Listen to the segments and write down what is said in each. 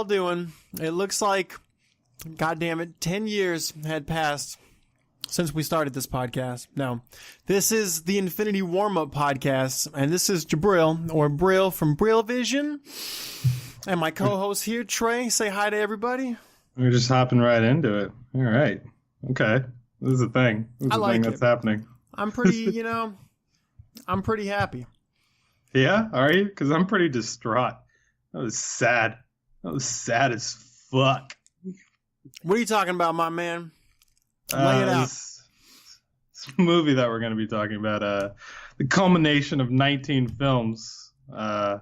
y'all doing? It looks like, goddamn it, 10 years had passed since we started this podcast. No, this is the Infinity Warmup podcast, and this is Jabril, or Brill from Brillvision, and my co-host here, Trey. Say hi to everybody. We're just hopping right into it. All right. Okay. This is a thing. This is a thing that's happening. I'm pretty, I'm pretty happy. Yeah? Are you? Because I'm pretty distraught. That was sad. That was sad as fuck. What are you talking about, my man? Lay it out. This movie that we're going to be talking about, the culmination of 19 films, has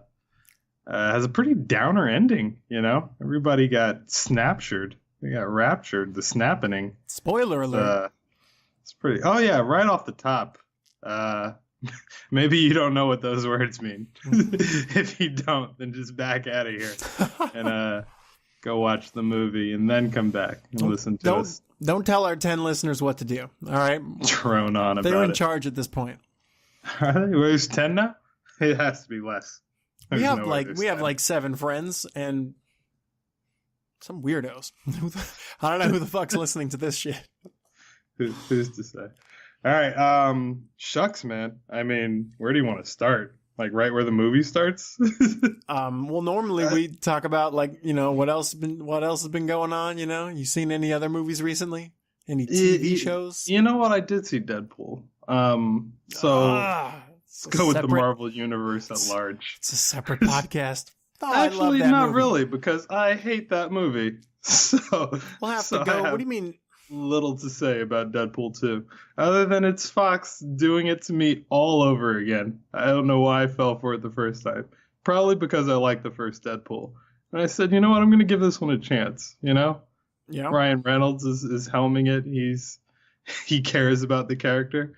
a pretty downer ending, Everybody got snaptured. They got raptured. The snapping. Spoiler alert. It's pretty... Oh, yeah, right off the top. Maybe you don't know what those words mean. If you don't, then just back out of here and go watch the movie and then come back and listen to us. Don't tell our 10 listeners what to do, all right? Drone on about it. They're in charge at this point. Are they? There's 10 now? It has to be less. We have like 7 friends and some weirdos. I don't know who the fuck's listening to this shit. Who's to say? All right, shucks, man. I mean, where do you want to start? Like right where the movie starts? Well, normally we talk about what else has been going on. You seen any other movies recently? Any TV shows? You know what? I did see Deadpool. Let's go with the Marvel universe at large. It's a separate podcast. Actually, not really, because I hate that movie. So we'll have to go. What do you mean? Little to say about Deadpool 2, other than it's Fox doing it to me all over again. I don't know why I fell for it the first time. Probably because I liked the first Deadpool. And I said, you know what, I'm going to give this one a chance, Yeah. Ryan Reynolds is helming it. He cares about the character.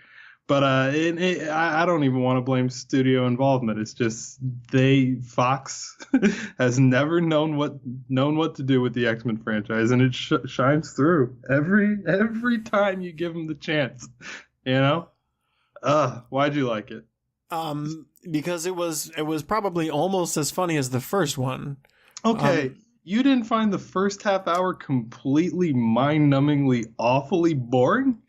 But I don't even want to blame studio involvement. It's just Fox has never known what to do with the X-Men franchise, and it shines through every time you give them the chance. Why'd you like it? Because it was probably almost as funny as the first one. Okay. You didn't find the first half hour completely mind-numbingly awfully boring?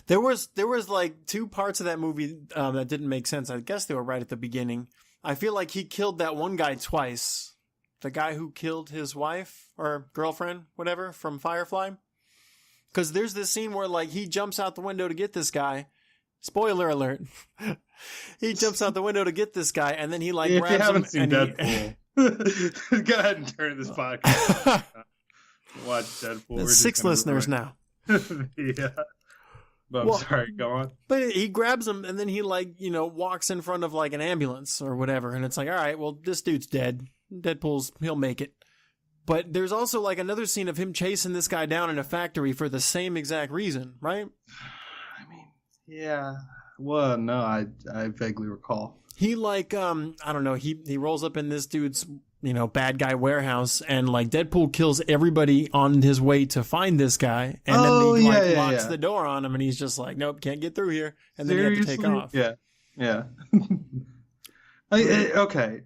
There was like 2 parts of that movie that didn't make sense. I guess they were right at the beginning. I feel like he killed that one guy twice. The guy who killed his wife or girlfriend, whatever, from Firefly. Because there's this scene where he jumps out the window to get this guy. Spoiler alert. He jumps out the window to get this guy, and then he grabs him. If you haven't seen Deadpool. Go ahead and turn this podcast. Watch Deadpool. There's 6 listeners now. Yeah. But I'm sorry, go on. But he grabs him and then he walks in front of an ambulance or whatever, and it's all right, well, this dude's dead. He'll make it. But there's also another scene of him chasing this guy down in a factory for the same exact reason, right? I mean, yeah. Well, no, I vaguely recall. He I don't know, he rolls up in this dude's, bad guy warehouse, and Deadpool kills everybody on his way to find this guy, and then he locks the door on him, and he's just nope, can't get through here, and then you have to take off. Yeah. Okay,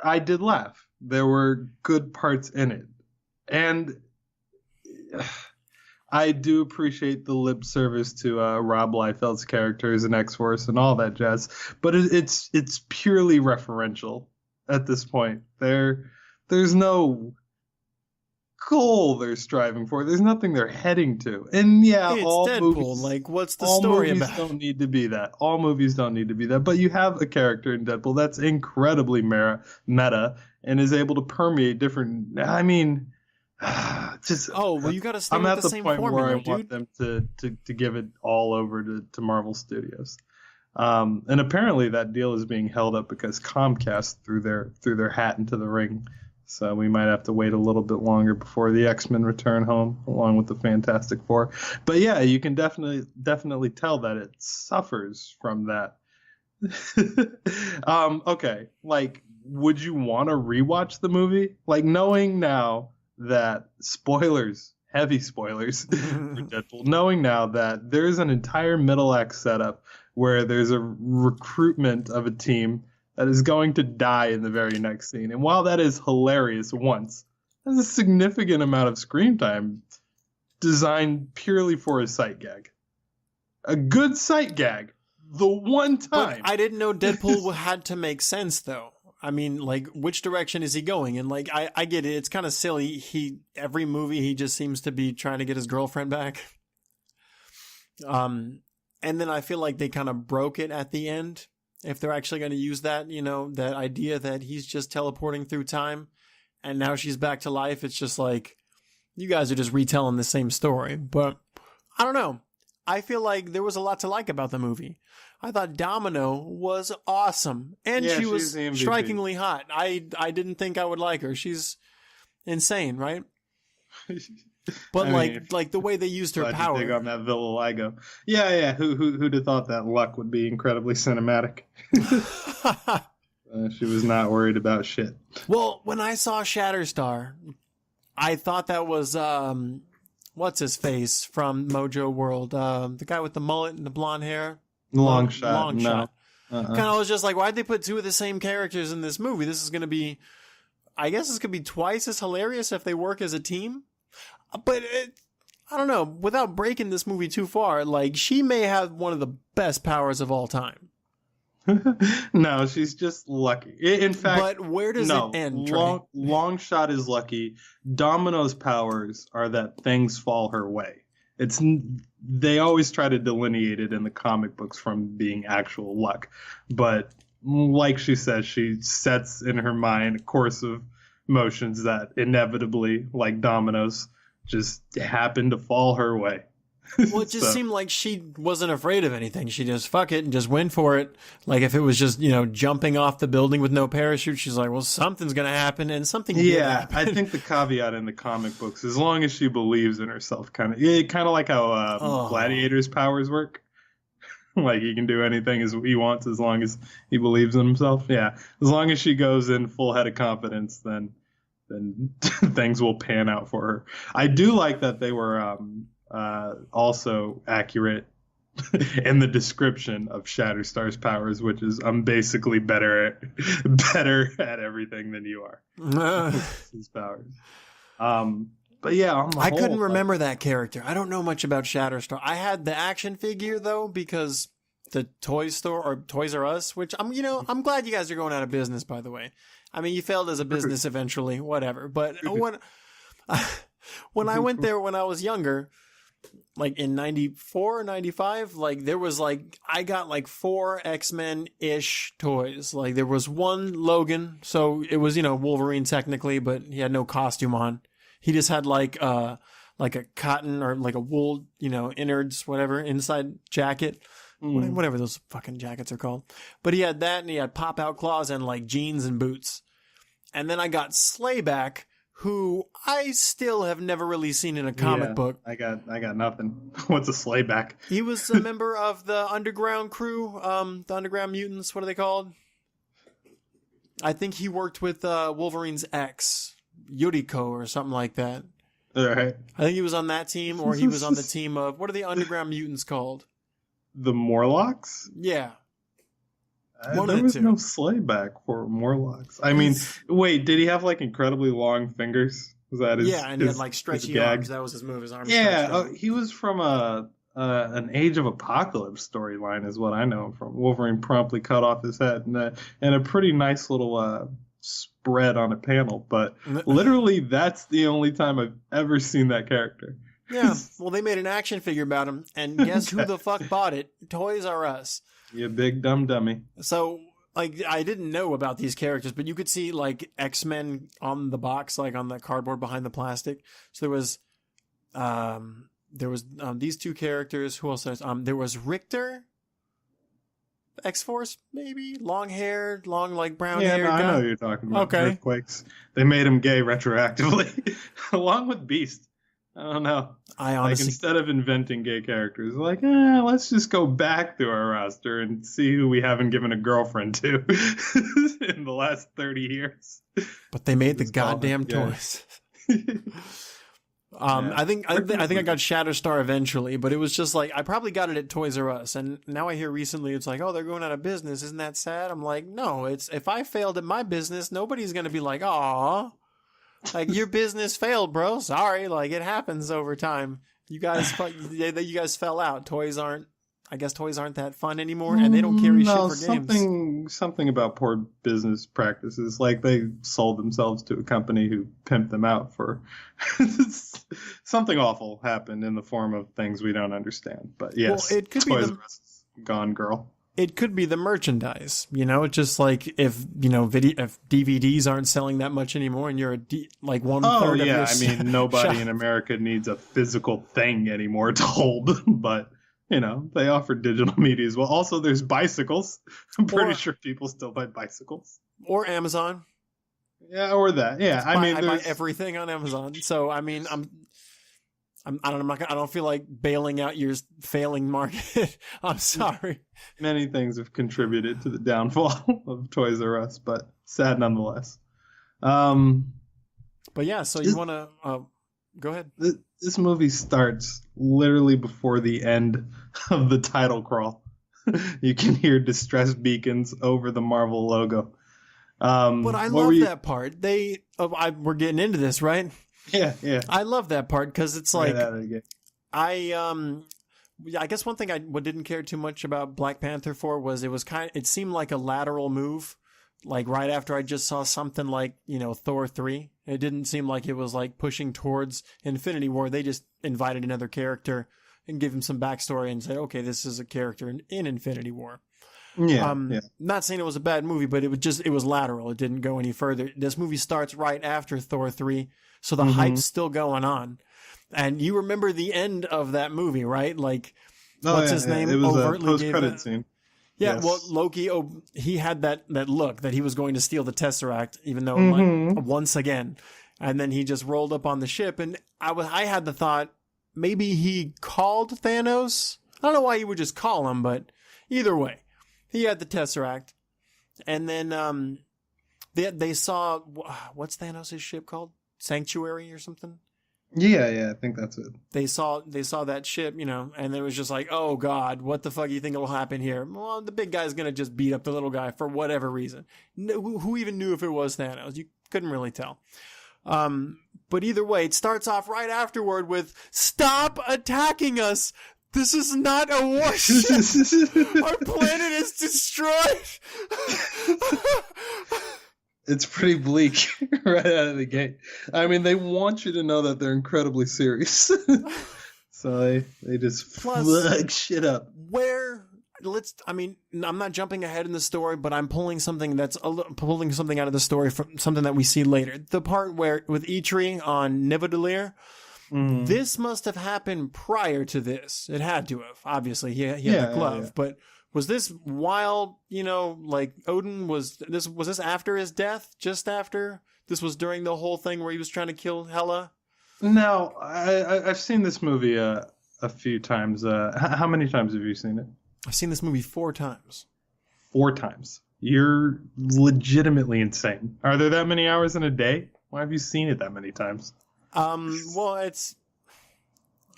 I did laugh. There were good parts in it, and I do appreciate the lip service to Rob Liefeld's characters and X-Force and all that jazz, but it's purely referential at this point. There's no goal they're striving for. There's nothing they're heading to. And yeah, it's all Deadpool. movies, what's the story about? All movies don't need to be that. All movies don't need to be that. But you have a character in Deadpool that's incredibly meta and is able to permeate different. I mean. You got to stay I'm with at the the same point formula, where I dude. want them to give it all over to Marvel Studios, and apparently that deal is being held up because Comcast threw their hat into the ring. So we might have to wait a little bit longer before the X-Men return home, along with the Fantastic Four. But yeah, you can definitely tell that it suffers from that. Okay, would you want to rewatch the movie, knowing now that heavy spoilers for Deadpool, knowing now that there's an entire middle act setup where there's a recruitment of a team that is going to die in the very next scene. And while that is hilarious once, That's a significant amount of screen time designed purely for a sight gag. A good sight gag. The one time. But I didn't know Deadpool had to make sense, though. I mean, like, which direction is he going? And, like, I get it. It's kind of silly. Every movie, he just seems to be trying to get his girlfriend back. And then I feel like they kind of broke it at the end. If they're actually going to use that, that idea that he's just teleporting through time and now she's back to life. It's just like, you guys are just retelling the same story. But I don't know. I feel like there was a lot to like about the movie. I thought Domino was awesome. And she was strikingly hot. I didn't think I would like her. She's insane, right? But like the way they used her power. Dig on that vitiligo. Yeah. Who'd have thought that luck would be incredibly cinematic? She was not worried about shit. Well, when I saw Shatterstar, I thought that was what's his face from Mojo World, the guy with the mullet and the blonde hair. Long shot. Kind of was just like, why'd they put two of the same characters in this movie? This is going to be, I guess it's going to be twice as hilarious if they work as a team. But I don't know, without breaking this movie too far, like, she may have one of the best powers of all time. No, she's just lucky. In fact, but where does it end? Long shot is lucky. Domino's powers are that things fall her way. They always try to delineate it in the comic books from being actual luck. But like she says, she sets in her mind a course of motions that inevitably, like dominoes, just happen to fall her way. Well, it just seemed like she wasn't afraid of anything. She just fuck it and just went for it. Like if it was just, jumping off the building with no parachute, she's like, well, something's going to happen, and something did happen. I think the caveat in the comic books, as long as she believes in herself, kind of like how Gladiator's powers work. Like he can do anything as he wants as long as he believes in himself. Yeah, as long as she goes in full head of confidence, then things will pan out for her. I do like that they were also accurate in the description of Shatterstar's powers, which is I'm basically better at everything than you are. His powers. But yeah, I couldn't remember that character. I don't know much about Shatterstar. I had the action figure though because the toy store or Toys R Us, which I'm glad you guys are going out of business. By the way, I mean you failed as a business eventually, whatever. But when I went there when I was younger, like in 94 or 95, like there was like I got like 4 X-Men-ish toys. Like there was one Logan, so it was Wolverine technically, but he had no costume on. He just had like a cotton or like a wool, innards, whatever, inside jacket. Whatever those fucking jackets are called. But he had that and he had pop-out claws and like jeans and boots. And then I got Slayback, who I still have never really seen in a comic book. I got nothing. What's a Slayback? He was a member of the underground crew, the Underground Mutants. What are they called? I think he worked with Wolverine's ex, Yuriko, or something like that. All right. I think he was on that team, or he was on the team of, what are the Underground Mutants called? The Morlocks? Yeah. There was no Slayback for Morlocks. I mean, wait, did he have like incredibly long fingers? Was that his? Yeah, and he had like stretchy arms. That was his move. His arms. Yeah, he was from an Age of Apocalypse storyline, is what I know him from. Wolverine promptly cut off his head, and a pretty nice little spread on a panel. But literally, that's the only time I've ever seen that character. Yeah, well, they made an action figure about him, and guess who the fuck bought it? Toys R Us. You big dumb dummy. So, like, I didn't know about these characters, but you could see, like, X-Men on the box, like, on the cardboard behind the plastic. So there was these two characters. Who else? There was Richter, X-Force, maybe? Long-haired, like, brown-haired guy. I know who you're talking about. Okay. Earthquakes. They made him gay retroactively, along with Beast. I don't know. I honestly, like instead of inventing gay characters, like, let's just go back through our roster and see who we haven't given a girlfriend to in the last 30 years. But they made the goddamn toys. I think I got Shatterstar eventually, but it was just like I probably got it at Toys R Us, and now I hear recently it's like, oh, they're going out of business. Isn't that sad? I'm like, no. It's if I failed at my business, nobody's gonna be like, aw. Like, your business failed, bro. Sorry. Like, it happens over time. You guys fell out. I guess toys aren't that fun anymore, and they don't carry shit for games. Something about poor business practices. Like, they sold themselves to a company who pimped them out for something awful happened in the form of things we don't understand. But yes, well, it could Toys be R Us is gone, girl. It could be the merchandise, just like if DVDs aren't selling that much anymore, and you're like one third of your. I mean, nobody in America needs a physical thing anymore to hold, but. They offer digital media as well. Also, there's bicycles. I'm pretty sure people still buy bicycles. Or Amazon. Yeah, or that. Yeah, I buy everything on Amazon. So I mean, I don't feel like bailing out your failing market. I'm sorry. Many things have contributed to the downfall of Toys R Us, but sad nonetheless. But yeah, so you want to go ahead. This movie starts literally before the end of the title crawl. You can hear distress beacons over the Marvel logo. But I love that part. We're getting into this, right? Yeah. I love that part because it's like I guess one thing I didn't care too much about Black Panther for was it seemed like a lateral move. Like right after I just saw something like, Thor 3, it didn't seem like it was like pushing towards Infinity War. They just invited another character and give him some backstory and said, okay, this is a character in Infinity War. Yeah, Not saying it was a bad movie, but it was lateral. It didn't go any further. This movie starts right after Thor 3. So the hype's still going on. And you remember the end of that movie, right? Like, what's his name? It was a post-credit scene. Yeah, yes. Well, Loki, he had that look that he was going to steal the Tesseract, even though once again, and then he just rolled up on the ship, and I had the thought maybe he called Thanos. I don't know why he would just call him, but either way, he had the Tesseract, and then they saw what's Thanos' ship called? Sanctuary or something. Yeah, I think that's it. They saw that ship, and it was just like, oh God, what the fuck do you think will happen here? Well, the big guy's gonna just beat up the little guy for whatever reason. Who even knew if it was Thanos? You couldn't really tell. But either way, it starts off right afterward with, "Stop attacking us! This is not a warship! Our planet is destroyed!" It's pretty bleak right out of the gate. I mean, they want you to know that they're incredibly serious. So they just fuck shit up. I'm not jumping ahead in the story, but I'm pulling something out of the story from something that we see later. The part where with Eitri on Nidavellir, this must have happened prior to this. It had to have. Obviously, he had the glove, but. Was this while, like Odin was this after his death? Just after? This was during the whole thing where he was trying to kill Hela? No, I've seen this movie a few times. How many times have you seen it? I've seen this movie 4 times. 4 times? You're legitimately insane. Are there that many hours in a day? Why have you seen it that many times? Well,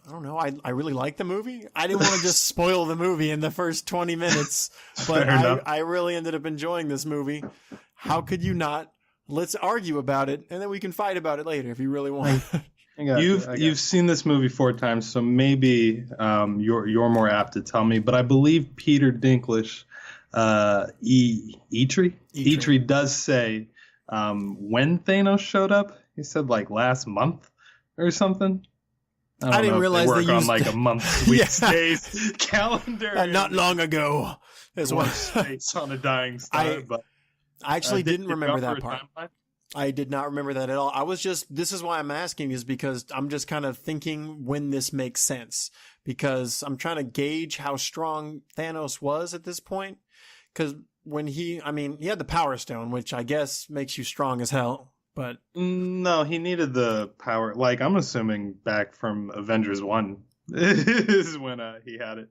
I don't know. I really like the movie. I didn't want to just spoil the movie in the first 20 minutes, but I really ended up enjoying this movie. How could you not? Let's argue about it, and then we can fight about it later if you really want. You've seen this movie 4 times, so maybe you're more apt to tell me. But I believe Peter Dinklage, Eitri does say when Thanos showed up. He said like last month or something. I didn't realize they work on like a month, weeks, days calendar. Not long ago, as well. It's on a dying star. I actually didn't remember that part. I did not remember that at all. This is why I'm asking, is because I'm just kind of thinking when this makes sense, because I'm trying to gauge how strong Thanos was at this point. Because when he had the Power Stone, which I guess makes you strong as hell. But no, he needed the power. Like, I'm assuming back from Avengers 1 is when he had it,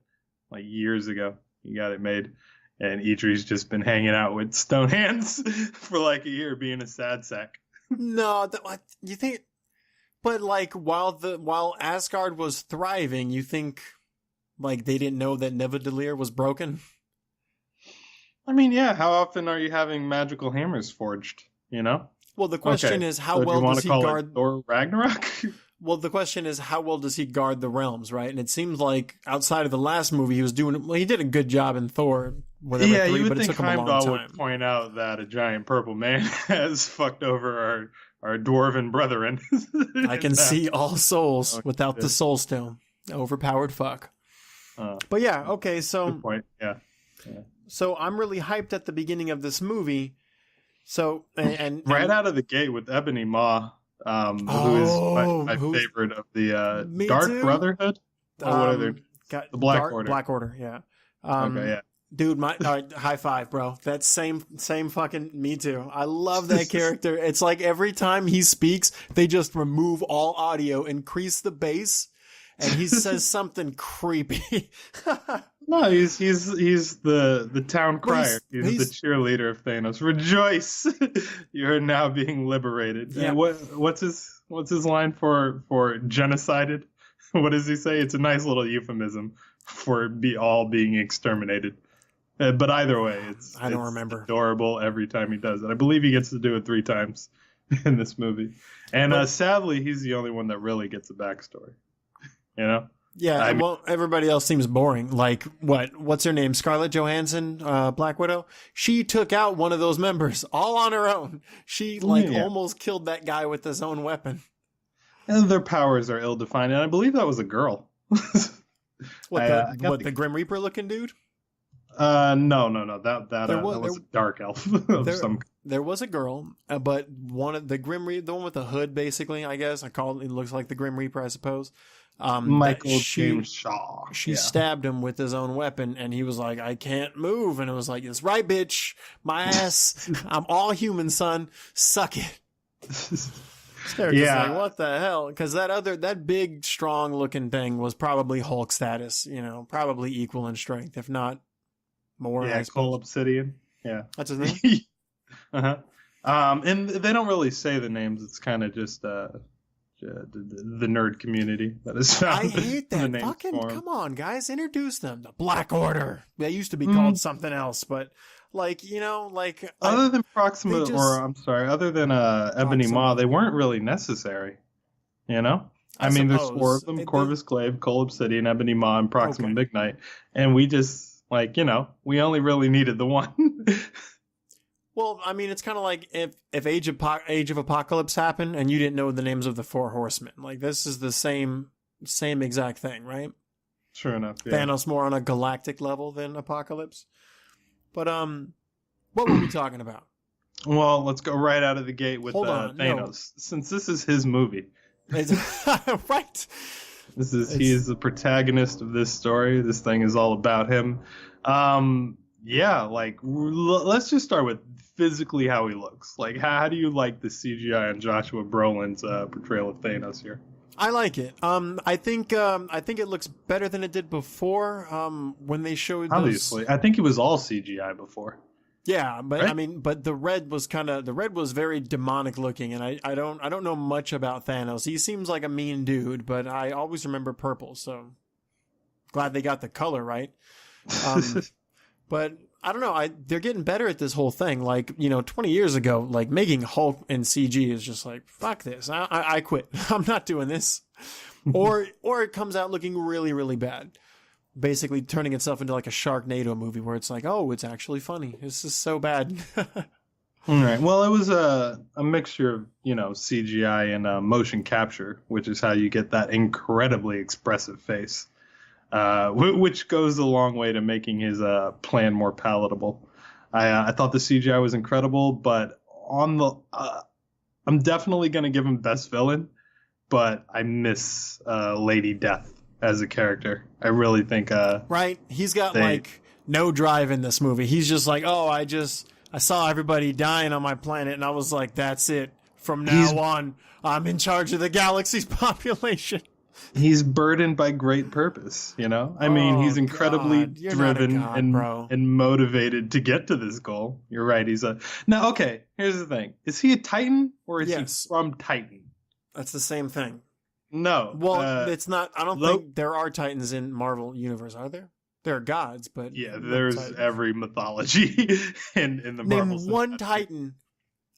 like years ago. He got it made, and Eitri's just been hanging out with stone hands for like a year, being a sad sack. No, you think? But like, while Asgard was thriving, you think like they didn't know that Nidavellir was broken? I mean, yeah. How often are you having magical hammers forged? Well, the question Okay, is, how so do you well want does to he call guard? it Thor Ragnarok? Well, the question is, how well does he guard the realms, right? And it seems like outside of the last movie, he was doing. Well, he did a good job in Thor, whatever Yeah, you 3, would but it think took him a long Heimdall would time. point out that a giant purple man has fucked over our dwarven brethren. I can see all souls Oh, without the shit. soul stone. Overpowered fuck. Uh, But yeah, okay, good point. Yeah. so I'm really hyped at the beginning of this movie. So and Right out of the gate with Ebony Maw, who is my favorite of the Me Dark too. Brotherhood. Oh, what are they? The Black Order. Black Order, yeah. Okay, yeah. Dude, high five, bro. That same fucking me too. I love that character. It's like every time he speaks, they just remove all audio, increase the bass, and he says something creepy. No, he's the town crier. He's the cheerleader of Thanos. Rejoice, you are now being liberated. Yeah. What's his line for genocided? What does he say? It's a nice little euphemism for all being exterminated. But either way, I don't remember. Adorable every time he does it. I believe he gets to do it 3 times in this movie. And sadly, he's the only one that really gets a backstory. You know? Yeah, well, everybody else seems boring. Like, what's her name? Scarlett Johansson, Black Widow? She took out one of those members all on her own. She, almost killed that guy with his own weapon. And their powers are ill-defined, and I believe that was a girl. The Grim Reaper looking dude? No. That was a dark elf of some. There was a girl, but one of the Grim Reaper, the one with the hood, basically, I guess. It looks like the Grim Reaper, I suppose. Michael James Shaw. She stabbed him with his own weapon, and he was like, I can't move. And it was like, that's right, bitch. My ass. I'm all human, son. Suck it. Like, what the hell? Because that big, strong looking thing was probably Hulk status, probably equal in strength, if not more. Yeah, Cole Obsidian. Yeah. That's his name? Uh-huh. And they don't really say the names. It's kind of just the nerd community that is found. I hate that. Fucking come on, guys, introduce them. The Black Order. They used to be called something else, but other than other than Ebony Maw, they weren't really necessary. I mean, there's 4 of them: Corvus Glaive, Cole Obsidian, Ebony Maw, and Proxima Midnight, and we just we only really needed the one. Well, I mean, it's kind of like if Age of Apocalypse happened and you didn't know the names of the 4 horsemen. Like, this is the same exact thing, right? Sure enough, yeah. Thanos more on a galactic level than Apocalypse. But what were we talking about? Well, let's go right out of the gate with Thanos, since this is his movie. Right. He is the protagonist of this story. This thing is all about him. Let's just start with physically how he looks. Like, how do you like the CGI on Joshua Brolin's portrayal of Thanos here? I like it. I think it looks better than it did before. When they showed obviously, I think it was all CGI before. Yeah, but right? I mean, but the red was very demonic looking, and I don't know much about Thanos. He seems like a mean dude, but I always remember purple. So glad they got the color right. But I don't know. They're getting better at this whole thing. Like, 20 years ago, like making Hulk in CG is just like, fuck this. I quit. I'm not doing this. Or it comes out looking really, really bad. Basically turning itself into like a Sharknado movie where it's like, oh, it's actually funny. This is so bad. All right. Well, it was a mixture of, CGI and motion capture, which is how you get that incredibly expressive face. Which goes a long way to making his plan more palatable. I thought the CGI was incredible, but I'm definitely going to give him best villain, but I miss Lady Death as a character. I really think right. He's got no drive in this movie. He's just like, oh, I saw everybody dying on my planet, and I was like, that's it. From now on, I'm in charge of the galaxy's population. He's burdened by great purpose, I mean, he's incredibly driven and motivated to get to this goal. You're right. Now, okay, here's the thing. Is he a Titan or is he from Titan? That's the same thing. No. Well, it's not. I don't think there are Titans in Marvel Universe, are there? There are gods, but... Yeah, there's every mythology in the Marvel. Name one Titan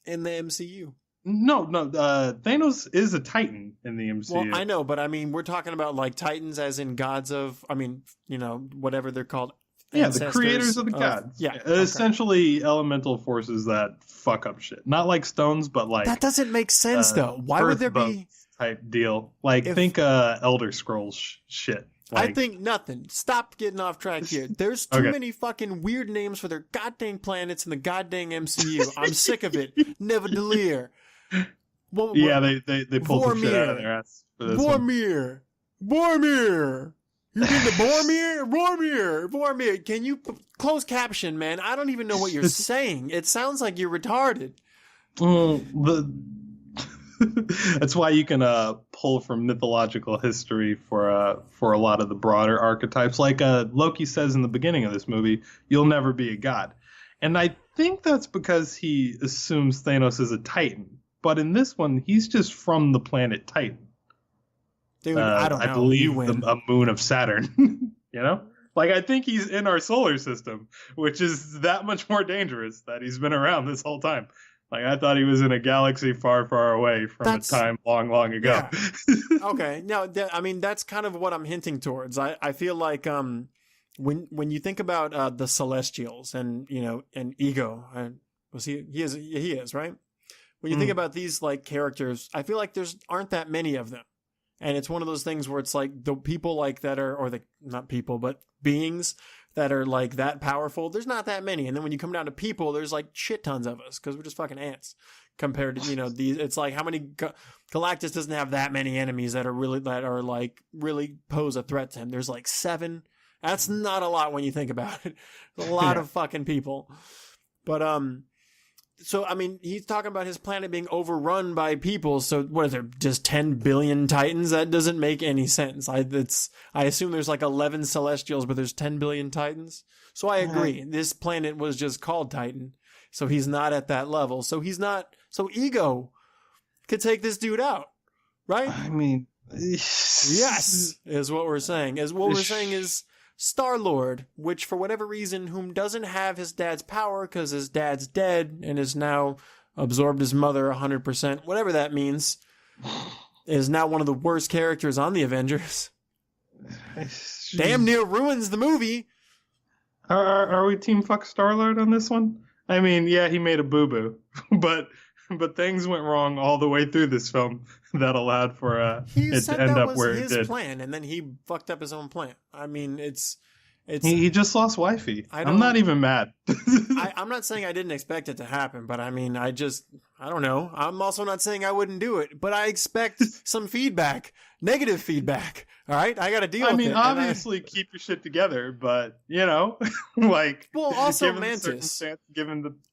in the MCU. No, no. Thanos is a Titan in the Well, MCU. I know, but I mean, we're talking about like Titans as in gods of, I mean, whatever they're called. Yeah, the creators of the gods. Yeah. Essentially elemental forces that fuck up shit. Not like stones, but like That doesn't make sense though. Why would Earth there boat be type deal? Like if think Elder Scrolls shit. I Like, think nothing. Stop getting off track here. There's too Okay. many fucking weird names for their goddamn planets in the goddamn MCU. I'm sick of it. Neverdelir. Well, yeah, they pulled the shit out of their ass for this one. Boromir. You mean the Boromir? Can you close caption, man? I don't even know what you're saying. It sounds like you're retarded. That's why you can pull from mythological history for a lot of the broader archetypes. Like Loki says in the beginning of this movie, "You'll never be a god," and I think that's because he assumes Thanos is a Titan. But in this one, he's just from the planet Titan. Dude, I don't know. I believe a moon of Saturn. You know, like I think he's in our solar system, which is that much more dangerous that he's been around this whole time. Like I thought he was in a galaxy far, far away from a time long, long ago. Yeah. Okay, now I mean that's kind of what I'm hinting towards. I feel like when you think about the Celestials and and Ego, he is right. When you think about these like characters, I feel like aren't that many of them. And it's one of those things where it's like the people like that are, or the, not people, but beings that are like that powerful. There's not that many. And then when you come down to people, there's like shit tons of us because we're just fucking ants compared to, these. It's like how many, Galactus doesn't have that many enemies that really pose a threat to him. There's like 7. That's not a lot when you think about it. A lot of fucking people. But, so, I mean, he's talking about his planet being overrun by people. So, what is there, just 10 billion Titans? That doesn't make any sense. I assume there's like 11 Celestials, but there's 10 billion Titans. So, I agree. This planet was just called Titan. So, he's not at that level. So, Ego could take this dude out, right? I mean, yes, is what we're saying. We're saying is Star-Lord, which for whatever reason, whom doesn't have his dad's power because his dad's dead and has now absorbed his mother 100%, whatever that means, is now one of the worst characters on the Avengers. Damn near ruins the movie. Are we team fuck Star-Lord on this one? I mean, yeah, he made a boo-boo, but things went wrong all the way through this film that allowed for it to end up where it did. He said that was his plan, and then he fucked up his own plan. I mean, it's he just lost wifey. I'm not even mad. I'm not saying I didn't expect it to happen, but I mean, I don't know. I'm also not saying I wouldn't do it, but I expect some feedback, negative feedback. All right, I got to deal with it. I mean, obviously, keep your shit together, but like, well, also given Mantis.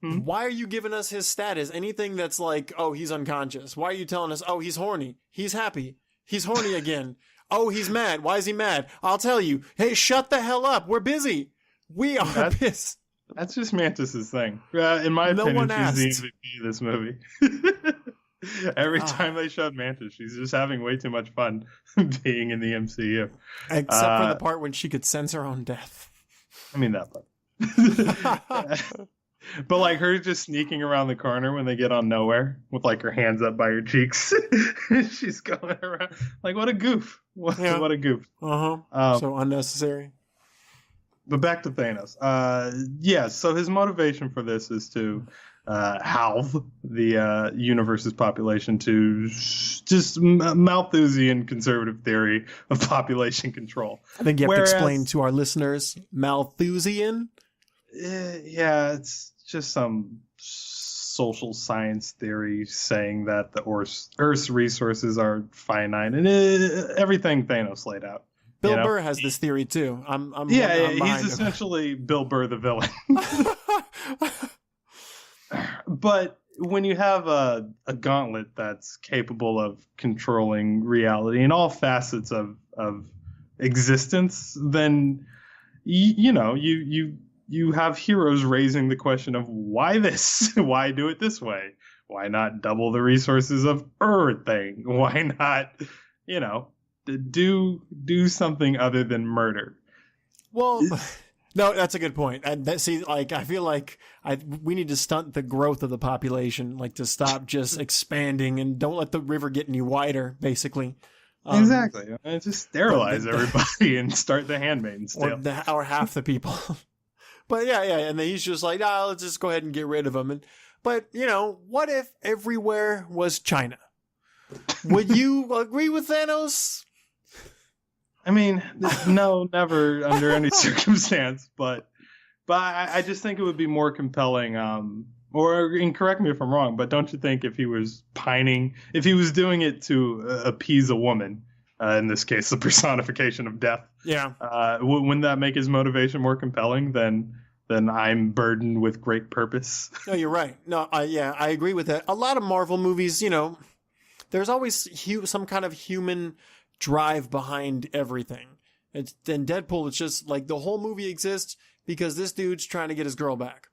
Why are you giving us his status? Anything that's like, oh, he's unconscious. Why are you telling us? Oh, he's horny. He's happy. He's horny again. Oh, he's mad. Why is he mad? I'll tell you. Hey, shut the hell up. We're busy. We are pissed. That's just Mantis's thing. In my opinion, she's the MVP of this movie. Every time they showed Mantis, she's just having way too much fun being in the MCU. Except for the part when she could sense her own death. I mean, that part. But like her just sneaking around the corner when they get on Nowhere with like her hands up by her cheeks. She's going around. Like, what a goof. What a goof. So unnecessary. But back to Thanos. So his motivation for this is to halve the universe's population to just Malthusian conservative theory of population control. I think you have to explain to our listeners Malthusian. Yeah, it's just some social science theory saying that the Earth's resources are finite and everything Thanos laid out. Bill Burr has this theory too. He's essentially Bill Burr the villain. But when you have a gauntlet that's capable of controlling reality in all facets of existence, then you have heroes raising the question of why this? Why do it this way? Why not double the resources of everything? Why not, do something other than murder? Well, No, that's a good point. And see, like, I feel like we need to stunt the growth of the population, like to stop just expanding and don't let the river get any wider, basically. Exactly. And just sterilize everybody and start the Handmaid's Tale. Or half the people. But yeah. And then he's just like, let's just go ahead and get rid of them. But, what if everywhere was China? Would you agree with Thanos? I mean, no, never under any circumstance. But I just think it would be more compelling. And correct me if I'm wrong, but don't you think if he was pining, if he was doing it to appease a woman, in this case, the personification of death, wouldn't that make his motivation more compelling than I'm burdened with great purpose? No, you're right. No, I agree with that. A lot of Marvel movies, there's always some kind of human drive behind everything. In Deadpool, it's just like the whole movie exists because this dude's trying to get his girl back.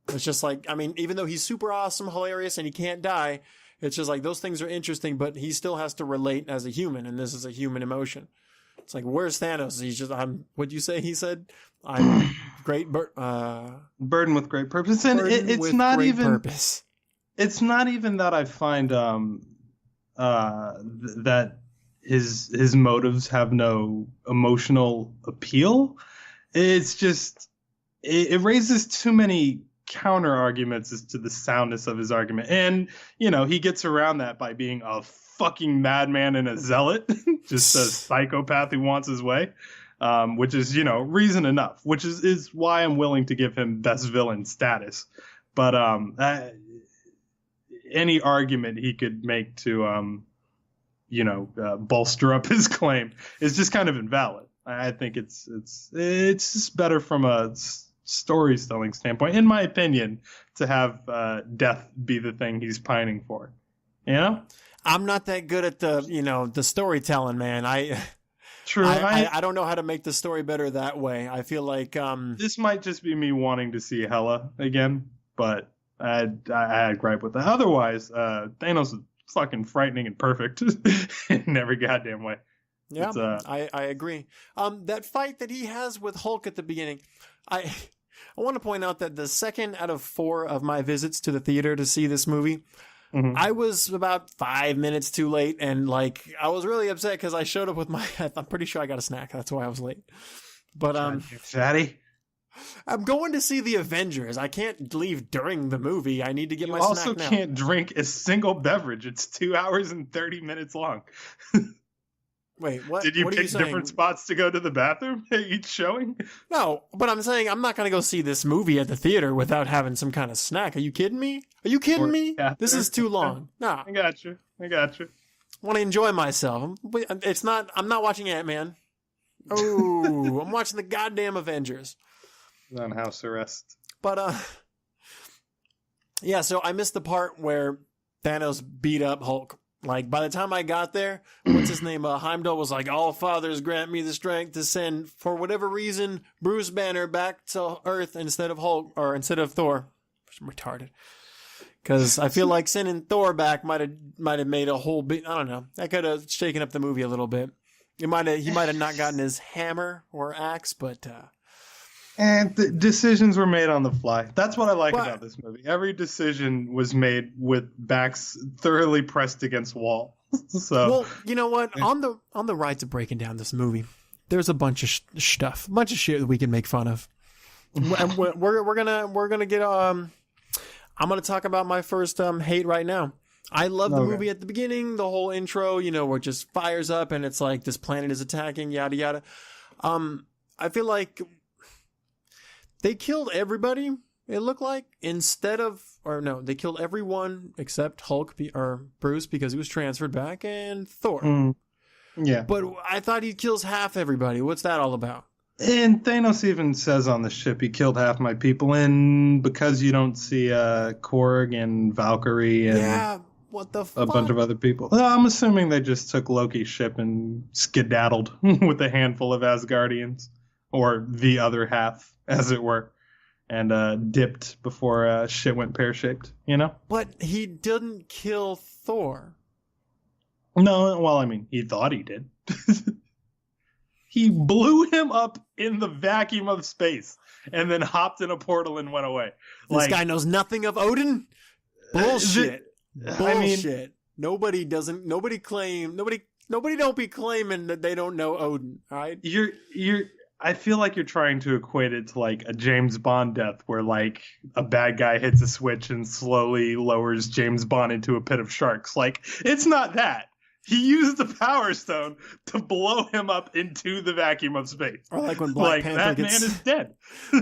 It's just like, I mean, even though he's super awesome, hilarious, and he can't die, it's just like those things are interesting, but he still has to relate as a human, and this is a human emotion. It's like, where's Thanos? He's just, what'd you say? He said, I'm burdened with great purpose. And it's not even purpose. It's not even that I find that his motives have no emotional appeal. It's just it raises too many counter arguments as to the soundness of his argument, and he gets around that by being a fucking madman and a zealot, just a psychopath who wants his way, which is reason enough, which is why I'm willing to give him best villain status. But any argument he could make to bolster up his claim is just kind of invalid. I think it's just better from a storytelling standpoint, in my opinion, to have death be the thing he's pining for. I'm not that good at the storytelling, man. True. I don't know how to make the story better that way. I feel like this might just be me wanting to see Hela again, but I had gripe with that. Otherwise, Thanos is fucking frightening and perfect in every goddamn way. Yeah, I agree. That fight that he has with Hulk at the beginning, I want to point out that the second out of 4 of my visits to the theater to see this movie, I was about 5 minutes too late, and I was really upset because I showed up with I'm pretty sure I got a snack. That's why I was late. But fatty. I'm going to see the Avengers. I can't leave during the movie. I need to get my snack now. You also can't drink a single beverage. It's 2 hours and 30 minutes long. Wait, what? Did you pick different spots to go to the bathroom at each showing? No, but I'm saying I'm not going to go see this movie at the theater without having some kind of snack. Are you kidding me? This is too long. No. I got you. I want to enjoy myself. I'm not watching Ant-Man. Oh, I'm watching the goddamn Avengers. He's on house arrest. But, yeah, so I missed the part where Thanos beat up Hulk. By the time I got there, what's his name? Heimdall was like, all fathers grant me the strength to send, for whatever reason, Bruce Banner back to Earth instead of Hulk, or instead of Thor. I'm retarded. Because I feel like sending Thor back might have made a whole bit, I don't know. That could have shaken up the movie a little bit. He might have not gotten his hammer or axe, but... And the decisions were made on the fly. That's what I like about this movie. Every decision was made with backs thoroughly pressed against wall. So, well, you know what? On the ride to breaking down this movie, there's a bunch of stuff, a bunch of shit that we can make fun of. And we're gonna get I'm gonna talk about my first hate right now. I love the movie at the beginning, the whole intro, where it just fires up and it's like this planet is attacking, yada yada. I feel like they killed everybody, it looked like, they killed everyone except Hulk or Bruce because he was transferred back, and Thor. Yeah. But I thought he kills half everybody. What's that all about? And Thanos even says on the ship, he killed half my people, and because you don't see Korg and Valkyrie and what the fuck? A bunch of other people. Well, I'm assuming they just took Loki's ship and skedaddled with a handful of Asgardians, or the other half, as it were, and dipped before shit went pear-shaped, But he didn't kill Thor. No, well, I mean, he thought he did. He blew him up in the vacuum of space and then hopped in a portal and went away. This guy knows nothing of Odin? Bullshit. I mean, Bullshit. Nobody don't be claiming that they don't know Odin, all right? I feel like you're trying to equate it to like a James Bond death where like a bad guy hits a switch and slowly lowers James Bond into a pit of sharks. Like, it's not that. He used the Power Stone to blow him up into the vacuum of space. Or like when Black Panther man is dead.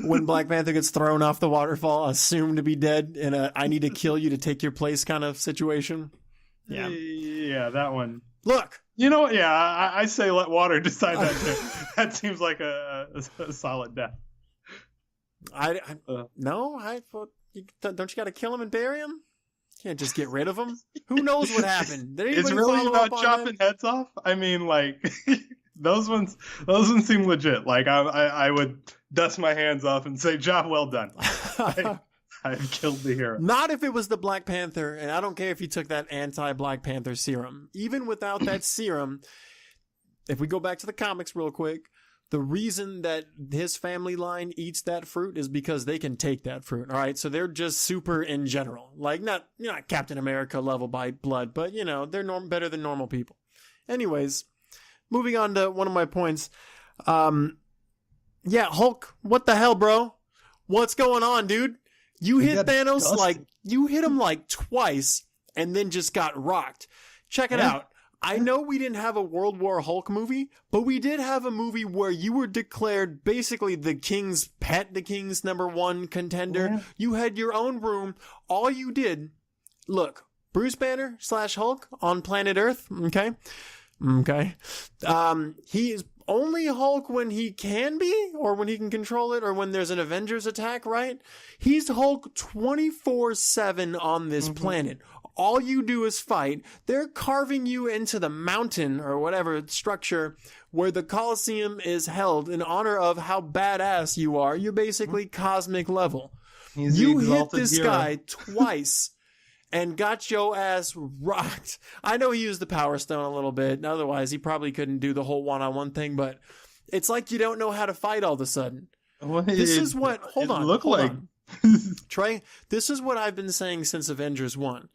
When Black Panther gets thrown off the waterfall, assumed to be dead in a I need to kill you to take your place kind of situation. Yeah. Yeah, that one. Look. You know what? Yeah, I say let water decide that too. That seems like a solid death. Don't you got to kill him and bury him? Can't just get rid of him. Who knows what happened? Did it's really about chopping heads off. I mean, like those ones seem legit. Like I would dust my hands off and say, "Job well done." I've killed the hero. Not if it was the Black Panther, and I don't care if he took that anti-Black Panther serum. Even without that serum, if we go back to the comics real quick, the reason that his family line eats that fruit is because they can take that fruit. All right, so they're just super in general, like not Captain America level by blood, but they're better than normal people. Anyways, moving on to one of my points. Yeah, Hulk, what the hell, bro? What's going on, dude? You hit Thanos you hit him like twice and then just got rocked. Check it out. I know we didn't have a World War Hulk movie, but we did have a movie where you were declared basically the king's pet, the king's #1 contender. Yeah. You had your own room. All you did, look, Bruce Banner / Hulk on planet Earth. Okay. He is only Hulk when he can be, or when he can control it, or when there's an Avengers attack, right? He's Hulk 24/7 on this planet. All you do is fight. They're carving you into the mountain or whatever structure where the Colosseum is held in honor of how badass you are. You're basically cosmic level. You hit this guy twice and got your ass rocked. I know he used the Power Stone a little bit. Otherwise, he probably couldn't do the whole one-on-one thing. But it's like you don't know how to fight all of a sudden. Well, Hold on. Trey, this is what I've been saying since Avengers 1.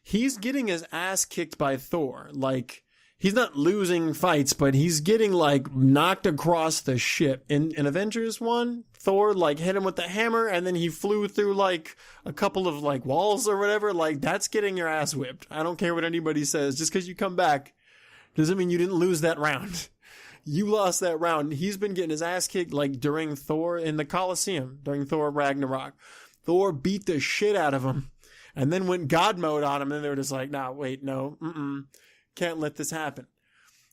He's getting his ass kicked by Thor. Like, he's not losing fights, but he's getting, like, knocked across the ship. In Avengers 1, Thor, like, hit him with the hammer, and then he flew through, like, a couple of, like, walls or whatever. Like, that's getting your ass whipped. I don't care what anybody says. Just because you come back doesn't mean you didn't lose that round. You lost that round. He's been getting his ass kicked, like, during Thor in the Colosseum, during Thor Ragnarok. Thor beat the shit out of him. And then went God mode on him, and they were just like, can't let this happen.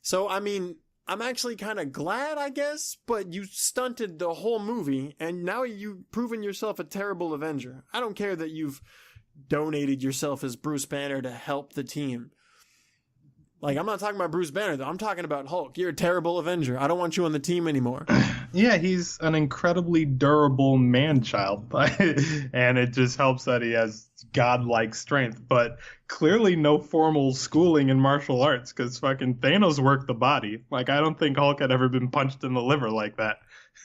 So, I mean, I'm actually kind of glad, I guess, but you stunted the whole movie, and now you've proven yourself a terrible Avenger. I don't care that you've donated yourself as Bruce Banner to help the team. Like, I'm not talking about Bruce Banner, though. I'm talking about Hulk. You're a terrible Avenger. I don't want you on the team anymore. Yeah, he's an incredibly durable man-child, and it just helps that he has godlike strength, but clearly no formal schooling in martial arts, because fucking Thanos worked the body. Like, I don't think Hulk had ever been punched in the liver like that.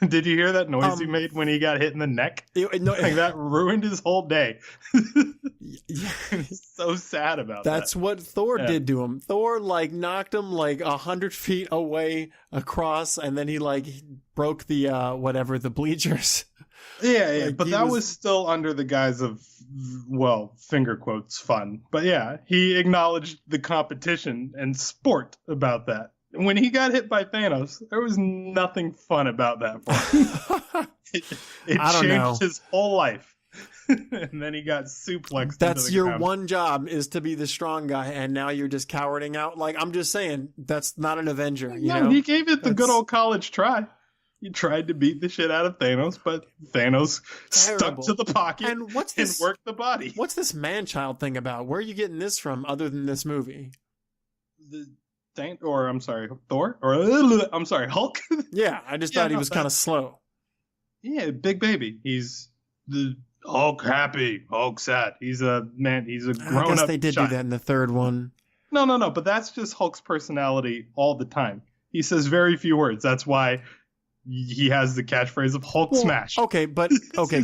Did you hear that noise he made when he got hit in the neck? That ruined his whole day. He's so sad about that. That's what Thor did to him. Thor, like, knocked him, like, 100 feet away across, and then he, like, broke the, the bleachers. Yeah, like, but that was still under the guise of, well, finger quotes, fun. But yeah, he acknowledged the competition and sport about that. When he got hit by Thanos, there was nothing fun about that for him. It changed his whole life. And then he got suplexed. That's your ground. One job, is to be the strong guy, and now you're just cowarding out. Like, I'm just saying, that's not an Avenger. You know? He gave it the good old college try. He tried to beat the shit out of Thanos, but Thanos stuck to the pocket and worked the body. What's this man-child thing about? Where are you getting this from other than this movie? Thor? Hulk? Yeah, I just thought he was kind of slow. Yeah, big baby. He's the Hulk happy, Hulk sad. He's a man. He's a grown-up. I guess they did do that in the third one. No, but that's just Hulk's personality all the time. He says very few words. That's why he has the catchphrase of Hulk smash. Okay, but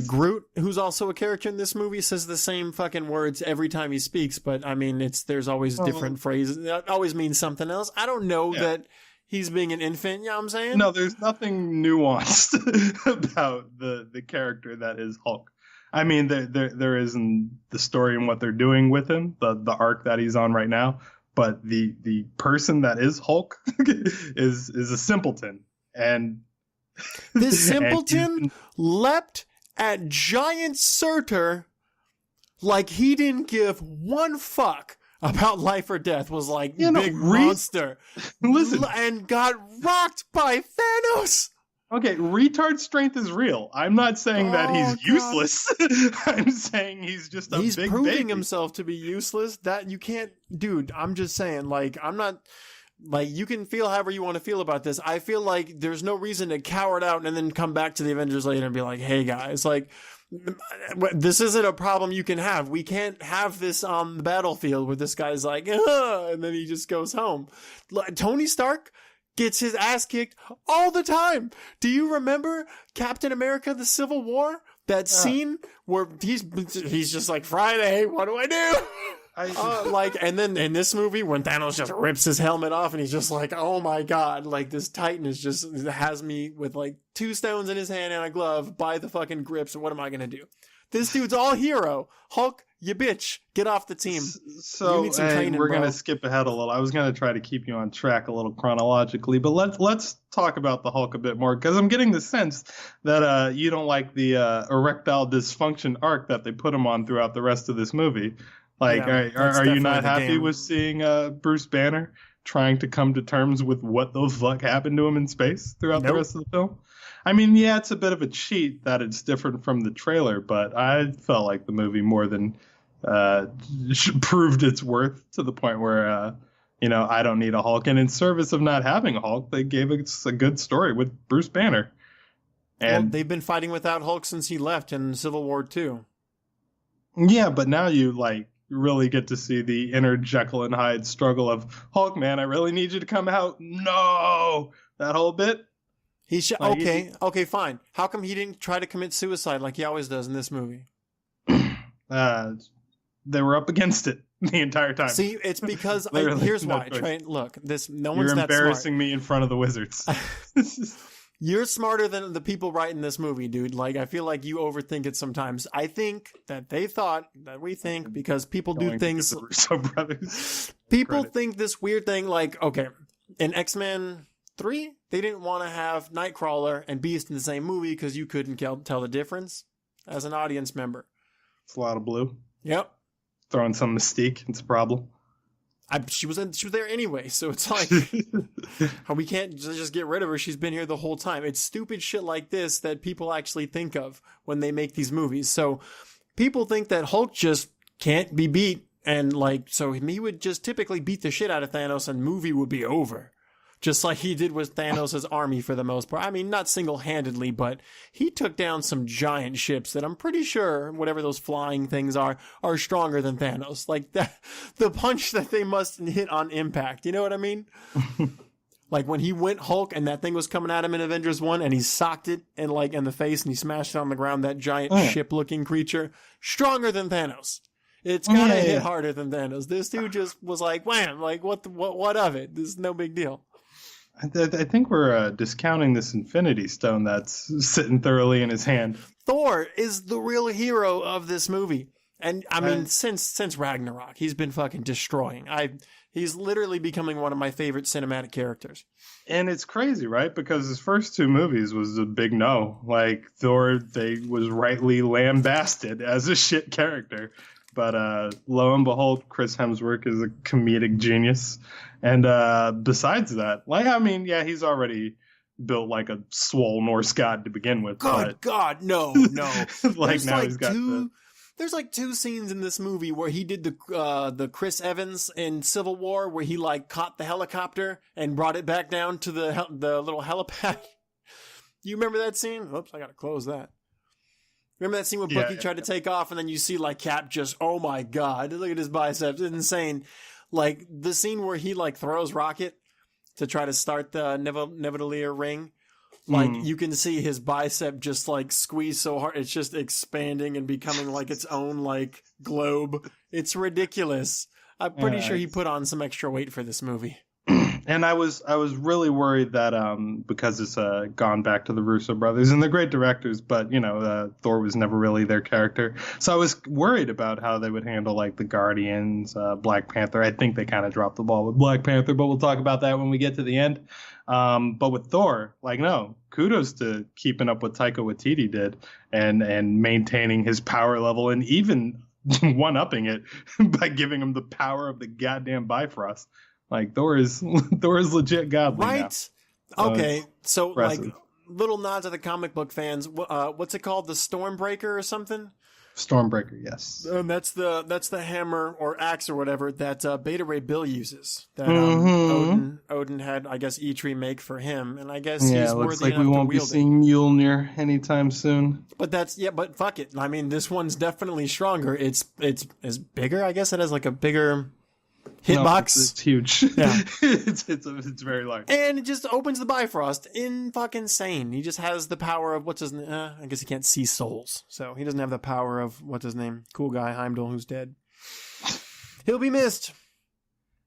Groot, who's also a character in this movie, says the same fucking words every time he speaks. But I mean, there's always different phrases. That always means something else. I don't know that he's being an infant. You know what I'm saying? No, there's nothing nuanced about the character that is Hulk. I mean, there is in the story and what they're doing with him, the arc that he's on right now. But the person that is Hulk is a simpleton, and this simpleton leapt at giant Surtur like he didn't give one fuck about life or death. Was like big monster. Listen, and got rocked by Thanos. Okay, retard strength is real. I'm not saying that he's useless. I'm saying he's just a big baby. He's proving himself to be useless. That you can't, dude. I'm just saying, like, I'm not. Like, you can feel however you want to feel about this. I feel like there's no reason to cower it out and then come back to the Avengers later and be like, hey, guys, like, this isn't a problem you can have. We can't have this on the battlefield where this guy's like, and then he just goes home. Tony Stark gets his ass kicked all the time. Do you remember Captain America, the Civil War? That scene where he's just like, Friday, what do I do? And then in this movie when Thanos just rips his helmet off and he's just like, oh my god, like this Titan has me with like 2 stones in his hand and a glove by the fucking grips. What am I gonna do? This dude's all hero. Hulk, you bitch, get off the team. So you need some training, we're gonna skip ahead a little. I was gonna try to keep you on track a little chronologically, but let's talk about the Hulk a bit more, because I'm getting the sense that you don't like the erectile dysfunction arc that they put him on throughout the rest of this movie. Like, are you not happy with seeing Bruce Banner trying to come to terms with what the fuck happened to him in space throughout the rest of the film? I mean, yeah, it's a bit of a cheat that it's different from the trailer, but I felt like the movie more than proved its worth to the point where, I don't need a Hulk. And in service of not having a Hulk, they gave us a good story with Bruce Banner. And they've been fighting without Hulk since he left in Civil War 2. Yeah, but now you, really get to see the inner Jekyll and Hyde struggle of, Hulk, man, I really need you to come out. No! That whole bit. Okay, fine. How come he didn't try to commit suicide like he always does in this movie? They were up against it the entire time. See, it's because here's why. Look, no one's that smart. You're embarrassing me in front of the wizards. You're smarter than the people writing this movie, dude. Like, I feel like you overthink it sometimes. I think that they thought that we think because people do things. People think this weird thing, like, okay, in X-Men 3, they didn't want to have Nightcrawler and Beast in the same movie because you couldn't tell the difference as an audience member. It's a lot of blue. Yep. Throwing some mystique. It's a problem. She was there anyway, so it's like we can't just get rid of her. She's been here the whole time. It's stupid shit like this that people actually think of when they make these movies. So people think that Hulk just can't be beat, and so he would just typically beat the shit out of Thanos, and movie would be over. Just like he did with Thanos' army for the most part. I mean, not single-handedly, but he took down some giant ships that I'm pretty sure, whatever those flying things are stronger than Thanos. Like, the punch that they must hit on impact. You know what I mean? Like, when he went Hulk and that thing was coming at him in Avengers 1 and he socked it in the face and he smashed it on the ground, that giant ship-looking creature, stronger than Thanos. It's gotta hit harder than Thanos. This dude just was like, wham, like, what of it? This is no big deal. I think we're discounting this Infinity Stone that's sitting thoroughly in his hand. Thor is the real hero of this movie. And, I mean, since Ragnarok, he's been fucking destroying. He's literally becoming one of my favorite cinematic characters. And it's crazy, right? Because his first 2 movies was a big no. Like, Thor, was rightly lambasted as a shit character. But lo and behold, Chris Hemsworth is a comedic genius. And besides that, he's already built like a swole Norse god to begin with. God, no. There's like 2 scenes in this movie where he did the Chris Evans in Civil War, where he caught the helicopter and brought it back down to the little helipad. You remember that scene? Oops, I gotta close that. Remember that scene where Bucky tried to take off and then you see Cap just, oh my god, look at his biceps, it's insane. Like the scene where he throws Rocket to try to start the Nivellir ring. Like, you can see his bicep just, like, squeeze so hard. It's just expanding and becoming, like, its own, like, globe. It's ridiculous. I'm pretty sure he put on some extra weight for this movie. And I was really worried that because it's gone back to the Russo brothers, and they're great directors, but, you know, Thor was never really their character. So I was worried about how they would handle, like, the Guardians, Black Panther. I think they kind of dropped the ball with Black Panther, but we'll talk about that when we get to the end. But with Thor, like, no, kudos to keeping up what Taika Waititi did and maintaining his power level and even one-upping it by giving him the power of the goddamn Bifrost. Like, Thor is legit godly right now. Okay, so impressive. like little nod to the comic book fans. What's it called, the Stormbreaker or something? Stormbreaker, yes. And that's the hammer or axe or whatever that Beta Ray Bill uses. That Odin had, I guess, Eitri make for him, and I guess he's looks worthy like we enough won't to be wield it. seeing Mjolnir anytime soon. But but fuck it. I mean, this one's definitely stronger. It's bigger. I guess it has like a bigger hitbox. It's huge. Yeah. it's very large. And it just opens the Bifrost in fucking insane. He just has the power of, what's his name? I guess he can't see souls. So he doesn't have the power of, what's his name? Cool guy, Heimdall, who's dead. He'll be missed.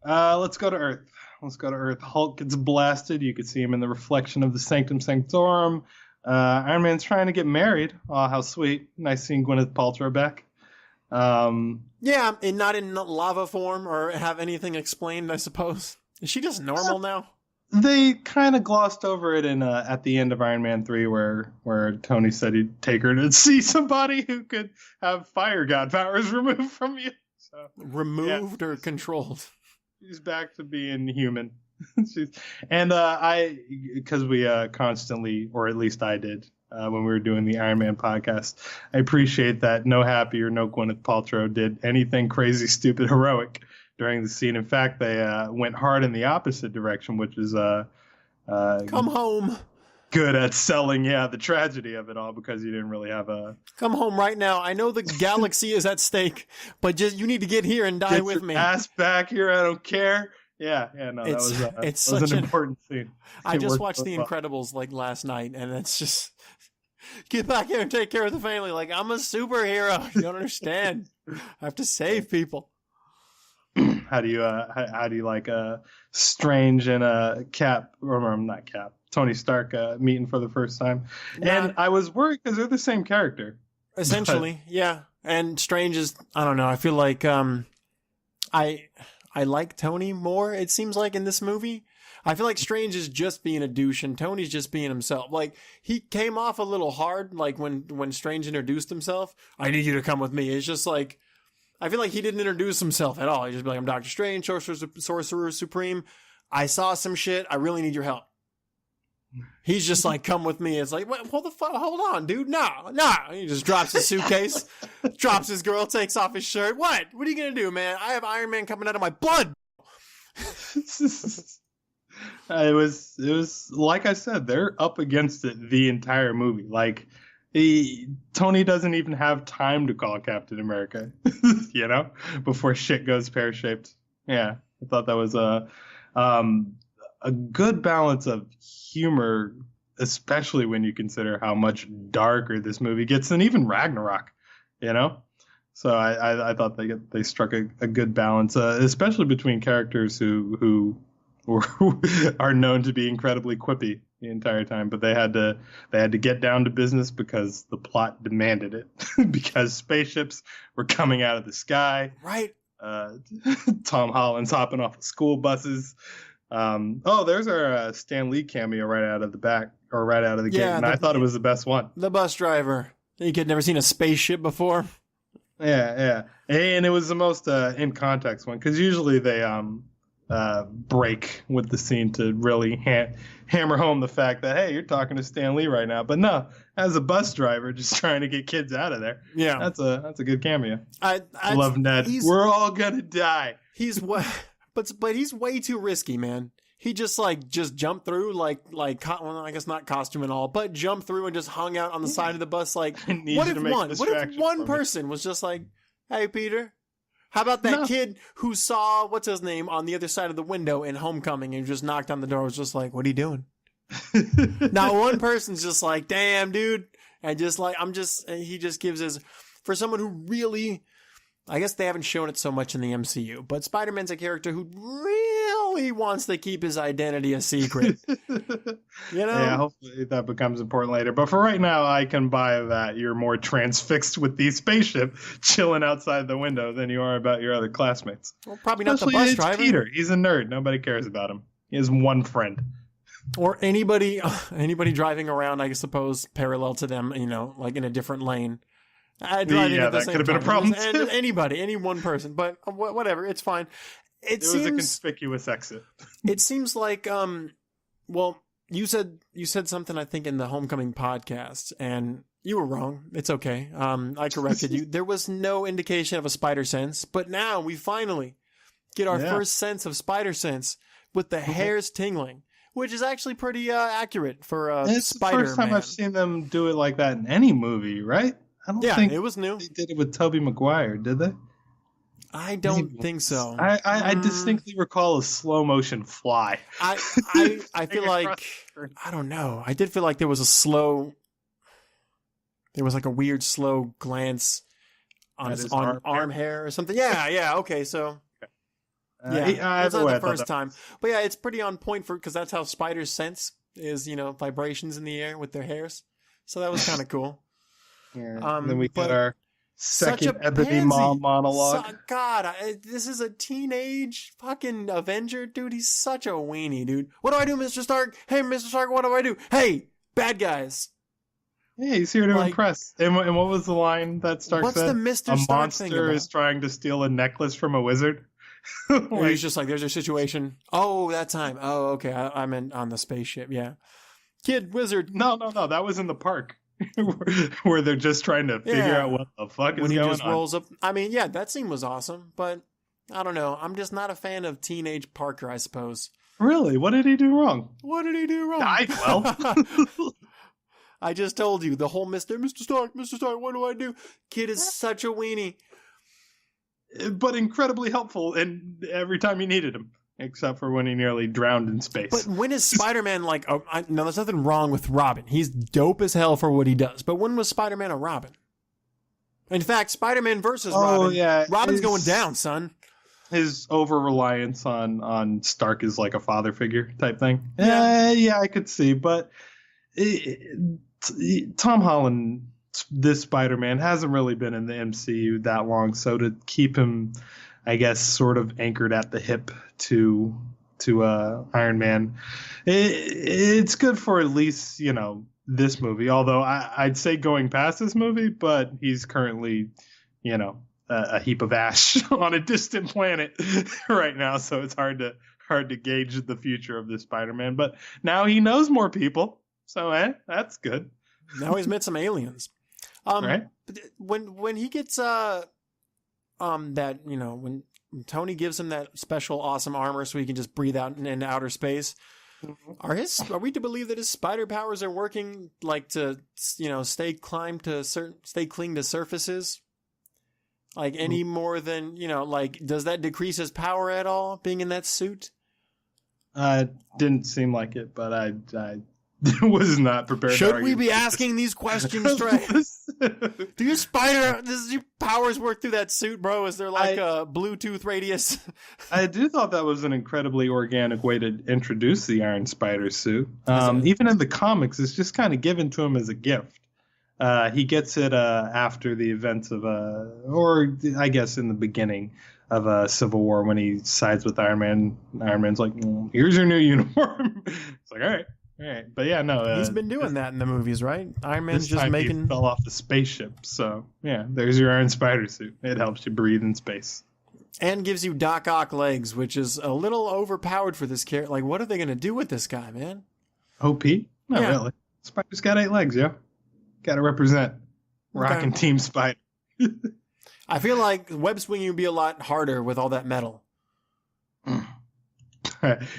Let's go to Earth. Hulk gets blasted. You could see him in the reflection of the Sanctum Sanctorum. Iron Man's trying to get married. Oh, how sweet. Nice seeing Gwyneth Paltrow back. Yeah, and not in lava form or have anything explained, I suppose. Is she just normal now? They kind of glossed over it in at the end of Iron Man 3 where Tony said he'd take her to see somebody who could have fire god powers removed from you. So, removed or controlled? She's back to being human. Because we constantly, or at least I did, when we were doing the Iron Man podcast, I appreciate that no Happy or no Gwyneth Paltrow did anything crazy, stupid, heroic during the scene. In fact, they went hard in the opposite direction, which is come home. Good at selling, the tragedy of it all, because you didn't really have a... Come home right now. I know the galaxy is at stake, but just you need to get here and die with me. Ass back here, I don't care. Yeah, no, that was an important scene. I just watched The Incredibles like last night, and it's just... Get back here and take care of the family. Like, I'm a superhero. You don't understand. I have to save people. How do you like Strange and Cap, or not Cap, Tony Stark meeting for the first time? And I was worried because they're the same character. Essentially, yeah. And Strange is, I don't know, I feel like I like Tony more, it seems like, in this movie. I feel like Strange is just being a douche and Tony's just being himself. Like, he came off a little hard, like when Strange introduced himself. I need you to come with me. It's just like, I feel like he didn't introduce himself at all. He just be like, I'm Doctor Strange, Sorcerer Supreme. I saw some shit. I really need your help. He's just like, come with me. It's like, what the fuck? Hold on, dude. Nah. He just drops his suitcase, drops his girl, takes off his shirt. What are you going to do, man? I have Iron Man coming out of my blood. It was like I said, they're up against it the entire movie. Like, Tony doesn't even have time to call Captain America, before shit goes pear-shaped. Yeah, I thought that was a good balance of humor, especially when you consider how much darker this movie gets than even Ragnarok, So I thought they struck a good balance, especially between characters who are known to be incredibly quippy the entire time, but they had to get down to business because the plot demanded it, because spaceships were coming out of the sky. Right. Tom Holland's hopping off of school buses. There's our Stan Lee cameo right out of the back, or right out of the gate, and I thought it was the best one. The bus driver. You could never seen a spaceship before. Yeah, and it was the most in context one, because usually they break with the scene to really hammer home the fact that, hey, you're talking to Stan Lee right now. But no, as a bus driver just trying to get kids out of there. Yeah, that's a good cameo. I love Ned. We're all gonna die. But he's way too risky, man. He just jumped through I guess not costume and all, but jumped through and just hung out on the side of the bus. Like, what if one person was just like, hey, Peter, How about that No. kid who saw, what's his name, on the other side of the window in Homecoming and just knocked on the door, was just like, what are you doing? Not one person's just like, damn, dude. And just like, he just gives his, for someone who really, I guess they haven't shown it so much in the MCU, but Spider-Man's a character who really wants to keep his identity a secret. Yeah, hopefully that becomes important later. But for right now, I can buy that you're more transfixed with the spaceship chilling outside the window than you are about your other classmates. Well, probably not Especially the bus it's driver. Peter. He's a nerd. Nobody cares about him. He has one friend. Or anybody driving around, I suppose, parallel to them, like in a different lane. Driving at the that same could have been a time. problem And too. anybody, any one person, but whatever, it's fine. It was a conspicuous exit. It seems like, well, you said something, I think, in the Homecoming podcast, and you were wrong. It's okay. I corrected you. There was no indication of a spider sense, but now we finally get our first sense of spider sense with the hairs tingling, which is actually pretty accurate for Spider-Man. It's the first time I've seen them do it like that in any movie, right? I don't think it was new. they did it with Tobey Maguire, did they? I don't think so. I distinctly recall a slow motion fly. I feel like, I don't know. I did feel like there was like a weird slow glance on his arm hair or something. Yeah. Okay, so it's not the first time, but yeah, it's pretty on point because that's how spiders sense is, vibrations in the air with their hairs. So that was kind of cool. Yeah. Then we get our second Ebony Maw monologue. God, this is a teenage fucking Avenger, dude. He's such a weenie, dude. What do I do, Mr. Stark? Hey, Mr. Stark, what do I do? Hey, bad guys. Yeah, he's here to impress. And what was the line that Stark said? What's the Mr. Stark thing about? A monster is trying to steal a necklace from a wizard. He's just like, there's a situation. Oh, that time. Oh, okay. I meant on the spaceship. Yeah. Kid, wizard. No. That was in the park. Where they're just trying to figure out what the fuck is going on. When he just rolls up. I mean, yeah, that scene was awesome, but I don't know. I'm just not a fan of teenage Parker, I suppose. Really? What did he do wrong? Died well. I just told you, the whole Mr. Stark, what do I do? Kid is such a weenie. But incredibly helpful and every time you needed him. Except for when he nearly drowned in space. But when is Spider-Man like... no, there's nothing wrong with Robin. He's dope as hell for what he does. But when was Spider-Man a Robin? In fact, Spider-Man versus Robin. Yeah. Robin's going down, son. His over-reliance on Stark is like a father figure type thing. Yeah, I could see. But Tom Holland, this Spider-Man, hasn't really been in the MCU that long. So to keep him... I guess sort of anchored at the hip to Iron Man. It's good for at least, this movie. Although I'd say going past this movie, but he's currently, a heap of ash on a distant planet right now. So it's hard to gauge the future of this Spider-Man. But now he knows more people. So that's good. Now he's met some aliens. Right. When he gets when Tony gives him that special awesome armor so he can just breathe out into outer space, are we to believe that his spider powers are working like to stay cling to surfaces, like any more than does that decrease his power at all being in that suit? Didn't seem like it, but I was not prepared. Should we be asking these questions, Trey? Do your powers work through that suit, bro? Is there like a Bluetooth radius? I do thought that was an incredibly organic way to introduce the Iron Spider suit. Even in the comics, it's just kind of given to him as a gift. He gets it after the events of or I guess in the beginning of Civil War when he sides with Iron Man. Iron Man's like, here's your new uniform. It's like, all right. But yeah, no. He's been doing that in the movies, right? Iron Man's just making... He fell off the spaceship, so yeah, there's your Iron Spider suit. It helps you breathe in space. And gives you Doc Ock legs, which is a little overpowered for this character. Like, what are they going to do with this guy, man? OP? Not really. Spider's got 8 legs, yo. Got to represent. Rockin' Team Spider. I feel like web swinging would be a lot harder with all that metal.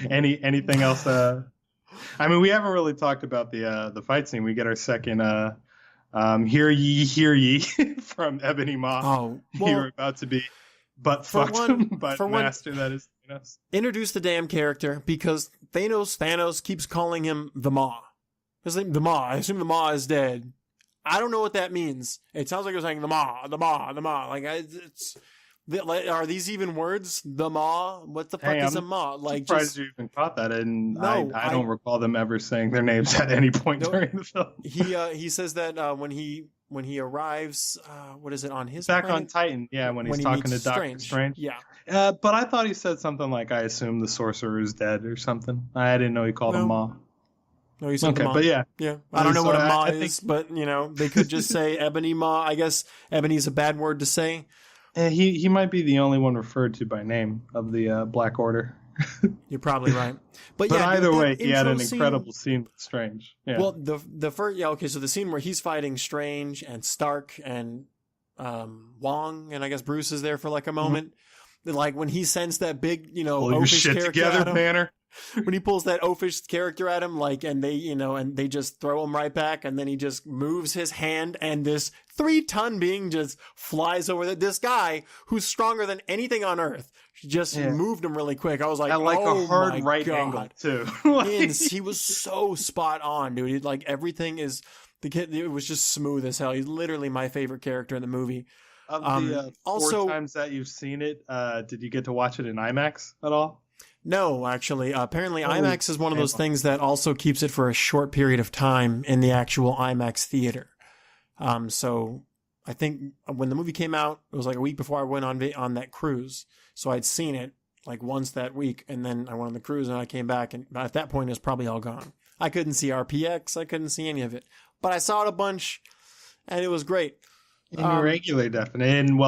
Anything else... I mean, we haven't really talked about the fight scene. We get our second hear ye from Ebony Maw. Oh, well, you're about to be but fucked him. But master, that is Thanos. Introduce the damn character, because Thanos keeps calling him the Maw. His name, the Maw. I assume the Maw is dead. I don't know what that means. It sounds like you're saying the Maw, the Maw, the Maw. Like, are these even words? The Maw? What the fuck is a Maw? Like, surprised you even caught that, and no, I don't recall them ever saying their names at any point during the film. He says that when he arrives, what is it, on his back planet? On Titan? Yeah, when he's talking to Doctor Strange. Yeah. But I thought he said something like, "I assume the sorcerer is dead" or something. I didn't know he called him Maw. No, he said okay, Maw. But yeah. I don't know what a Maw is, but they could just say Ebony Maw. I guess Ebony's a bad word to say. He might be the only one referred to by name of the Black Order. You're probably right. But either way, he had an incredible scene with Strange. Yeah. Well, the first, so the scene where he's fighting Strange and Stark and Wong, and I guess Bruce is there for like a moment. Mm-hmm. Like when he sends that big, pull your shit together, Banner. When he pulls that oafish character at him, like, and they just throw him right back, and then he just moves his hand, and this 3-ton being just flies over this guy who's stronger than anything on Earth. Just moved him really quick. I was like, at like a hard right God. Angle too. He was so spot on, dude. Like everything is the kid. It was just smooth as hell. He's literally my favorite character in the movie. Of the four times that you've seen it, did you get to watch it in IMAX at all? No, actually. Apparently, IMAX is one of those things that also keeps it for a short period of time in the actual IMAX theater. So I think when the movie came out, it was like a week before I went on that cruise. So I'd seen it like once that week, and then I went on the cruise, and I came back, and at that point, it was probably all gone. I couldn't see RPX. I couldn't see any of it. But I saw it a bunch, and it was great. In regular definition,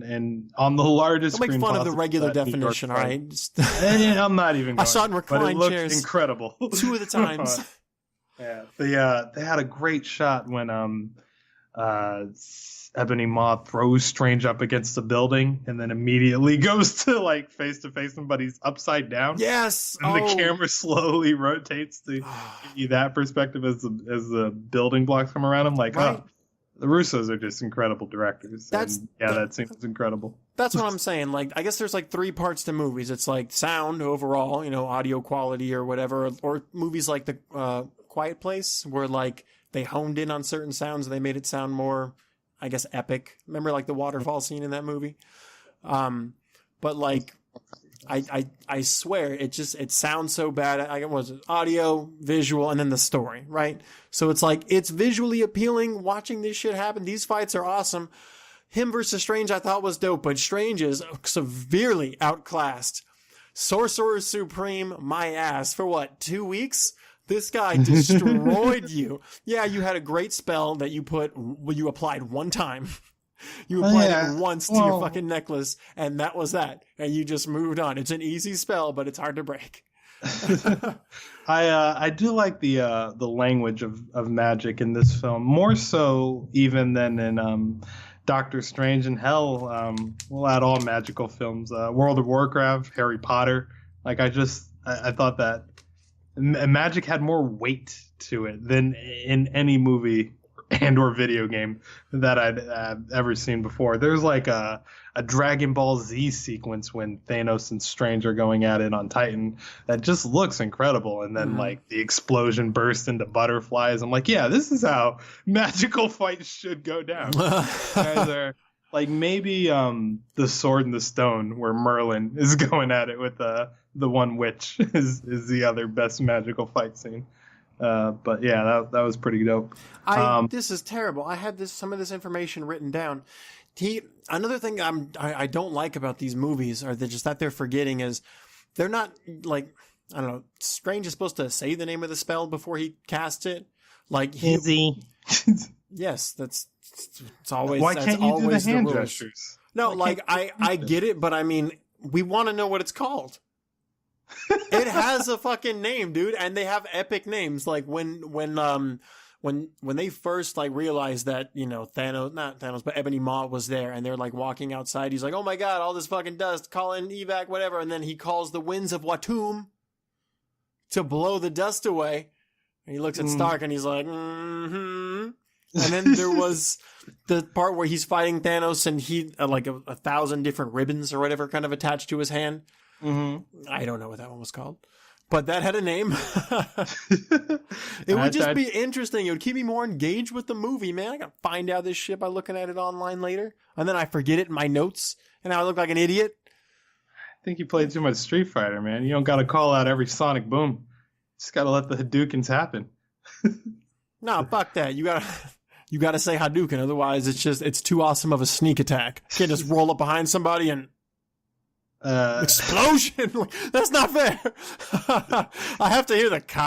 and on the largest screen. Don't make fun of the regular definition, all right? I'm not even going. I saw it in reclined chairs. It looked incredible. 2 of the times. Yeah, they had a great shot when Ebony Maw throws Strange up against a building and then immediately goes to like face to face him, but he's upside down. Yes, and the camera slowly rotates to give you that perspective as the building blocks come around him. Like, right. The Russos are just incredible directors. That seems incredible. That's what I'm saying. Like, I guess there's like 3 parts to movies. It's like sound overall, audio quality or whatever, or movies like The Quiet Place, where like they honed in on certain sounds and they made it sound more, I guess, epic. Remember like the waterfall scene in that movie? But like, I swear it sounds so bad. What was it? Audio, visual, and then the story, right? So it's like, it's visually appealing watching this shit happen. These fights are awesome. Him versus Strange I thought was dope, but Strange is severely outclassed. Sorcerer Supreme, my ass. For what, 2 weeks? This guy destroyed you. Yeah, you had a great spell that you applied one time. You applied it once to your fucking necklace, and that was that. And you just moved on. It's an easy spell, but it's hard to break. I do like the language of magic in this film, more so even than in Doctor Strange in Hell. We'll add all magical films. World of Warcraft, Harry Potter. Like I thought that magic had more weight to it than in any movie and or video game that I'd ever seen before. There's like a Dragon Ball Z sequence when Thanos and Strange are going at it on Titan that just looks incredible, and then like the explosion bursts into butterflies. I'm like, yeah, this is how magical fights should go down. Guys are like, maybe the Sword and the Stone where Merlin is going at it with the one witch is the other best magical fight scene. But yeah, that was pretty dope. This is terrible. I had some of this information written down. Another thing I don't like about these movies, or they're forgetting, is they're not like, I don't know, Strange is supposed to say the name of the spell before he casts it. Like, is he? Yes, it's always. Why can't you do the hand gestures? No, like I get it, but I mean, we want to know what it's called. It has a fucking name, dude, and they have epic names. Like when they first like realized that, not Thanos, but Ebony Maw was there, and they're like walking outside. He's like, "Oh my god, all this fucking dust! Call in evac, whatever." And then he calls the winds of Watum to blow the dust away. And he looks at Stark and he's like, "Mm-hmm." And then there was the part where he's fighting Thanos and he like 1,000 different ribbons or whatever kind of attached to his hand. Mm-hmm. I don't know what that one was called, but that had a name. It would just be interesting. It would keep me more engaged with the movie, man. I gotta find out this shit by looking at it online later, and then I forget it in my notes, and I look like an idiot. I think you played too much Street Fighter, man. You don't got to call out every sonic boom. Just got to let the Hadoukens happen. No, fuck that. You gotta say Hadouken, otherwise it's too awesome of a sneak attack. You can't just roll up behind somebody and explosion. That's not fair. I have to hear the kame.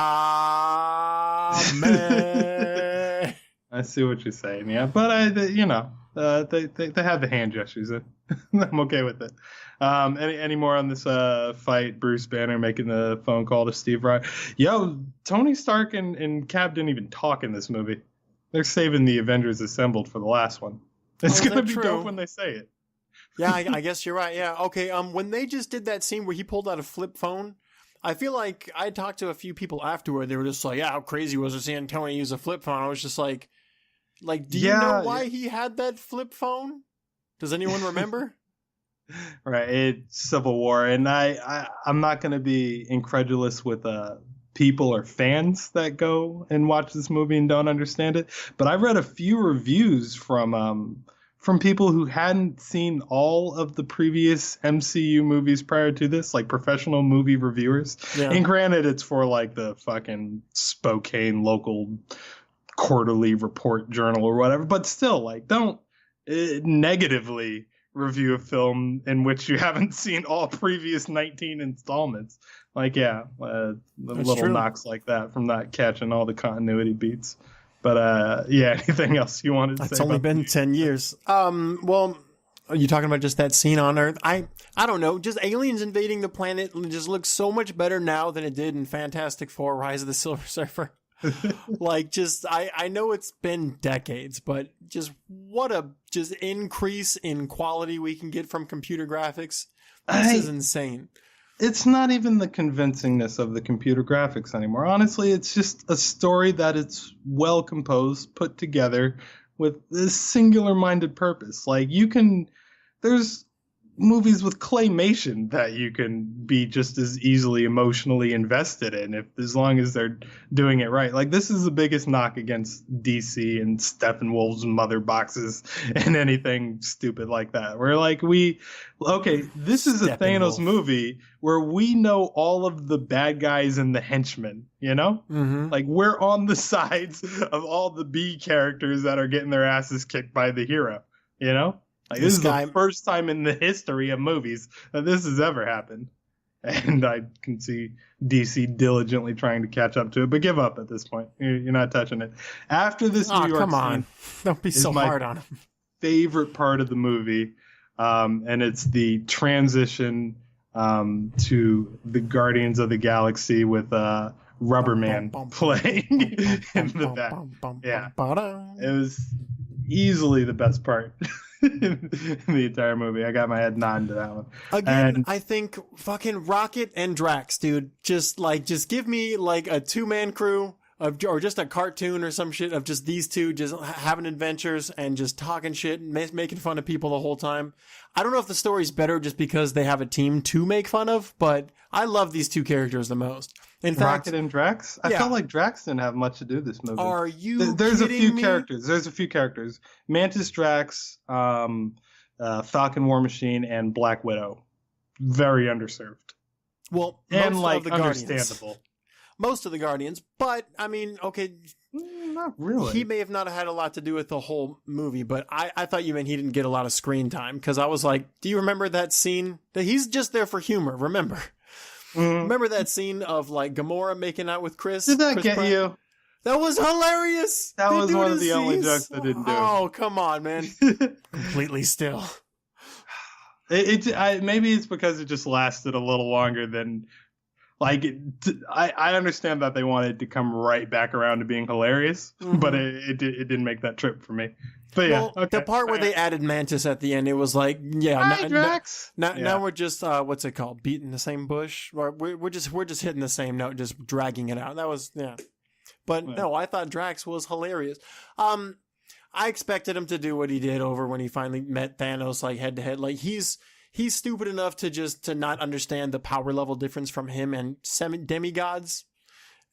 I see what you're saying, yeah, but they have the hand gestures. I'm okay with it. Any more on this fight? Bruce Banner making the phone call to Steve Rogers. Yo, Tony Stark and Cap didn't even talk in this movie. They're saving the Avengers Assembled for the last one. It's gonna be dope when they say it. Yeah, I guess you're right. Yeah, okay. When they just did that scene where he pulled out a flip phone, I feel like I talked to a few people afterward. They were just like, "Yeah, how crazy was it seeing Tony use a flip phone?" I was just like, do you know why he had that flip phone? Does anyone remember? Right, it's Civil War, and I'm not going to be incredulous with people or fans that go and watch this movie and don't understand it. But I read a few reviews from people who hadn't seen all of the previous MCU movies prior to this, like professional movie reviewers. Yeah. And granted, it's for like the fucking Spokane local quarterly report journal or whatever, but still, like, don't negatively review a film in which you haven't seen all previous 19 installments. Like, the little true. Knocks like that from not catching all the continuity beats. But anything else you wanted to say? It's only been 10 years. Well, are you talking about just that scene on Earth? I don't know. Just aliens invading the planet just looks so much better now than it did in Fantastic Four: Rise of the Silver Surfer. Like, just I know it's been decades, but just what a just increase in quality we can get from computer graphics. This is insane. It's not even the convincingness of the computer graphics anymore. Honestly, it's just a story that it's well composed, put together with this singular-minded purpose. Like, there's movies with claymation that you can be just as easily emotionally invested in as long as they're doing it right. Like, this is the biggest knock against DC and Steppenwolf's mother boxes and anything stupid like that. Where like this is a Thanos movie where we know all of the bad guys and the henchmen, you know? Mm-hmm. Like, we're on the sides of all the B characters that are getting their asses kicked by the hero, you know? Like, this is the first time in the history of movies that this has ever happened. And I can see DC diligently trying to catch up to it, but give up at this point. You're not touching it. After this New York scene, don't be so hard on him. Favorite part of the movie, and it's the transition to the Guardians of the Galaxy with Rubberman playing in the back. Yeah, it was easily the best part. In the entire movie. I got my head nodding to that one. Again, I think fucking Rocket and Drax, dude. Just give me like a 2-man crew or just a cartoon or some shit of just these two just having adventures and just talking shit and making fun of people the whole time. I don't know if the story's better just because they have a team to make fun of, but I love these two characters the most. In fact, Rocket and Drax? I felt like Drax didn't have much to do with this movie. Are you There's kidding a few me? characters. There's a few characters. Mantis, Drax, Falcon War Machine, and Black Widow. Very underserved. Well, and most like of the understandable. Guardians. Most of the Guardians, but I mean, okay, not really. He may have not had a lot to do with the whole movie, but I thought you meant he didn't get a lot of screen time, because I was like, do you remember that scene? That he's just there for humor, remember? Mm-hmm. Remember that scene of like Gamora making out with Chris? Did that Chris get Pratt? you? That was hilarious. That was one of the only jokes that didn't do it. Oh, come on, man. Completely still. Maybe it's because it just lasted a little longer than... Like, I understand that they wanted to come right back around to being hilarious, but it didn't make that trip for me. But yeah, well, the part where they added Mantis at the end, it was like, Drax. Now we're just what's it called? Beating the same bush. We're just hitting the same note, just dragging it out. That was But no, I thought Drax was hilarious. I expected him to do what he did over when he finally met Thanos, like head to head. Like he's stupid enough to not understand the power level difference from him and demigods,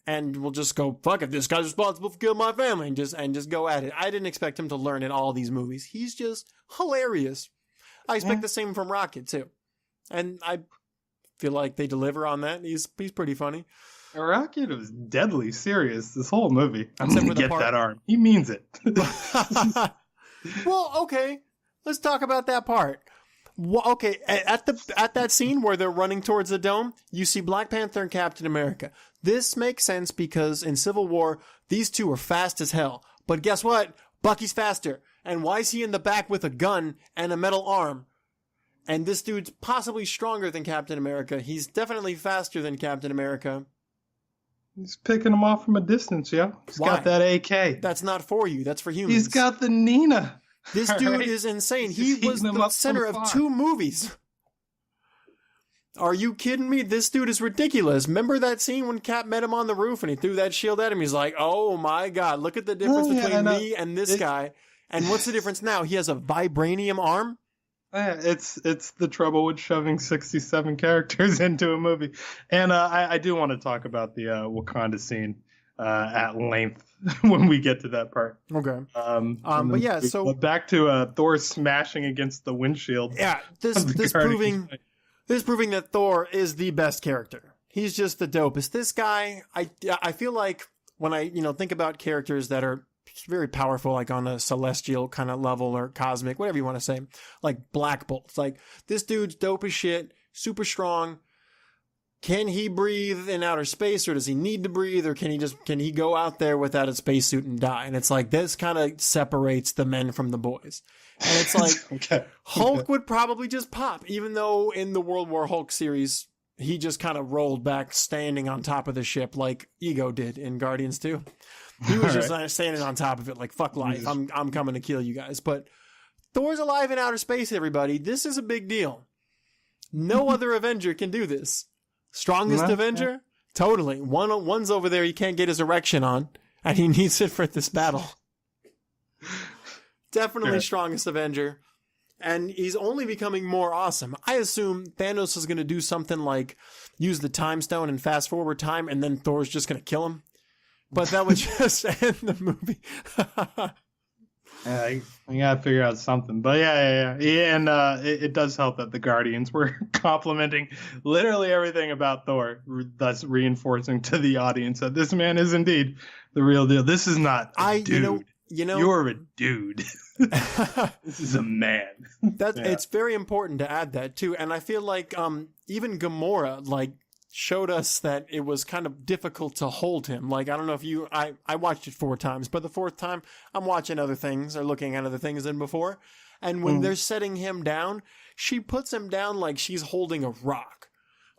and will just go, fuck it, this guy's responsible for killing my family, and just go at it. I didn't expect him to learn in all these movies. He's just hilarious. I expect the same from Rocket too, and I feel like they deliver on that. He's pretty funny. Rocket was deadly serious this whole movie. I'm Except gonna for the get part- that arm. He means it. Well, okay, let's talk about that part. Well, okay, at that scene where they're running towards the dome, you see Black Panther and Captain America. This makes sense because in Civil War, these two are fast as hell. But guess what? Bucky's faster. And why is he in the back with a gun and a metal arm? And this dude's possibly stronger than Captain America. He's definitely faster than Captain America. He's picking him off from a distance, yo. He's Why? got that AK. That's not for you. That's for humans. He's got the Nina. This All dude right? is insane. He's He just was heating them the up center from of afar. 2 movies. Are you kidding me? This dude is ridiculous. Remember that scene when Cap met him on the roof and he threw that shield at him? He's like, oh my God, look at the difference between me and this guy. And what's the difference now? He has a vibranium arm? Yeah, it's the trouble with shoving 67 characters into a movie. And I do want to talk about the Wakanda scene at length when we get to that part. Okay. But yeah, so back to Thor smashing against the windshield. Yeah, this proving that Thor is the best character. He's just the dopest. This guy, I feel like when I think about characters that are very powerful, like on a celestial kind of level or cosmic, whatever you want to say, like Black Bolt. It's like, this dude's dope as shit, super strong. Can he breathe in outer space, or does he need to breathe, or can he go out there without a spacesuit and die? And it's like, this kind of separates the men from the boys. And it's like, Okay. Hulk would probably just pop, even though in the World War Hulk series, he just kind of rolled back standing on top of the ship like Ego did in Guardians 2. He was just standing on top of it like, fuck life, I'm coming to kill you guys. But Thor's alive in outer space, everybody. This is a big deal. No other Avenger can do this. Strongest Avenger? Totally. One's over there he can't get his erection on, and he needs it for this battle. Definitely strongest Avenger. And he's only becoming more awesome. I assume Thanos is going to do something like use the time stone and fast forward time, and then Thor's just going to kill him. But that would just end the movie. Yeah, I gotta figure out something. But yeah. And it does help that the Guardians were complimenting literally everything about Thor, thus reinforcing to the audience that this man is indeed the real deal. This is not a dude. You're a dude. This is a man. It's very important to add that too. And I feel like even Gamora showed us that it was kind of difficult to hold him. Like, I don't know if I watched it 4 times, but the 4th time I'm watching other things or looking at other things than before. And when they're setting him down, she puts him down like she's holding a rock.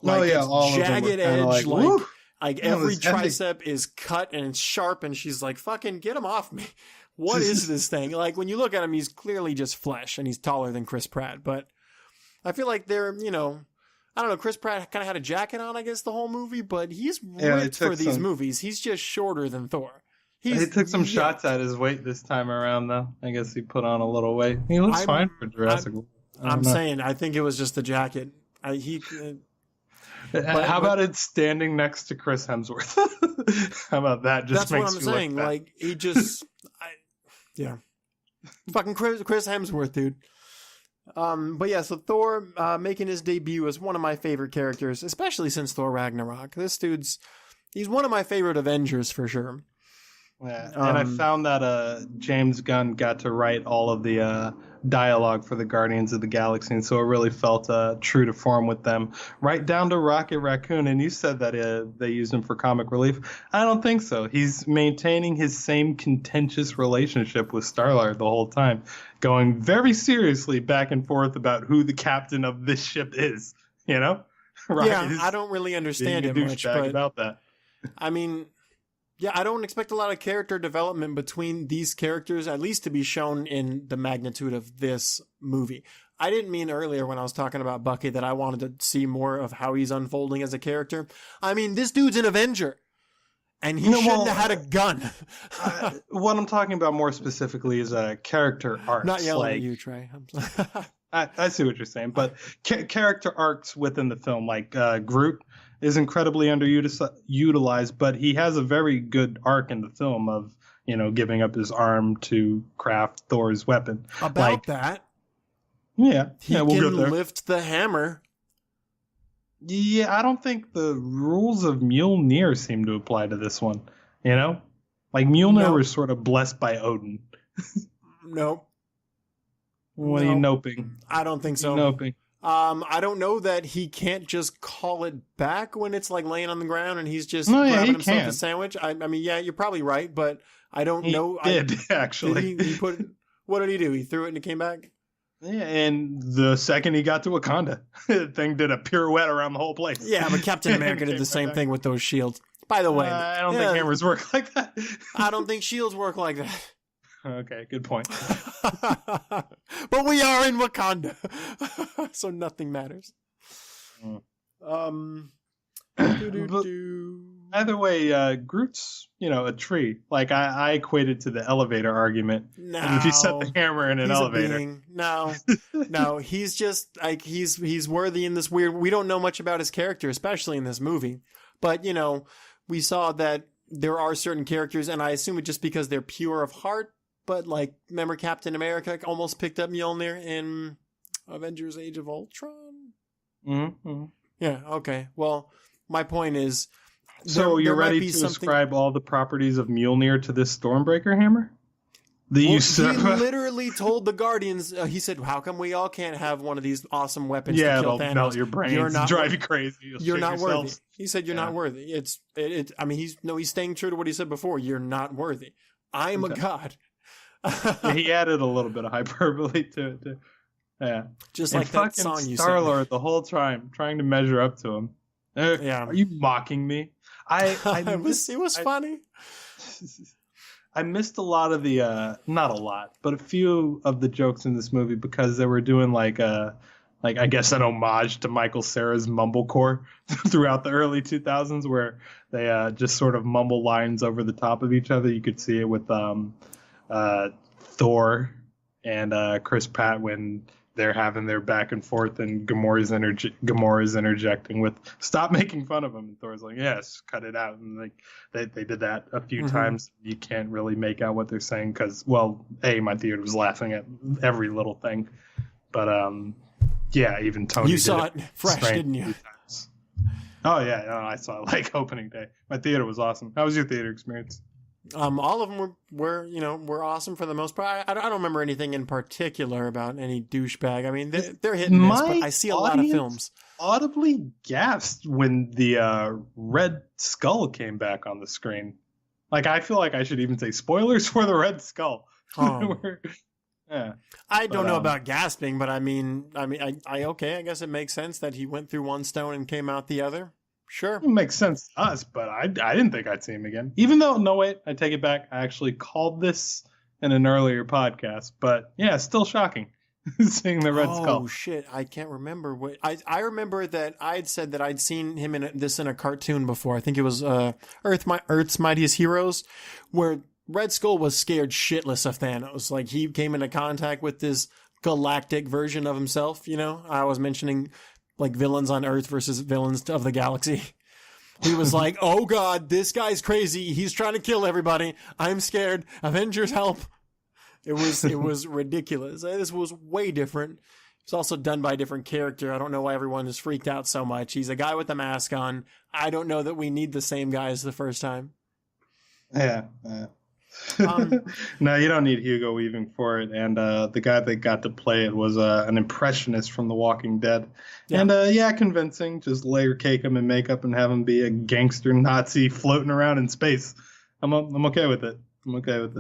Like, all jagged of them edge, like every it's heavy. tricep is cut and it's sharp, and she's like, fucking get him off me. What is this thing? Like, when you look at him, he's clearly just flesh, and he's taller than Chris Pratt. But I feel like they're, I don't know, Chris Pratt kind of had a jacket on, I guess, the whole movie, but he's ripped for these movies. He's just shorter than Thor. He took some shots at his weight this time around, though. I guess he put on a little weight. He looks fine for Jurassic World. I'm saying, I think it was just the jacket. How about it standing next to Chris Hemsworth? How about that? Just that's what I'm saying. Like, he just, fucking Chris Hemsworth, dude. But yeah, so Thor making his debut as one of my favorite characters, especially since Thor Ragnarok. This dude's, he's one of my favorite Avengers for sure. Yeah, and I found that James Gunn got to write all of the dialogue for the Guardians of the Galaxy, and so it really felt true to form with them, right down to Rocket Raccoon. And you said that they used him for comic relief. I don't think so. He's maintaining his same contentious relationship with Star-Lord the whole time, going very seriously back and forth about who the captain of this ship is. Right? I don't really understand it much, but about that. I mean, yeah, I don't expect a lot of character development between these characters, at least to be shown in the magnitude of this movie. I didn't mean earlier when I was talking about Bucky that I wanted to see more of how he's unfolding as a character. I mean, this dude's an Avenger. And he shouldn't have had a gun. What I'm talking about more specifically is character arcs. Not yelling at you, Trey. I see what you're saying, but character arcs within the film, like Groot, is incredibly underutilized, but he has a very good arc in the film of, giving up his arm to craft Thor's weapon. About that. Yeah. He we'll can go there. lift the hammer. Yeah, I don't think the rules of Mjolnir seem to apply to this one. Like Mjolnir was sort of blessed by Odin. Nope. What are you noping? I don't think so. Noping. I don't know that he can't just call it back when it's like laying on the ground and he's just grabbing himself a sandwich. I mean, yeah, you're probably right, but I don't know. He did, actually. What did he do? He threw it and it came back? Yeah, and the second he got to Wakanda, the thing did a pirouette around the whole place. Yeah, but Captain America did the same thing with those shields. By the way, I don't think hammers work like that. I don't think shields work like that. Okay, good point. But we are in Wakanda, so nothing matters. Either way, Groot's, a tree. Like I equate it to the elevator argument. No, and if you set the hammer in an elevator, no, he's just like he's worthy in this weird. We don't know much about his character, especially in this movie. But we saw that there are certain characters, and I assume it just because they're pure of heart. But like, remember Captain America almost picked up Mjolnir in Avengers: Age of Ultron? Mm-hmm. Yeah. Okay. Well, my point is. So you're ready to ascribe all the properties of Mjolnir to this Stormbreaker hammer? He literally told the Guardians, he said, how come we all can't have one of these awesome weapons to kill it'll Thanos? melt your brains, drive you crazy. You're not worthy. He said, you're not worthy. I mean, he's staying true to what he said before. You're not worthy. I'm a god. He added a little bit of hyperbole to it, too. Yeah. Just like that song you said. Star-Lord the whole time, trying to measure up to him. Are you mocking me? It was funny. I missed a lot of the not a lot, but a few of the jokes in this movie because they were doing like I guess an homage to Michael Cera's mumblecore throughout the early 2000s, where they just sort of mumble lines over the top of each other. You could see it with Thor and Chris Pratt when they're having their back and forth, and Gamora's interjecting with "Stop making fun of him," and Thor's like, "Yes, cut it out." And like they did that a few times. You can't really make out what they're saying because, well, my theater was laughing at every little thing, but yeah, even Tony. You saw it fresh, didn't you? Oh yeah, no, I saw it like opening day. My theater was awesome. How was your theater experience? All of them were awesome for the most part. I don't remember anything in particular about any douchebag. I mean, they're hit and miss, but I see a lot of films. Audibly gasped when the Red Skull came back on the screen. Like, I feel like I should even say spoilers for the Red Skull. Yeah. I don't know about gasping, but I mean, I guess it makes sense that he went through one stone and came out the other. Sure. It makes sense to us, but I didn't think I'd see him again. Even though, no, wait, I take it back. I actually called this in an earlier podcast, but yeah, still shocking seeing the Red Skull. Oh, shit. I can't remember. What I remember that I'd said that I'd seen him in a cartoon before. I think it was Earth's Mightiest Heroes, where Red Skull was scared shitless of Thanos. Like, he came into contact with this galactic version of himself, I was mentioning like villains on Earth versus villains of the galaxy. He was like, oh God, this guy's crazy. He's trying to kill everybody. I'm scared. Avengers, help. It was ridiculous. This was way different. It's also done by a different character. I don't know why everyone is freaked out so much. He's a guy with a mask on. I don't know that we need the same guy as the first time. Yeah. No, you don't need Hugo Weaving for it. And the guy that got to play it was an impressionist from The Walking Dead. Yeah. And convincing. Just layer cake him in makeup and have him be a gangster Nazi floating around in space. I'm okay with it.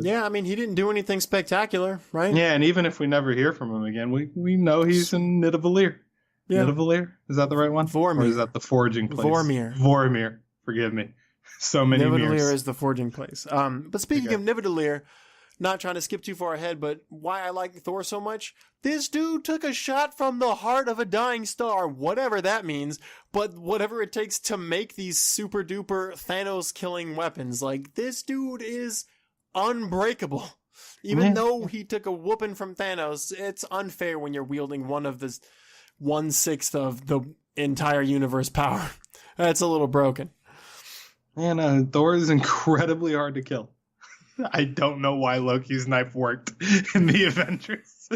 Yeah, I mean, he didn't do anything spectacular, right? Yeah, and even if we never hear from him again, we know he's in Nidavellir. Yeah. Nidavellir? Is that the right one? Vormir. Or is that the foraging place? Vormir. Forgive me. So many Nidavellir is the forging place. But speaking of Nidavellir, not trying to skip too far ahead, but why I like Thor so much, this dude took a shot from the heart of a dying star, whatever that means, but whatever it takes to make these super duper Thanos killing weapons. Like, this dude is unbreakable. Even though he took a whooping from Thanos, it's unfair when you're wielding one of the 1/6 of the entire universe power. That's a little broken. And Thor is incredibly hard to kill. I don't know why Loki's knife worked in the Avengers.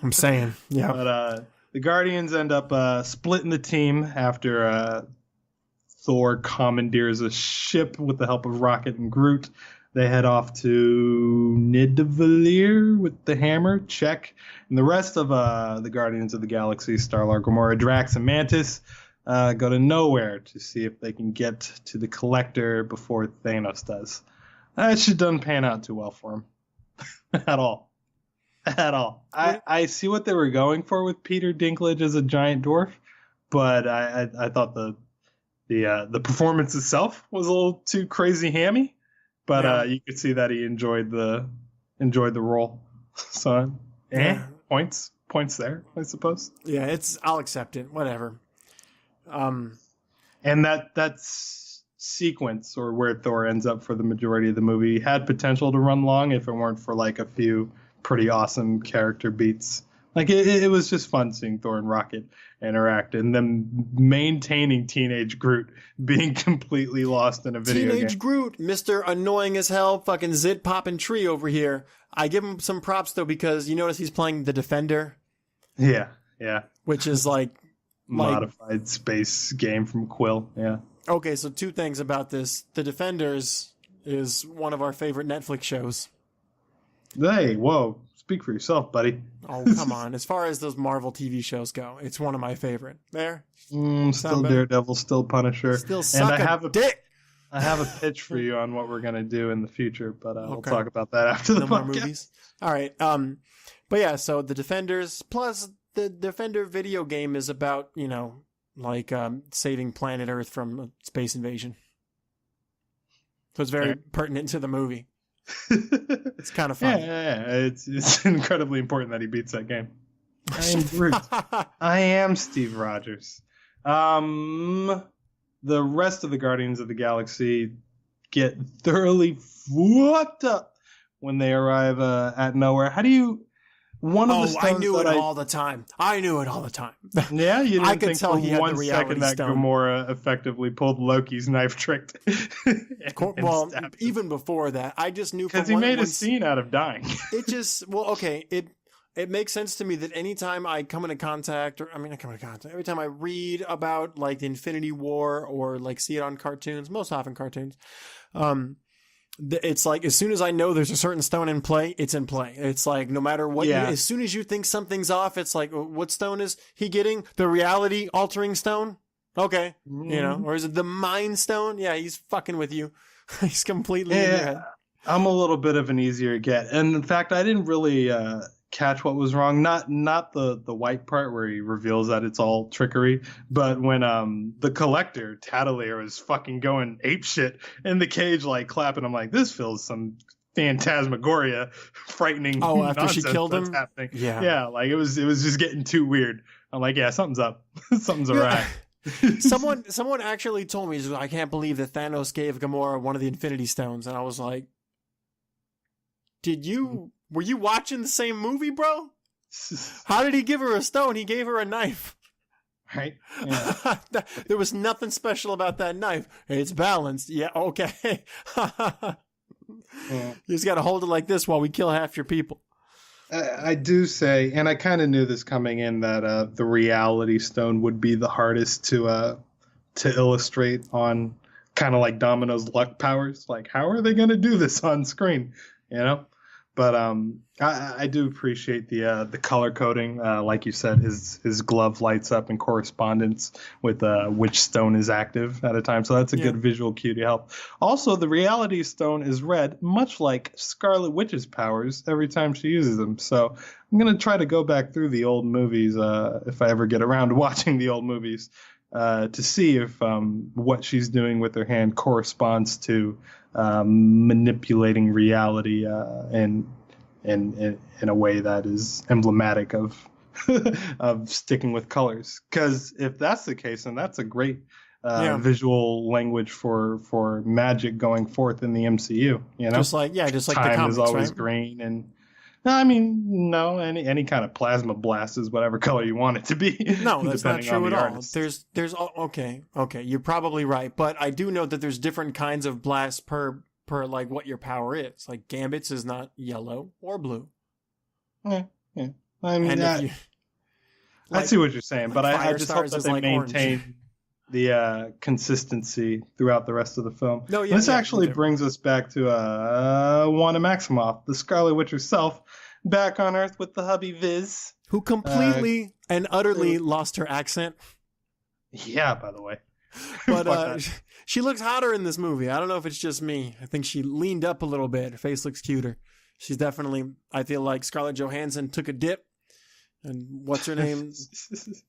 I'm saying, yeah. But the Guardians end up splitting the team after Thor commandeers a ship with the help of Rocket and Groot. They head off to Nidavellir with the hammer, check. And the rest of the Guardians of the Galaxy, Star-Lord, Gamora, Drax, and Mantis, go to nowhere to see if they can get to the Collector before Thanos does. That shit doesn't pan out too well for him. At all. I see what they were going for with Peter Dinklage as a giant dwarf, but I thought the performance itself was a little too crazy hammy. But you could see that he enjoyed the role. So points there, I suppose. Yeah, I'll accept it. Whatever. And that sequence, or where Thor ends up for the majority of the movie, had potential to run long if it weren't for like a few pretty awesome character beats. Like it was just fun seeing Thor and Rocket interact, and them maintaining teenage Groot being completely lost in a video game. Teenage Groot, Mr. Annoying as hell, fucking zit popping tree over here. I give him some props though, because you notice he's playing the Defender. Yeah. Which is like modified space game from Quill. Yeah. Okay, so two things about this. The Defenders is one of our favorite Netflix shows. Hey, whoa. Speak for yourself, buddy. Oh, come on. As far as those Marvel TV shows go, it's one of my favorite. There? Still Daredevil, still Punisher. Still suck a dick. I have a pitch for you on what we're going to do in the future, but we'll talk about that after the podcast. More movies? All right. But yeah, so the Defenders, plus the Defender video game is about, saving planet Earth from a space invasion. So it's very pertinent to the movie. It's kind of fun. Yeah. It's incredibly important that he beats that game. I am Groot. I am Steve Rogers. The rest of the Guardians of the Galaxy get thoroughly fucked up when they arrive at nowhere. How do you... I knew it all the time. Yeah, you didn't I could think tell for he had one the reality second that stone. Gamora effectively pulled Loki's knife trick. Well, even before that, I just knew because he made a scene out of dying. It makes sense to me that anytime I come into contact, every time I read about like the Infinity War or like see it on cartoons, most often cartoons, it's like as soon as I know there's a certain stone in play, it's in play. It's like no matter what, as soon as you think something's off, it's like, what stone is he getting? The reality altering stone? Okay. Or is it the mind stone? Yeah, he's fucking with you. He's completely in your head. I'm a little bit of an easier get. And in fact, I didn't really catch what was wrong. Not the white part where he reveals that it's all trickery, but when the Collector, Tattler, is fucking going apeshit in the cage, like clapping, I'm like, this feels some phantasmagoria, frightening. Oh, after she killed him? Happening. Yeah. Like it was just getting too weird. I'm like, yeah, something's up. Something's awry. Someone actually told me, I can't believe that Thanos gave Gamora one of the Infinity Stones, and I was like, were you watching the same movie, bro? How did he give her a stone? He gave her a knife. Right? Yeah. There was nothing special about that knife. It's balanced. Yeah, okay. You just got to hold it like this while we kill half your people. I do say, and I kind of knew this coming in, that the Reality Stone would be the hardest to illustrate on kind of like Domino's luck powers. Like, how are they going to do this on screen? But I do appreciate the color coding. Like you said, his glove lights up in correspondence with which stone is active at a time. So that's a good visual cue to help. Also, the Reality Stone is red, much like Scarlet Witch's powers, every time she uses them. So I'm going to try to go back through the old movies if I ever get around to watching the old movies to see if what she's doing with her hand corresponds to manipulating reality in a way that is emblematic of of sticking with colors. Because if that's the case, then that's a great visual language for magic going forth in the MCU. You know, just like the time comics, is always right? green, and no, I mean, no, any kind of plasma blast is whatever color you want it to be. No, that's not depending on true the at all. artist. There's okay, you're probably right, but I do know that there's different kinds of blasts per like what your power is. Like Gambit's is not yellow or blue. Yeah. I mean, And I see what you're saying, but I just hope that they maintain orange. the consistency throughout the rest of the film. No, yeah, this actually whatever. brings us back to Wanda Maximoff, the Scarlet Witch herself, back on Earth with the hubby Viz. Who completely and utterly lost her accent. Yeah, by the way. But she looks hotter in this movie. I don't know if it's just me. I think she leaned up a little bit. Her face looks cuter. She's definitely, I feel like Scarlett Johansson took a dip. And what's her name?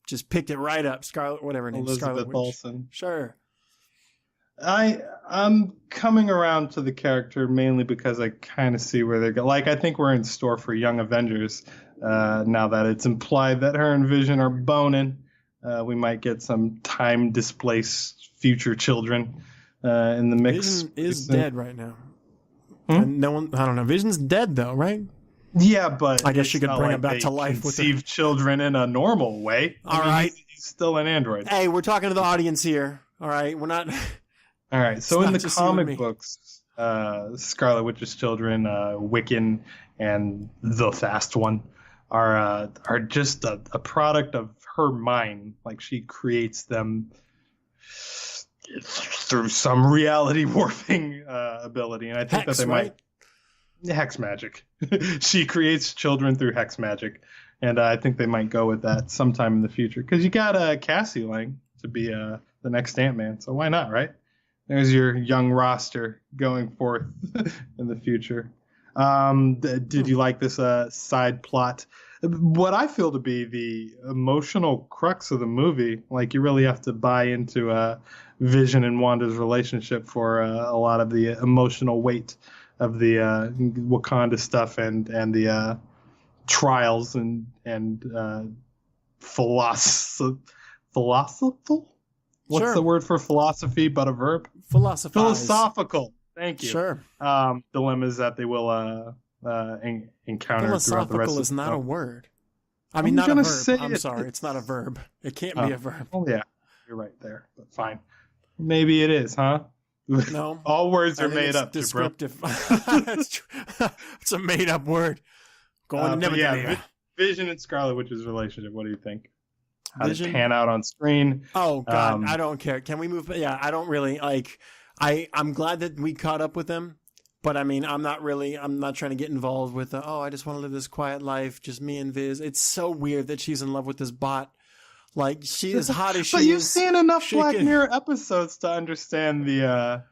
Just picked it right up. Scarlett, whatever her name is. Elizabeth Olsen. Sure. I'm coming around to the character mainly because I kind of see where they're going. Like, I think we're in store for Young Avengers now that it's implied that her and Vision are boning. We might get some time-displaced future children in the mix. Vision is dead right now. And no one, I don't know. Vision's dead though, right? Yeah, but I guess she could bring him back to life with conceive children in a normal way. All right. He's still an android. Hey, we're talking to the audience here. All right, we're not. All right. So in the just you and comic me. books, Scarlet Witch's children, Wiccan and the Fast One, are just a product of her mind. Like, she creates them through some reality warping ability, and I think Hex, that they right? might hex magic. She creates children through hex magic, and I think they might go with that sometime in the future. Because you got Cassie Lang to be the next Ant-Man, so why not, right? There's your young roster going forth in the future. Did you like this side plot? What I feel to be the emotional crux of the movie, like you really have to buy into Vision and Wanda's relationship for a lot of the emotional weight of the Wakanda stuff and the trials and philosophical. What's the word for philosophy but a verb? Philosophical. Thank you. Sure. Dilemmas that they will encounter throughout the rest of the Philosophical is not a film. word. I mean, not a verb. Say I'm it. sorry. It's not a verb. It can't be a verb. Oh, yeah. You're right there. But fine. Maybe it is, huh? No. All words are made it's up. descriptive. That's true. It's a made up word. Going to never Vision and Scarlet Witch's relationship. What do you think? How did Vision? it pan out on screen? Oh, God. I don't care. Can we move? Yeah, I don't really like. I'm glad that we caught up with them. But I mean, I'm not trying to get involved with, I just want to live this quiet life, just me and Viz. It's so weird that she's in love with this bot. Like, she is hot as she is. But you've seen enough Black Mirror episodes to understand at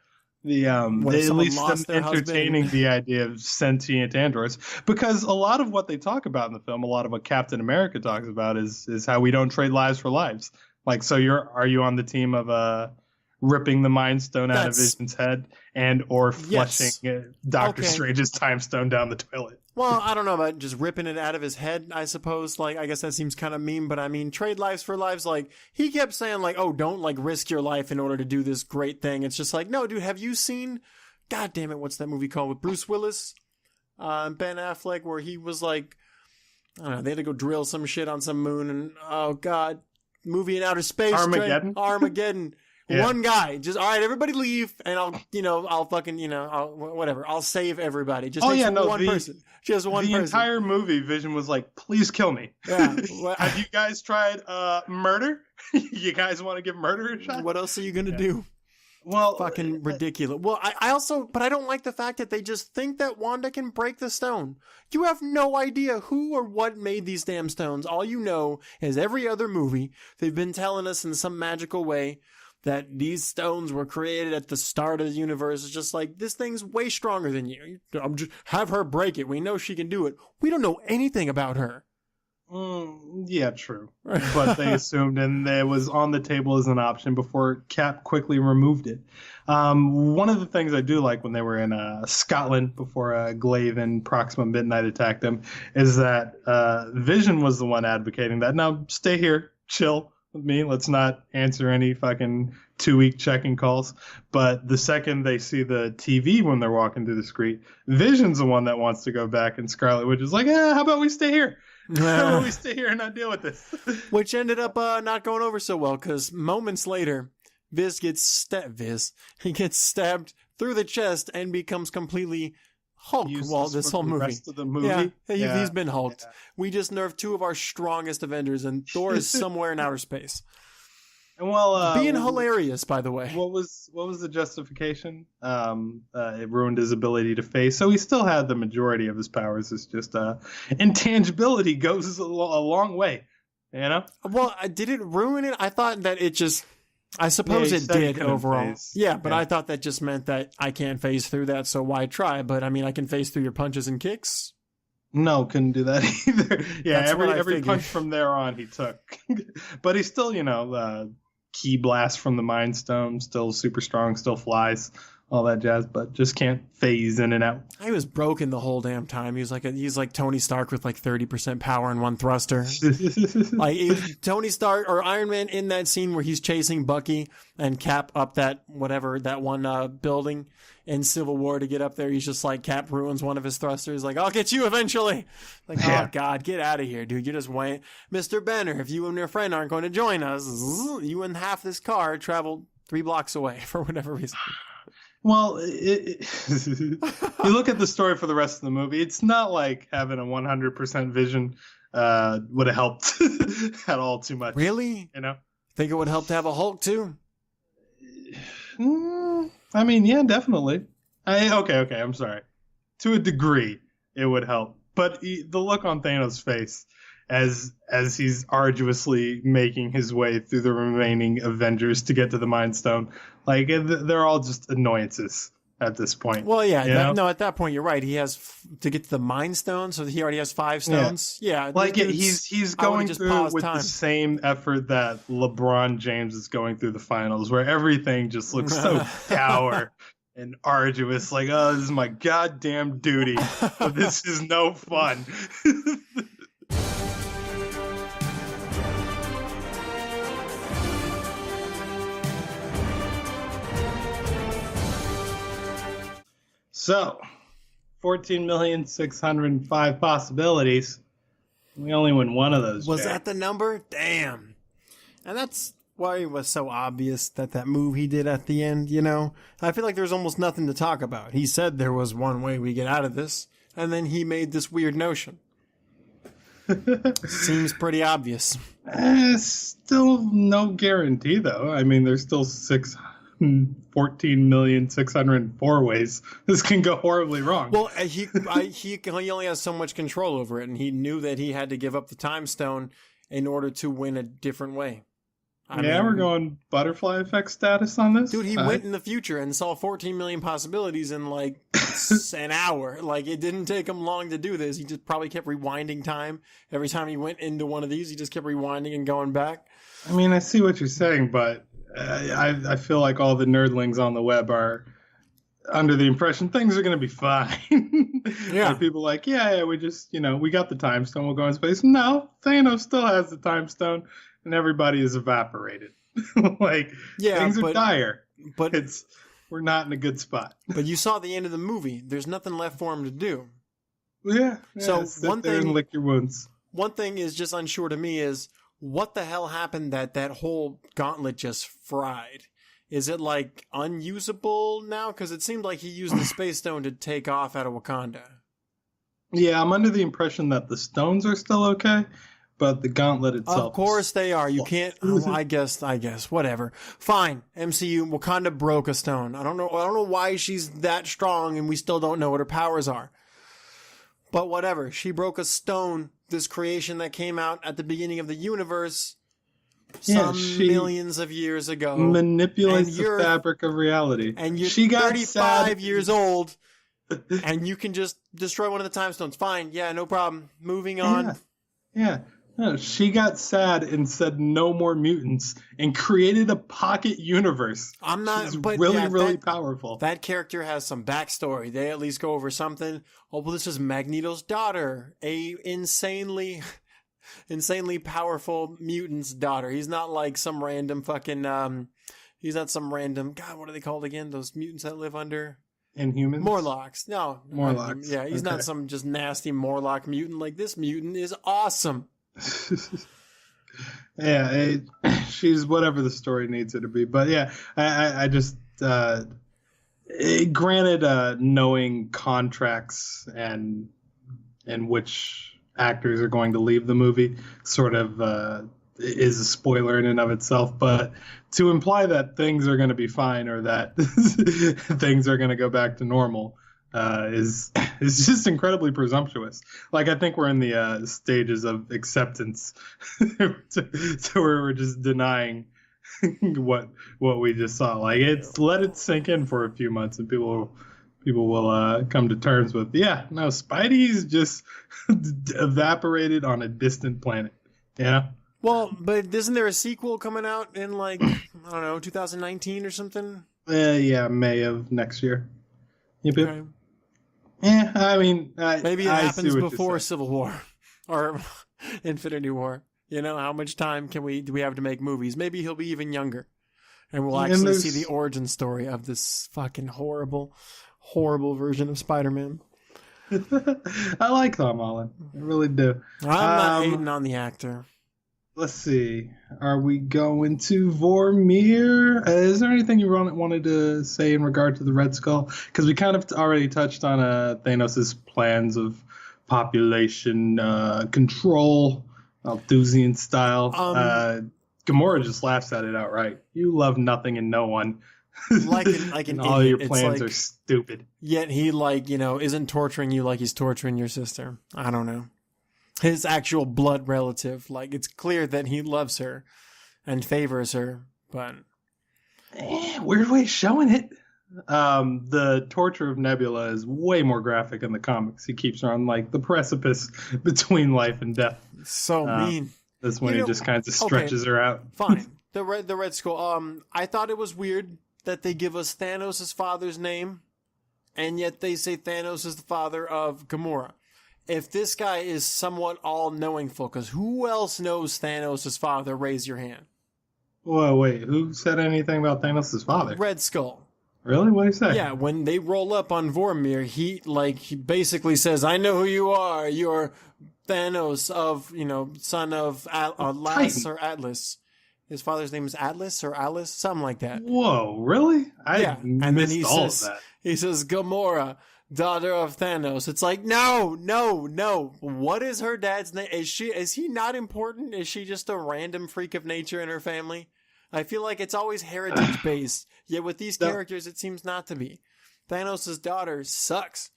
least them entertaining the idea of sentient androids. Because a lot of what they talk about in the film, a lot of what Captain America talks about is how we don't trade lives for lives. Like, so are you on the team of ripping the Mind Stone out of Vision's head or flushing Doctor Strange's Time Stone down the toilet? Well, I don't know about just ripping it out of his head, I suppose. Like, I guess that seems kind of mean, but I mean, trade lives for lives. Like, he kept saying, like, oh, don't, like, risk your life in order to do this great thing. It's just like, no, dude, have you seen, God damn it, what's that movie called with Bruce Willis and Ben Affleck, where he was like, I don't know, they had to go drill some shit on some moon, and, oh, God, movie in outer space. Armageddon. Yeah. One guy, just, all right, everybody leave, and I'll fucking, whatever. I'll save everybody. Just one person. Just one person. The entire movie, Vision was like, please kill me. Yeah. Have you guys tried murder? You guys want to give murder a shot? What else are you going to do? Well, fucking ridiculous. Well, I also, but I don't like the fact that they just think that Wanda can break the stone. You have no idea who or what made these damn stones. All you know is every other movie, they've been telling us in some magical way that these stones were created at the start of the universe. It's just like, this thing's way stronger than you. Have her break it. We know she can do it. We don't know anything about her. Yeah, true. But they assumed, and it was on the table as an option before Cap quickly removed it. One of the things I do like when they were in Scotland before Glaive and Proxima Midnight attacked them is that Vision was the one advocating that. Now, stay here, chill with me. Let's not answer any fucking 2-week checking calls. But the second they see the TV when they're walking through the street, Vision's the one that wants to go back, and Scarlet Witch is like, how about we stay here? How about we stay here and not deal with this? Which ended up not going over so well, because moments later, he gets stabbed through the chest and becomes completely Hulk. This whole movie. Rest of the movie. Yeah, he's been hulked. Yeah. We just nerfed 2 of our strongest Avengers, and Thor is somewhere in outer space. And being hilarious, by the way. What was the justification? It ruined his ability to phase. So he still had the majority of his powers. It's just intangibility goes a long way, you know? Well, did it ruin it? I thought that it just... I suppose it did overall. Phase. Yeah, but I thought that just meant that I can't phase through that, so why try? But I mean, I can phase through your punches and kicks. No, couldn't do that either. Yeah, every punch from there on he took. But he's still, key blast from the Mind Stone, still super strong, still flies, all that jazz, but just can't phase in and out. He was broken the whole damn time. He's like Tony Stark with like 30% power in one thruster. Like Tony Stark or Iron Man in that scene where he's chasing Bucky and Cap up that one building in Civil War to get up there. He's just like, Cap ruins one of his thrusters. Like, I'll get you eventually. Like, oh God, get out of here, dude. You're just waiting. Mr. Banner, if you and your friend aren't going to join us, you and half this car traveled 3 blocks away for whatever reason. Well, you look at the story for the rest of the movie, it's not like having a 100% Vision would have helped at all too much. Really? Think it would help to have a Hulk too? I mean, yeah, definitely. Okay, I'm sorry. To a degree, it would help. But the look on Thanos' face as he's arduously making his way through the remaining Avengers to get to the Mind Stone, like, they're all just annoyances at this point. Well, yeah, at that point, you're right. He has to get to the Mind Stone, so he already has 5 stones. Yeah, like he's going through with the same effort that LeBron James is going through the finals, where everything just looks so dour and arduous. Like, oh, this is my goddamn duty, but this is no fun. So, 14,605 possibilities. We only win one of those. Was that the number? Damn. And that's why it was so obvious that move he did at the end, I feel like there's almost nothing to talk about. He said there was one way we get out of this, and then he made this weird notion. Seems pretty obvious. Still no guarantee, though. I mean, there's still 14,604 ways this can go horribly wrong. Well, he only has so much control over it, and he knew that he had to give up the Time Stone in order to win a different way. I mean, we're going butterfly effect status on this? Dude, he went in the future and saw 14 million possibilities in like an hour. Like, it didn't take him long to do this. He just probably kept rewinding time. Every time he went into one of these, he just kept rewinding and going back. I mean, I see what you're saying, but I feel like all the nerdlings on the web are under the impression things are going to be fine. Yeah. Like, people like, we just, we got the Time Stone, we'll go in space. No, Thanos still has the Time Stone, and everybody is evaporated. Things are dire. But we're not in a good spot. But you saw the end of the movie. There's nothing left for him to do. Yeah. So one thing, and lick your wounds. One thing is just unsure to me is, what the hell happened that whole gauntlet just fried? Is it like unusable now? Because it seemed like he used the Space Stone to take off out of Wakanda. Yeah, I'm under the impression that the stones are still okay, but the gauntlet itself. Of course they are. You can't. I guess. Whatever. Fine. MCU. Wakanda broke a stone. I don't know why she's that strong, and we still don't know what her powers are. But whatever. She broke a stone. This creation that came out at the beginning of the universe millions of years ago. Manipulates the fabric of reality. And you're 35 years old, and you can just destroy one of the Time Stones. Fine. Yeah, no problem. Moving on. Yeah. No, she got sad and said no more mutants and created a pocket universe. I'm not, She's but really, yeah, really powerful. that character has some backstory. They at least go over something. Oh, well, this is Magneto's daughter, a insanely powerful mutant's daughter. He's not like some random fucking, he's not some random, God, what are they called again? Those mutants that live under? Inhumans? Morlocks. No. Morlocks. Yeah, he's not some just nasty Morlock mutant. Like, this mutant is awesome. Yeah, she's whatever the story needs her to be. But yeah, I just granted, knowing contracts and which actors are going to leave the movie sort of is a spoiler in and of itself. But to imply that things are going to be fine or that things are going to go back to normal is just incredibly presumptuous. Like, I think we're in the stages of acceptance, so we're just denying what we just saw. Like, let it sink in for a few months, and people will come to terms with, yeah, no, Spidey's just evaporated on a distant planet. Yeah. Well, but isn't there a sequel coming out in, like, I don't know, 2019 or something? Yeah, May of next year. Yep. Okay. Yeah, I mean, maybe it I happens before Civil War or Infinity War. You know, how much time do we have to make movies? Maybe he'll be even younger, and we'll actually see the origin story of this fucking horrible version of Spider-Man. I like Tom Holland. I really do. I'm not hating on the actor. Let's see. Are we going to Vormir? Is there anything you wanted to say in regard to the Red Skull? Because we kind of already touched on Thanos' plans of population control, Malthusian style. Gamora just laughs at it outright. You love nothing and no one. Like an all idiot. your plans are stupid. Yet he, isn't torturing you like he's torturing your sister. I don't know. His actual blood relative. Like, it's clear that he loves her and favors her, but weird way of showing it. The torture of Nebula is way more graphic in the comics. He keeps her on the precipice between life and death. So mean. That's when he just kind of stretches her out. Fine. The Red Skull. I thought it was weird that they give us Thanos' father's name, and yet they say Thanos is the father of Gamora. If this guy is somewhat all-knowingful, because who else knows Thanos' father? Raise your hand. Whoa, wait. Who said anything about Thanos' father? Red Skull. Really? What did he say? Yeah, when they roll up on Vormir, he basically says, I know who you are. You're Thanos of, son of Atlas or Atlas. His father's name is Atlas or Alice, something like that. Whoa, really? And then he all says, of that. He says, Gamora, daughter of Thanos. It's like, no. What is her dad's name? Is he not important? Is she just a random freak of nature in her family? I feel like it's always heritage based. Yet with these characters, it seems not to be. Thanos' daughter sucks.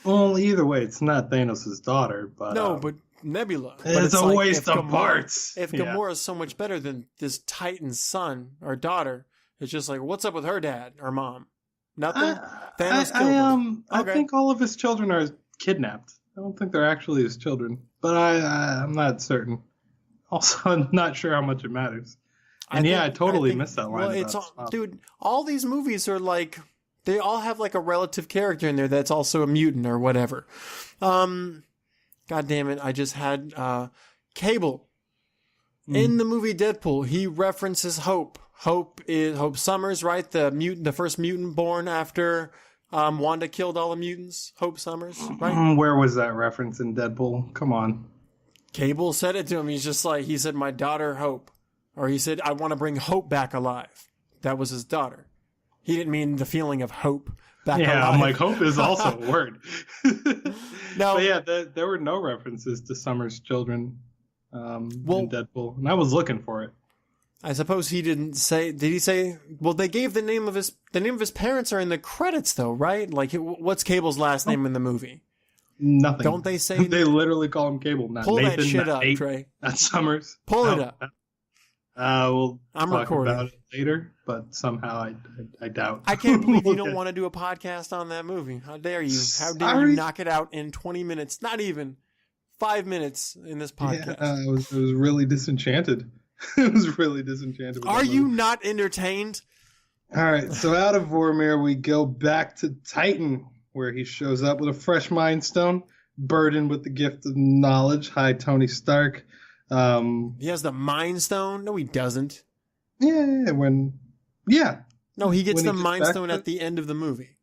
Well, either way, it's not Thanos' daughter, but no, but Nebula. It's a waste of parts. If Gamora is so much better than this Titan's son or daughter, it's just like, what's up with her dad or mom? Nothing. Thanos killed him. I think all of his children are kidnapped. I don't think they're actually his children, but I'm not certain. Also, I'm not sure how much it matters. And I totally missed that line. Well, dude, all these movies are like, they all have like a relative character in there that's also a mutant or whatever. God damn it! I just had Cable in the movie Deadpool. He references Hope. Hope Summers, right? The first mutant born after Wanda killed all the mutants. Hope Summers, right? Where was that reference in Deadpool? Come on. Cable said it to him. He's just like, he said, my daughter Hope. Or he said, I want to bring Hope back alive. That was his daughter. He didn't mean the feeling of hope back alive. Yeah, I'm like, hope is also a word. No. But yeah, there were no references to Summers' children in Deadpool. And I was looking for it. I suppose he didn't say. Did he say? Well, they gave the name of his parents are in the credits, though, right? Like, what's Cable's last name in the movie? Nothing. Don't they say? They literally call him Cable. Not pull Nathan, that shit not up, Nate, Trey. not Summers. Pull it up. We'll I'm talk recording about it later, but somehow I doubt. I can't believe you don't want to do a podcast on that movie. How dare you? How dare you knock it out in 20 minutes? Not even 5 minutes in this podcast. Yeah, I was really disenchanted. It was really disenchanted. With Are you not entertained? All right, so out of Vormir, we go back to Titan, where he shows up with a fresh Mind Stone, burdened with the gift of knowledge. Hi, Tony Stark. He has the Mind Stone? No, he doesn't. Yeah. No, he gets When the he gets Mind back Stone to- at the end of the movie.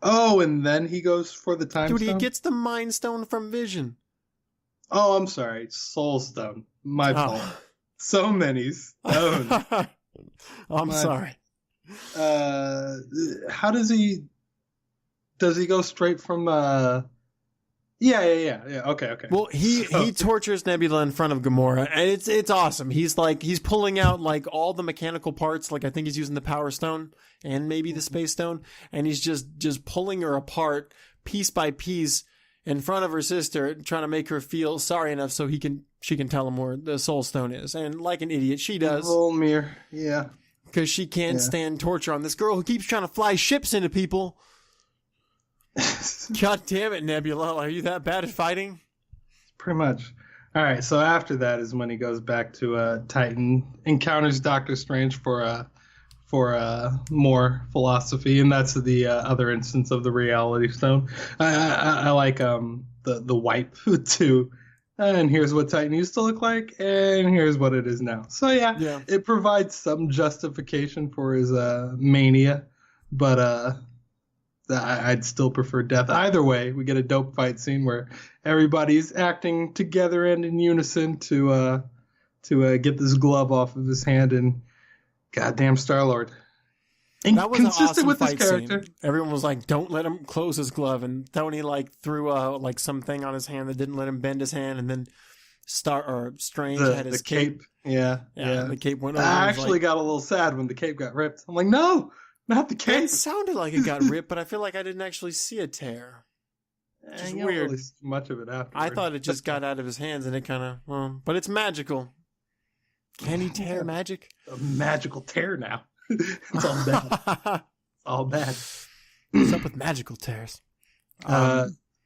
Oh, and then he goes for the Time Dude, Stone? he gets the Mind Stone from Vision. Oh, I'm sorry. Soul Stone. My Oh. fault. So many stones. I'm sorry. How does he go straight from yeah. Okay. Well, he tortures Nebula in front of Gamora, and it's awesome. He's pulling out like all the mechanical parts, like I think he's using the Power Stone and maybe the Space Stone, and he's just pulling her apart piece by piece in front of her sister, trying to make her feel sorry enough so she can tell him where the Soul Stone is. And like an idiot, she does. Volmir, yeah. Because she can't stand torture on this girl who keeps trying to fly ships into people. God damn it, Nebula. Are you that bad at fighting? Pretty much. All right, so after that is when he goes back to Titan, encounters Doctor Strange for more philosophy, and that's the other instance of the Reality Stone. I like the wipe too. And here's what Titan used to look like, and here's what it is now. So yeah. It provides some justification for his mania, but I'd still prefer death. Either way, we get a dope fight scene where everybody's acting together and in unison to get this glove off of his hand, and goddamn Star-Lord. That was Consistent an awesome with fight this character. scene. Everyone was like, "Don't let him close his glove," and Tony like threw like something on his hand that didn't let him bend his hand, and then Strange had his cape. Yeah. The cape went over. I actually got a little sad when the cape got ripped. I'm like, no, not the cape. It sounded like it got ripped, but I feel like I didn't actually see a tear. Which is I don't weird. really see much of it after. I thought it just got out of his hands, and it kind of, but it's magical. Can he tear magic? A magical tear now. It's all bad. All bad. What's up with magical tears?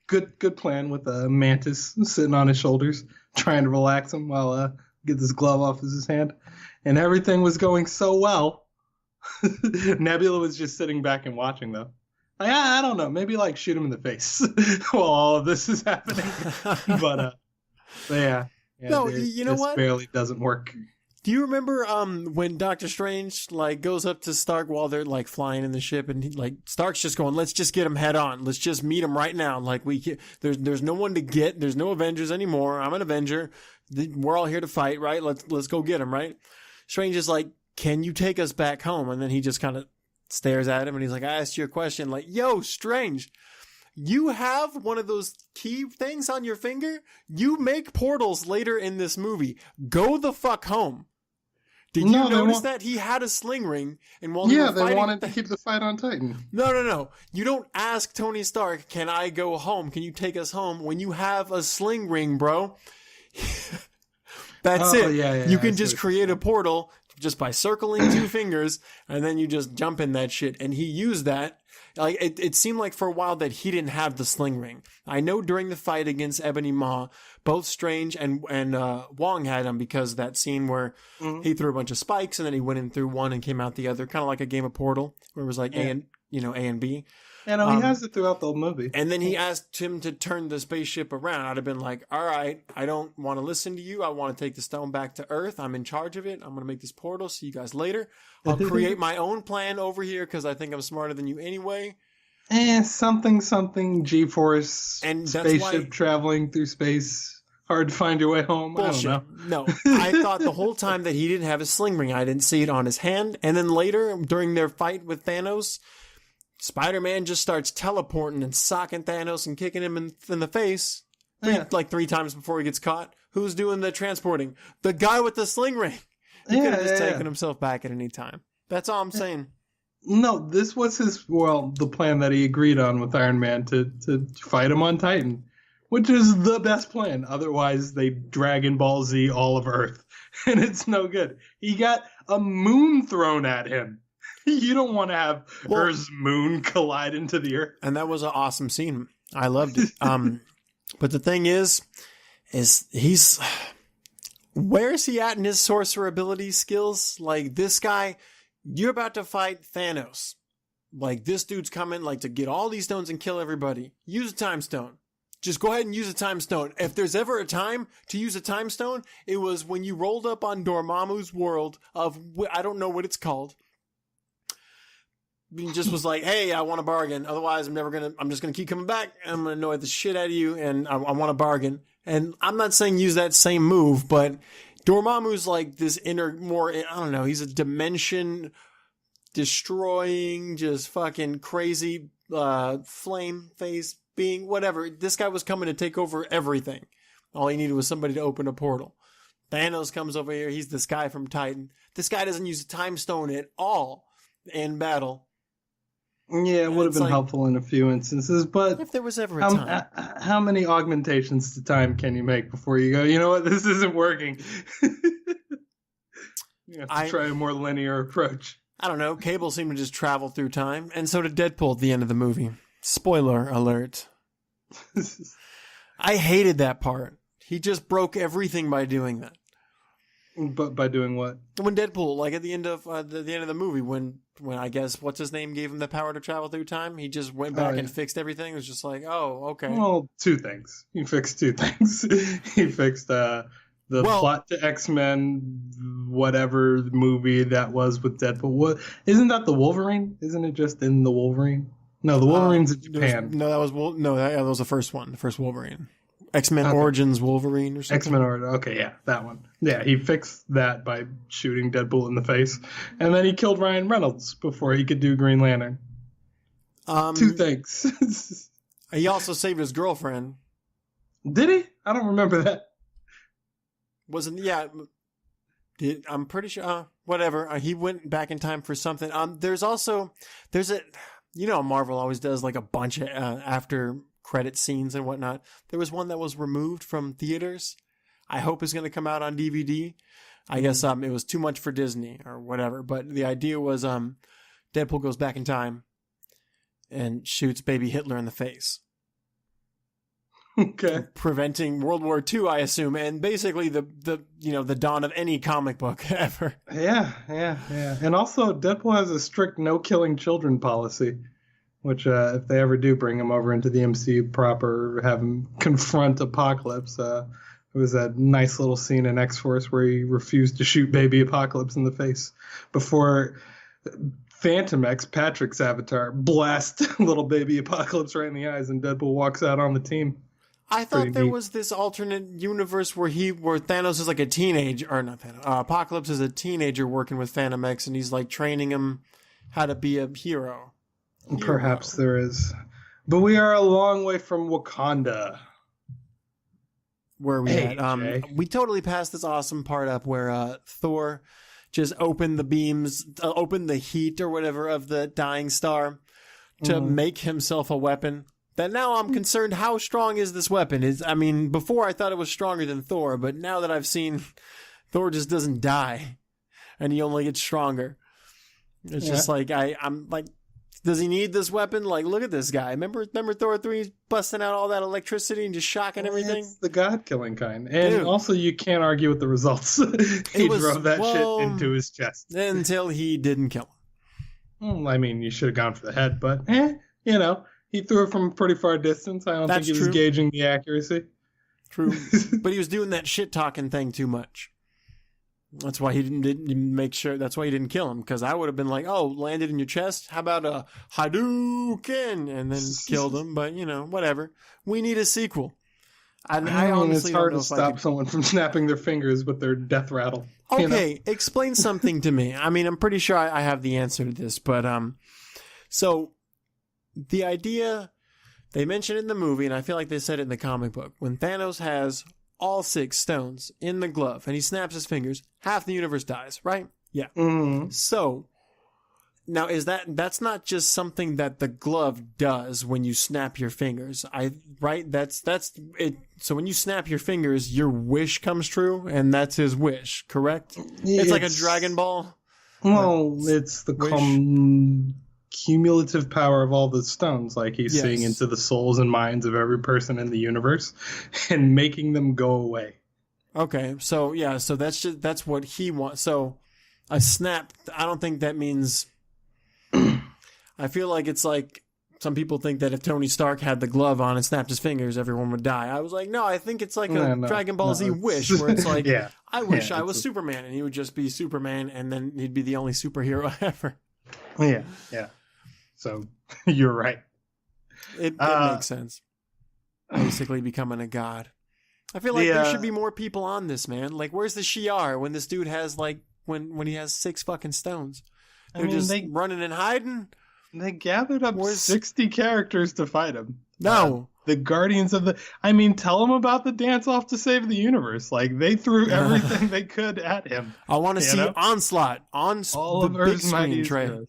Good plan with Mantis sitting on his shoulders, trying to relax him while get this glove off his hand, and everything was going so well. Nebula was just sitting back and watching though. Like, I don't know, maybe like shoot him in the face while all of this is happening. but yeah. No, you know this what? Barely doesn't work. Do you remember when Doctor Strange like goes up to Stark while they're like flying in the ship, and Stark's just going, "Let's just get him head on. Let's just meet him right now. Like there's no one to get. There's no Avengers anymore. I'm an Avenger. We're all here to fight, right? Let's go get him, right?" Strange is like, "Can you take us back home?" And then he just kind of stares at him, and he's like, "I asked you a question. Like, yo, Strange, you have one of those key things on your finger. You make portals later in this movie. Go the fuck home." Did you notice that he had a sling ring, and while they wanted to keep the fight on Titan. No. You don't ask Tony Stark, "Can I go home? Can you take us home?" when you have a sling ring, bro. That's it. Yeah, you can just create a portal just by circling two fingers, and then you just jump in that shit. And he used that. Like it seemed like for a while that he didn't have the sling ring. I know during the fight against Ebony Maw, both Strange and Wong had him, because that scene where he threw a bunch of spikes and then he went in through one and came out the other, kind of like a game of Portal, where it was like A and B. Yeah, no, he has it throughout the whole movie. And then he asked him to turn the spaceship around. I'd have been like, all right, I don't want to listen to you. I want to take the stone back to Earth. I'm in charge of it. I'm going to make this portal. See you guys later. I'll create my own plan over here because I think I'm smarter than you anyway. Something G-force and spaceship traveling through space. Hard to find your way home. Bullshit. I don't know. No, I thought the whole time that he didn't have a sling ring. I didn't see it on his hand. And then later, during their fight with Thanos, Spider-Man just starts teleporting and socking Thanos and kicking him in the face like 3 times before he gets caught. Who's doing the transporting? The guy with the sling ring. He could have just taken himself back at any time. That's all I'm saying. No, this was the plan that he agreed on with Iron Man to fight him on Titan, which is the best plan. Otherwise, they Dragon Ball Z all of Earth, and it's no good. He got a moon thrown at him. You don't want to have Earth's moon collide into the Earth. And that was an awesome scene. I loved it. But the thing is, is he's where is he at in his sorcerer ability skills? Like this guy, you're about to fight Thanos. Like this dude's coming like to get all these stones and kill everybody. Use a time stone. Just go ahead and use a time stone. If there's ever a time to use a time stone, it was when you rolled up on Dormammu's world of, I don't know what it's called. He just was like, hey, I want a bargain. Otherwise, I'm just going to keep coming back. I'm going to annoy the shit out of you, and I want a bargain. And I'm not saying use that same move, but Dormammu's like this I don't know, he's a dimension destroying, just fucking crazy flame face being, whatever. This guy was coming to take over everything. All he needed was somebody to open a portal. Thanos comes over here. He's this guy from Titan. This guy doesn't use a time stone at all in battle. Yeah, it would have been helpful in a few instances, but if there was ever a time. How many augmentations to time can you make before you go, you know what, this isn't working? You have to try a more linear approach. I don't know. Cable seemed to just travel through time, and so did Deadpool at the end of the movie. Spoiler alert. I hated that part. He just broke everything by doing that. But by doing what? When Deadpool, like at the end of the end of the movie, when I guess what's his name gave him the power to travel through time, he just went back and fixed everything. It was just like, oh, okay. Well, two things. He fixed two things. He fixed the plot to X-Men, whatever movie that was with Deadpool. Isn't that the Wolverine? Isn't it just in the Wolverine? No, the Wolverine's in Japan. That was the first one, the first Wolverine. X-Men Origins Wolverine or something. X-Men Origins. Okay, yeah, that one. Yeah, he fixed that by shooting Deadpool in the face. And then he killed Ryan Reynolds before he could do Green Lantern. Two things. He also saved his girlfriend. Did he? I don't remember that. I'm pretty sure. Whatever. He went back in time for something. There's Marvel always does like a bunch of after credit scenes and whatnot. There was one that was removed from theaters. I hope is going to come out on DVD. I guess it was too much for Disney or whatever. But the idea was Deadpool goes back in time and shoots baby Hitler in the face. Okay. Preventing World War II, I assume, and basically the dawn of any comic book ever. Yeah. And also, Deadpool has a strict no killing children policy, which if they ever do bring him over into the MCU proper, have him confront Apocalypse, it was that nice little scene in X-Force where he refused to shoot baby Apocalypse in the face before Phantom X, Patrick's avatar, blasts little baby Apocalypse right in the eyes, and Deadpool walks out on the team. I thought there was this alternate universe where Thanos is like a teenager, or not Thanos, Apocalypse is a teenager working with Phantom X, and he's like training him how to be a hero. Perhaps there is. But we are a long way from Wakanda. Where we at? We totally passed this awesome part up where Thor just opened the beams, opened the heat or whatever of the dying star to make himself a weapon. That now I'm concerned, how strong is this weapon? Before I thought it was stronger than Thor, but now that I've seen Thor just doesn't die and he only gets stronger. It's just like, I'm like, does he need this weapon? Like, look at this guy. Remember Thor 3 busting out all that electricity and just shocking everything? It's the god-killing kind. And also, you can't argue with the results. He drove that shit into his chest. Until he didn't kill him. Well, you should have gone for the head, but, he threw it from a pretty far distance. I don't think he was gauging the accuracy. True. But he was doing that shit-talking thing too much. That's why he didn't make sure. That's why he didn't kill him. Because I would have been like, "Oh, landed in your chest. How about a Hadouken?" and then killed him. But whatever. We need a sequel. I honestly it's hard don't know to stop someone from snapping their fingers with their death rattle. Okay, explain something to me. I'm pretty sure I have the answer to this, but so the idea they mentioned in the movie, and I feel like they said it in the comic book, when Thanos has all 6 stones in the glove and he snaps his fingers, half the universe dies, right? Yeah. Mm-hmm. So now that's not just something that the glove does when you snap your fingers. Right? That's it. So when you snap your fingers, your wish comes true, and that's his wish, correct? It's like a Dragon Ball. Well, it's the cumulative power of all the stones. Like he's seeing Yes. into the souls and minds of every person in the universe and making them go away. Okay, so yeah, so that's what he wants. So a snap, I don't think that means. I feel like it's like some people think that if Tony Stark had the glove on and snapped his fingers, everyone would die. I was like, no, I think it's like a Dragon Ball Z wish, where it's like, yeah. I wish I was Superman, and he would just be Superman, and then he'd be the only superhero ever. Yeah, yeah. So you're right. It makes sense. Basically becoming a god. I feel like there should be more people on this, man. Like, where's the Shi'ar when this dude has like when he has 6 fucking stones? They're just running and hiding. They gathered up 60 characters to fight him. No. The Guardians of the... tell them about the dance-off to save the universe. Like, they threw everything they could at him. I want to see Onslaught on all the of big screen tray.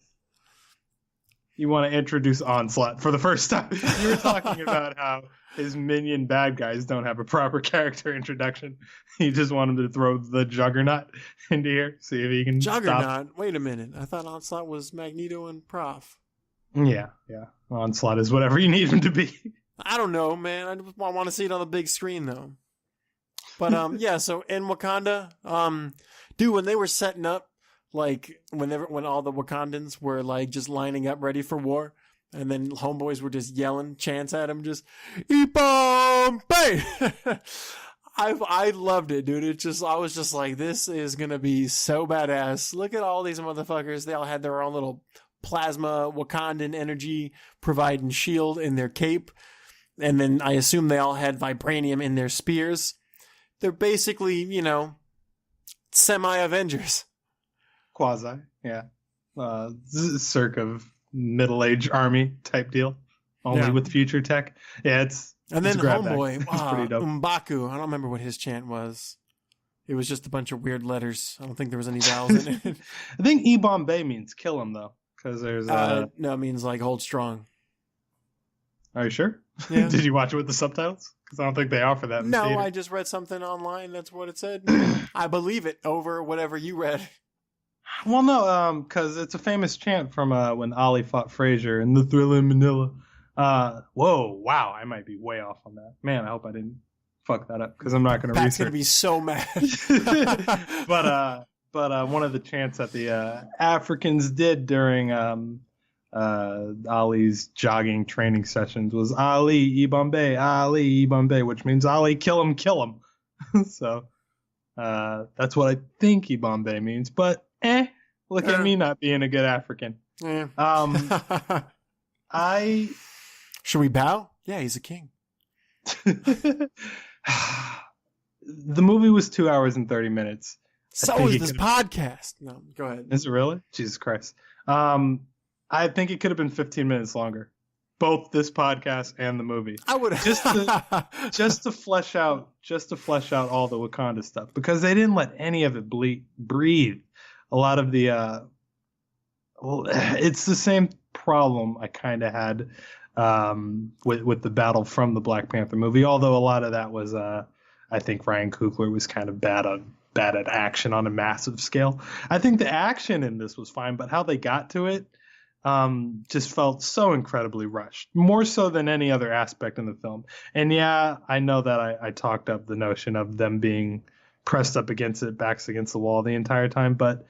You want to introduce Onslaught for the first time. You were talking about how his minion bad guys don't have a proper character introduction. You just want him to throw the Juggernaut into here, see if he can Juggernaut? Wait a minute. I thought Onslaught was Magneto and Prof. Yeah. Onslaught is whatever you need him to be. I don't know, man. I want to see it on the big screen, though. But, yeah, so in Wakanda, dude, when they were setting up, like, when all the Wakandans were, like, just lining up ready for war, and then homeboys were just yelling chants at him, just, Ibombe! I loved it, dude. I was just like, this is going to be so badass. Look at all these motherfuckers. They all had their own little plasma Wakandan energy providing shield in their cape. And then I assume they all had vibranium in their spears. They're basically, semi-Avengers. Quasi, yeah. Circa middle-aged army type deal. Only with future tech. Yeah, it's... And then homeboy, pretty dope. M'Baku, I don't remember what his chant was. It was just a bunch of weird letters. I don't think there was any vowels in it. I think Ibombe means kill him, though. Because there's... No, it means like hold strong. Are you sure? Yeah. Did you watch it with the subtitles? Because I don't think they offer that in No, theater. I just read something online. That's what it said. I believe it over whatever you read. Well, no, because it's a famous chant from when Ali fought Frazier in The Thriller in Manila. Whoa, wow, I might be way off on that. Man, I hope I didn't fuck that up because I'm not going to research. Pat's going to be so mad. But one of the chants that the Africans did during Ali's jogging training sessions was Ali Ibombe, which means Ali, kill him. So that's what I think Ibombe means. But look at me not being a good African. Should we bow? Yeah, he's a king. The movie was 2 hours and 30 minutes. So is this podcast. No, go ahead. Is it really? Jesus Christ. I think it could have been 15 minutes longer. Both this podcast and the movie. I would just to flesh out all the Wakanda stuff, because they didn't let any of it breathe. A lot of the it's the same problem I kind of had with the battle from the Black Panther movie, although a lot of that was I think Ryan Coogler was kind of bad at action on a massive scale. I think the action in this was fine, but how they got to it just felt so incredibly rushed, more so than any other aspect in the film. And yeah, I know that I talked up the notion of them being pressed up against it, backs against the wall the entire time, but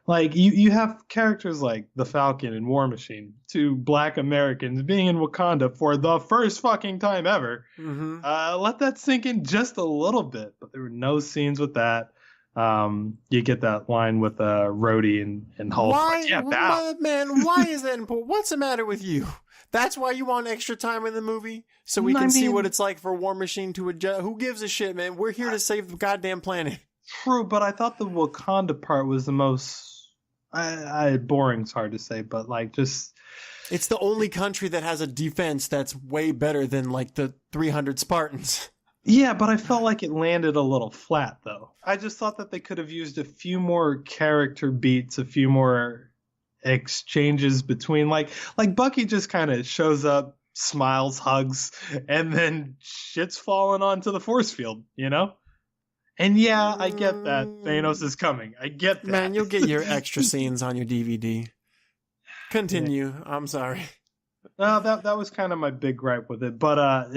like you have characters like the Falcon and War Machine, 2 Black Americans being in Wakanda for the first fucking time ever. Mm-hmm. Let that sink in just a little bit, but there were no scenes with that. You get that line with Rhodey and Hulk. Why, man? Why is that important? What's the matter with you? That's why you want extra time in the movie, so we can see what it's like for War Machine to adjust. Who gives a shit, man? We're here to save the goddamn planet. True, but I thought the Wakanda part was the most. Boring's hard to say, but like just. It's the only country that has a defense that's way better than like the 300 Spartans. Yeah, but I felt like it landed a little flat, though. I just thought that they could have used a few more character beats, a few more exchanges between, like Bucky just kind of shows up, smiles, hugs, and then shit's falling onto the force field, you know? And yeah, I get that Thanos is coming. I get that. Man, you'll get your extra scenes on your DVD. Continue. I'm sorry. That was kind of my big gripe with it, but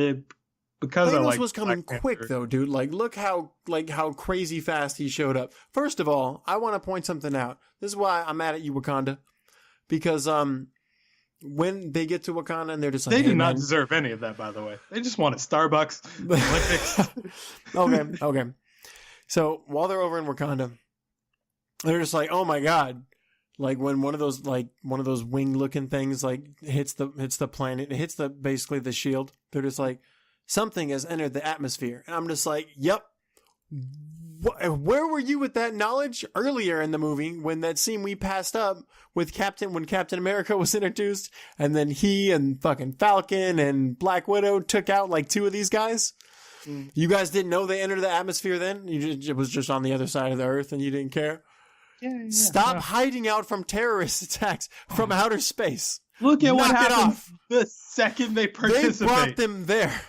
because I Thanos like was coming Black quick Panther- though, dude. Like, look how crazy fast he showed up. First of all, I want to point something out. This is why I'm mad at you, Wakanda, because when they get to Wakanda and they're just like, They hey, do not man. deserve any of that, by the way. They just want a Starbucks, Olympics. Okay. So while they're over in Wakanda, they're just like, oh my god. Like when one of those wing looking things like hits the planet, it hits basically the shield. They're just like, something has entered the atmosphere. And I'm just like, yep. Where were you with that knowledge earlier in the movie when that scene we passed up with when Captain America was introduced and then he and fucking Falcon and Black Widow took out like 2 of these guys? You guys didn't know they entered the atmosphere then? It was just on the other side of the earth and you didn't care? Yeah, Stop hiding out from terrorist attacks from outer space. Look at what Knock it happened off. the second they participate. They brought them there.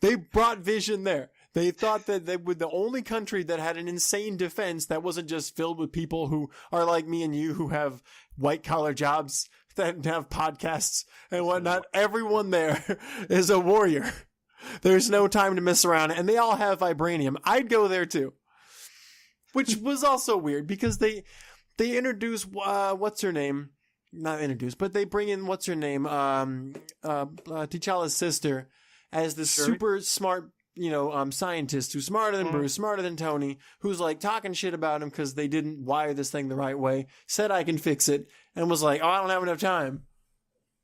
They brought Vision there. They thought that they were the only country that had an insane defense that wasn't just filled with people who are like me and you who have white collar jobs that have podcasts and whatnot. Everyone there is a warrior. There's no time to mess around. And they all have vibranium. I'd go there too. Which was also weird because they introduce, what's her name? Not introduce, but they bring in, what's her name? T'Challa's sister as the super smart, scientist who's smarter than Bruce, smarter than Tony, who's like talking shit about him because they didn't wire this thing the right way, said I can fix it, and was like, oh, I don't have enough time.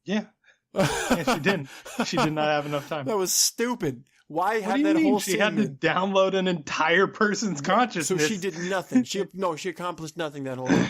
Yeah. She didn't. She did not have enough time. That was stupid. Why What have do you that mean? whole She scene? had to download an entire person's So consciousness. she did nothing. She accomplished nothing that whole time.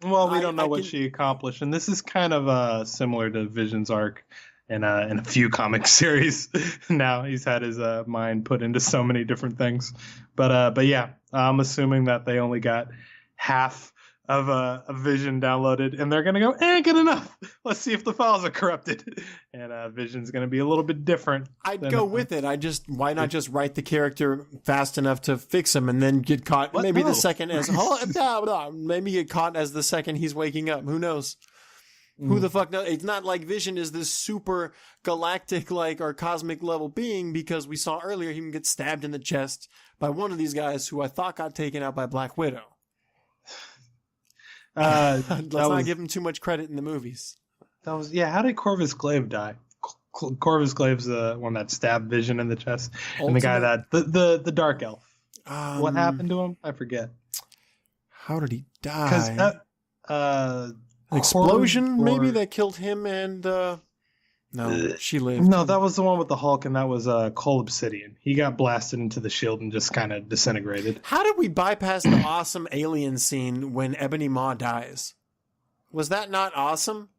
Well, we don't know what can- she accomplished, and this is kind of similar to Vision's arc in a few comic series. Now he's had his mind put into so many different things, but yeah, I'm assuming that they only got half of a Vision downloaded, and they're gonna go, good enough. Let's see if the files are corrupted, and Vision's gonna be a little bit different. I'd go with it. Why not just write the character fast enough to fix him and then get caught? What? Maybe No. the second maybe get caught as the second he's waking up. Who knows? Who the fuck knows? It's not like Vision is this super galactic or cosmic level being because we saw earlier he can get stabbed in the chest by one of these guys who I thought got taken out by Black Widow. Let's not give him too much credit in the movies. How did Corvus Glaive die? Corvus Glaive's the one that stabbed Vision in the chest, and the guy that the Dark Elf. What happened to him? I forget. How did he die? Because that explosion maybe that killed him and no, she lived. No, that was the one with the Hulk, and that was Cole Obsidian. He got blasted into the shield and just kind of disintegrated. How did we bypass the awesome alien scene when Ebony Maw dies? Was that not awesome?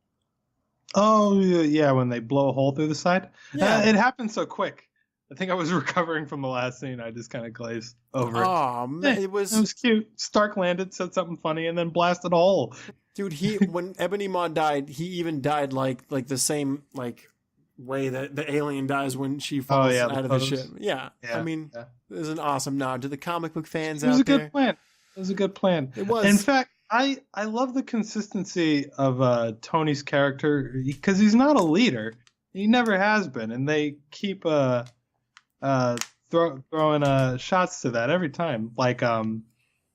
Oh, yeah, when they blow a hole through the side? Yeah. It happened so quick. I think I was recovering from the last scene. I just kind of glazed over it. Oh, man, It was cute. Stark landed, said something funny, and then blasted a hole. Dude, when Ebony Maw died, he even died like the same way that the alien dies when she falls out of the ship. Yeah. I mean, it was an awesome nod to the comic book fans out there. It was a good plan. It was a good plan. It was. In fact, I love the consistency of Tony's character because he's not a leader. He never has been, and they keep throwing shots to that every time.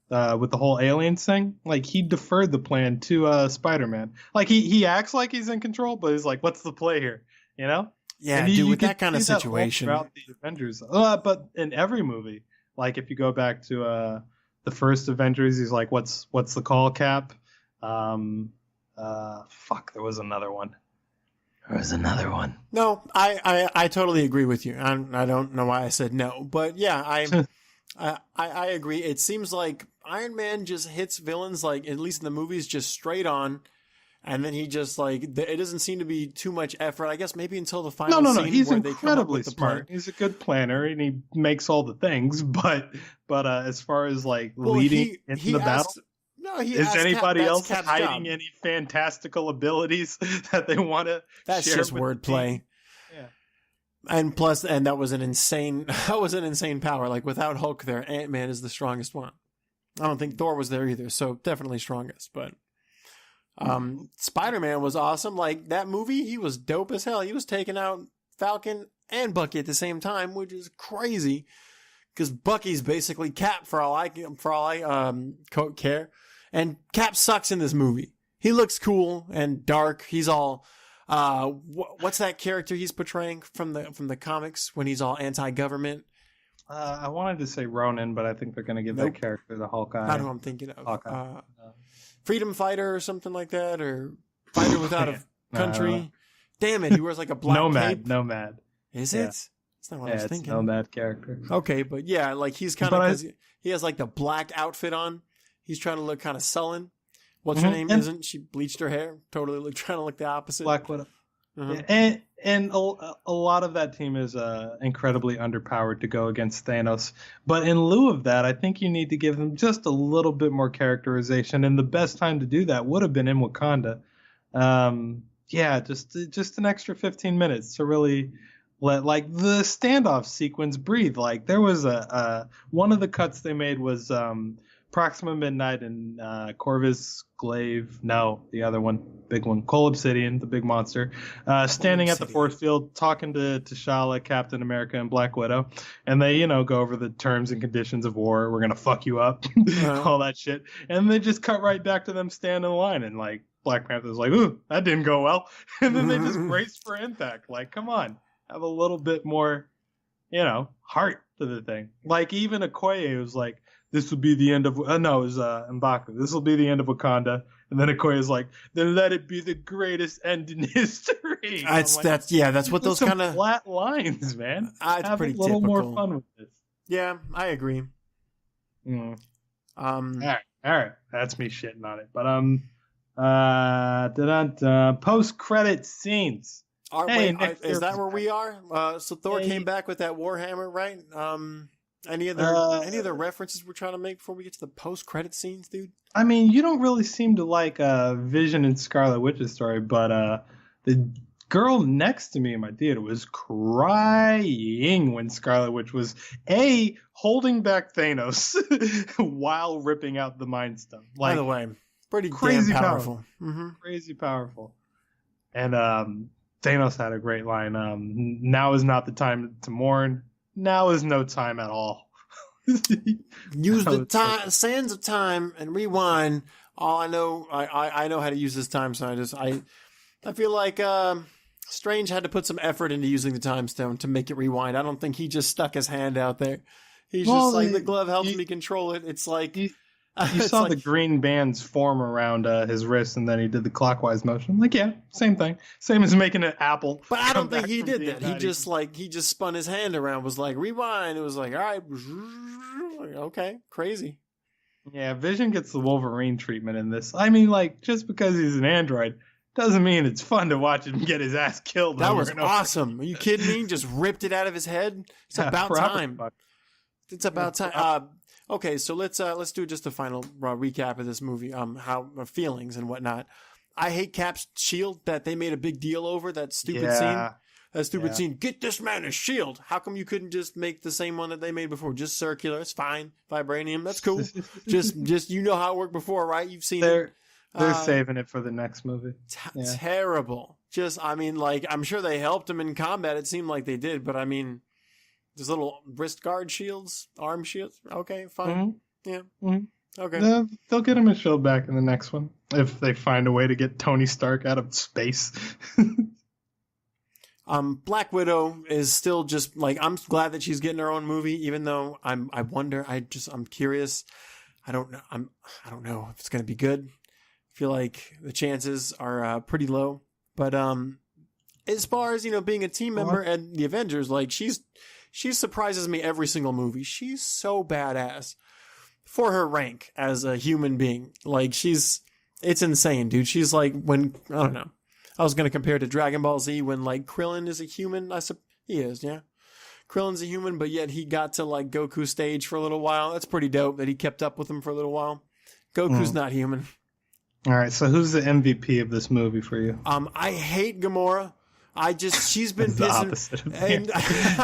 With the whole aliens thing, he deferred the plan to Spider-Man. He acts like he's in control, but he's like, "What's the play here?" You know? Yeah, and dude, you with can that kind of see that all situation. throughout the Avengers, but in every movie, if you go back to the first Avengers, he's like, "What's the call, Cap?" There was another one. No, I totally agree with you. I don't know why I said no, but yeah, I agree. It seems like Iron Man just hits villains at least in the movies just straight on, and then he just it doesn't seem to be too much effort. I guess maybe until the final No. scene He's where they come up incredibly with the smart. plan. He's a good planner, and he makes all the things. But as far as leading into the battle. No, he is asked anybody that's else Cap's hiding job. any fantastical abilities that they want to That's share just with wordplay. Yeah. And plus, that was an insane power. Without Hulk there, Ant-Man is the strongest one. I don't think Thor was there either, so definitely strongest. But Spider-Man was awesome. Like, that movie, he was dope as hell. He was taking out Falcon and Bucky at the same time, which is crazy. Because Bucky's basically Cap for all I care. And Cap sucks in this movie. He looks cool and dark. He's all, what's that character he's portraying from the comics when he's all anti-government? I wanted to say Ronin, but I think they're going to give that character the Hawkeye. I don't know what I'm thinking of. Freedom Fighter or something like that, or Fighter Without a Country. Damn it, he wears like a black cape. Nomad. Is it? That's not what I was thinking. Nomad character. Okay, but yeah, like he's kind of, he has like the black outfit on. He's trying to look kind of sullen. What's her name? Isn't she bleached her hair? Totally trying to look the opposite. Black Widow. Yeah, and a lot of that team is incredibly underpowered to go against Thanos. But in lieu of that, I think you need to give them just a little bit more characterization. And the best time to do that would have been in Wakanda. Just an extra 15 minutes to really let like the standoff sequence breathe. Like there was one of the cuts they made was Proxima Midnight and Corvus Glaive. No, the other one, big one, Cole Obsidian, the big monster, standing at the force field, talking to T'Challa, Captain America, and Black Widow, and they, go over the terms and conditions of war. We're gonna fuck you up, all that shit, and they just cut right back to them standing in line, and like Black Panther's like, ooh, that didn't go well, and then they just brace for impact. Like, come on, have a little bit more, heart to the thing. Like even Okoye was like, this will be the end of it was M'Baku. This will be the end of Wakanda, and then Okoye's like, then let it be the greatest end in history. That's what those kind of flat lines, man. It's have pretty a little typical. more fun with this. Yeah, I agree. All right, that's me shitting on it. But post credit scenes. Is that where we are? So Thor came back with that Warhammer, right? Any other references we're trying to make before we get to the post-credit scenes, dude? I mean, you don't really seem to like Vision and Scarlet Witch's story, but the girl next to me in my theater was crying when Scarlet Witch was holding back Thanos while ripping out the Mind Stone. Like, by the way, pretty crazy damn powerful. Mm-hmm. Crazy powerful. And Thanos had a great line. Now is not the time to mourn. Now is no time at all. Use the sands of time and rewind. All I know, I know how to use this time, so I feel like Strange had to put some effort into using the time stone to make it rewind. I don't think he just stuck his hand out there. He's just like, the glove helps me control it. It's like you saw the green bands form around his wrist, and then he did the clockwise motion. Like, yeah, same thing. Same as making an apple. But I don't think he did that. He just spun his hand around, was like, rewind. It was like, all right. Okay, crazy. Yeah, Vision gets the Wolverine treatment in this. I mean, like, just because he's an android doesn't mean it's fun to watch him get his ass killed. That was awesome. Are you kidding me? Just ripped it out of his head? It's about time. It's about time. Okay, so let's do just a final recap of this movie. How feelings and whatnot. I hate Cap's shield that they made a big deal over. That stupid scene. That stupid scene. Get this man a shield. How come you couldn't just make the same one that they made before? Just circular. It's fine. Vibranium. That's cool. just you know how it worked before, right? You've seen it. They're saving it for the next movie. Terrible. I'm sure they helped him in combat. It seemed like they did, but I mean. There's little wrist guard shields, arm shields. Okay, fine. Mm-hmm. Yeah. Mm-hmm. Okay. They'll get him a shield back in the next one if they find a way to get Tony Stark out of space. Black Widow is still just like, I'm glad that she's getting her own movie, even though I'm curious. I don't know if it's going to be good. I feel like the chances are pretty low. But as far as, being a team member and the Avengers, like she surprises me every single movie. She's so badass for her rank as a human being. Like it's insane, dude. She's like I don't know. I was going to compare it to Dragon Ball Z when like Krillin is a human. He is, yeah. Krillin's a human, but yet he got to like Goku's stage for a little while. That's pretty dope that he kept up with him for a little while. Goku's not human. All right. So who's the MVP of this movie for you? I hate Gamora. She's been It's the pissing. opposite of And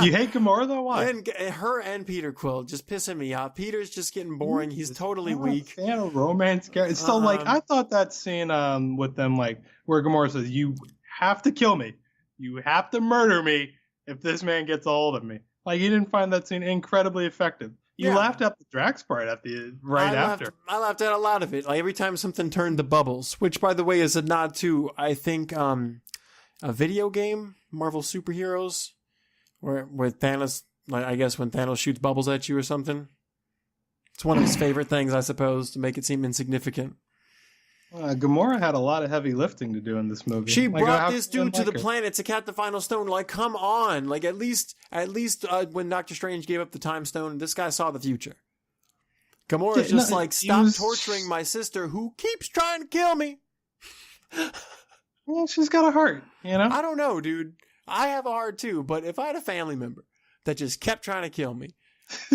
you hate Gamora though? Why? And her and Peter Quill just pissing me off. Peter's just getting boring. He's totally not weak. A fan of romance characters. So like, I thought that scene with them, like where Gamora says, "You have to kill me. You have to murder me if this man gets a hold of me." Like, you didn't find that scene incredibly effective. You laughed at the Drax part after. I laughed at a lot of it. Like every time something turned to bubbles, which by the way is a nod to, I think, a video game, Marvel Superheroes, where Thanos, like I guess when Thanos shoots bubbles at you or something. It's one of his favorite things, I suppose, to make it seem insignificant. Gamora had a lot of heavy lifting to do in this movie. She brought this dude to the planet to cap the final stone. Like, come on! Like, at least when Doctor Strange gave up the time stone, this guy saw the future. Gamora's stop torturing my sister, who keeps trying to kill me. Well, she's got a heart, you know. I don't know, dude. I have a heart too, but if I had a family member that just kept trying to kill me,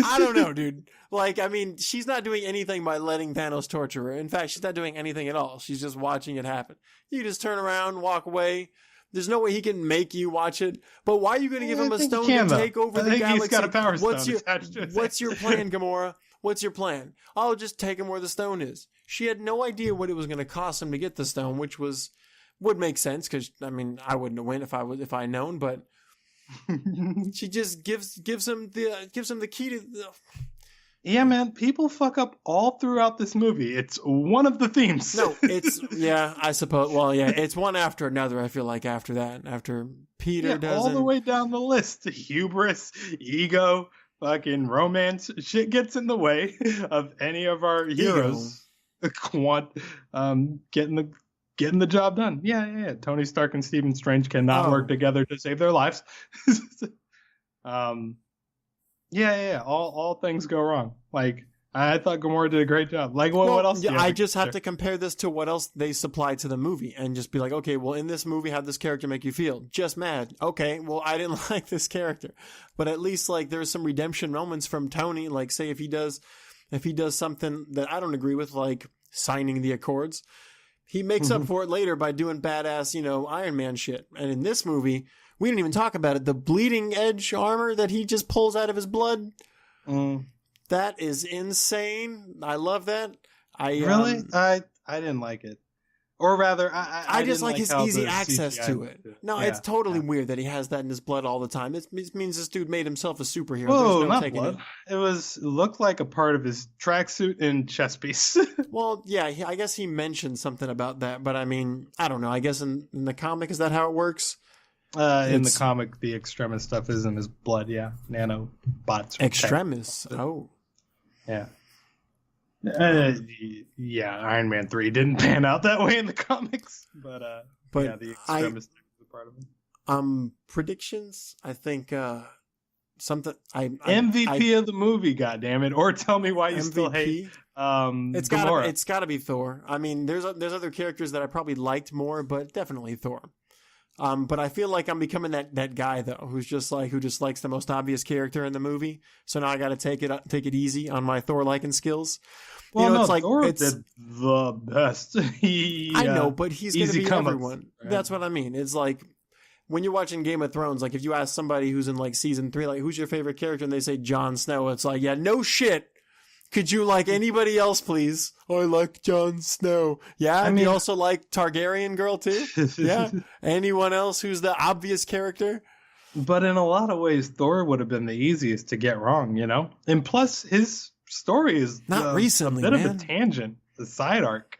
I don't know, dude. Like, I mean, she's not doing anything by letting Thanos torture her. In fact, she's not doing anything at all. She's just watching it happen. You just turn around, walk away. There's no way he can make you watch it. But why are you going to give him a stone to take over the galaxy? He's got a power stone. What's your plan, Gamora? What's your plan? I'll just take him where the stone is. She had no idea what it was going to cost him to get the stone, which would make sense because, I mean, I wouldn't have won if I'd known, but she just gives him the key to the... Yeah, man, people fuck up all throughout this movie. It's one of the themes. No, I suppose. Well, yeah, it's one after another, I feel like, after that. After Peter does all the way down the list. Hubris, ego, fucking romance. Shit gets in the way of any of our heroes getting the job done. Yeah. Tony Stark and Stephen Strange cannot work together to save their lives. All things go wrong. Like, I thought Gamora did a great job. Like, what else? Yeah, I just have to compare this to what else they supplied to the movie and just be like, okay, well, in this movie, how'd this character make you feel? Just mad. Okay, well, I didn't like this character, but at least like there's some redemption moments from Tony. Like, say if he does something that I don't agree with, like signing the Accords, he makes up for it later by doing badass, Iron Man shit. And in this movie, we didn't even talk about it. The bleeding edge armor that he just pulls out of his blood. That is insane. I love that. Really? I didn't like it. Or rather, I just like his easy access CGI to it. No, it's totally weird that he has that in his blood all the time. It means this dude made himself a superhero. Whoa, not blood. It looked like a part of his tracksuit and chest piece. Well, yeah, I guess he mentioned something about that, but I mean, I don't know. I guess in the comic, is that how it works? In the comic, the Extremis stuff is in his blood, yeah. Nanobots. Extremis? Oh. Yeah. Iron Man 3 didn't pan out that way in the comics, but yeah, the Extremis thing is a part of it. Predictions? I think something... MVP of the movie, goddammit, or tell me why you MVP? Still hate Gamora. It's gotta be Thor. I mean, there's other characters that I probably liked more, but definitely Thor. But I feel like I'm becoming that guy though, who just likes the most obvious character in the movie. So now I got to take it easy on my Thor liking skills. Well, it's like Thor did the best. I know, but he's going to be everyone. Right? That's what I mean. It's like when you're watching Game of Thrones, like if you ask somebody who's in like season 3, like who's your favorite character, and they say Jon Snow, it's like, yeah, no shit. Could you like anybody else, please? I like Jon Snow. Yeah, I mean, you also like Targaryen girl too? Yeah. Anyone else who's the obvious character? But in a lot of ways, Thor would have been the easiest to get wrong, And plus, his story is not recently, a bit of a tangent, the side arc,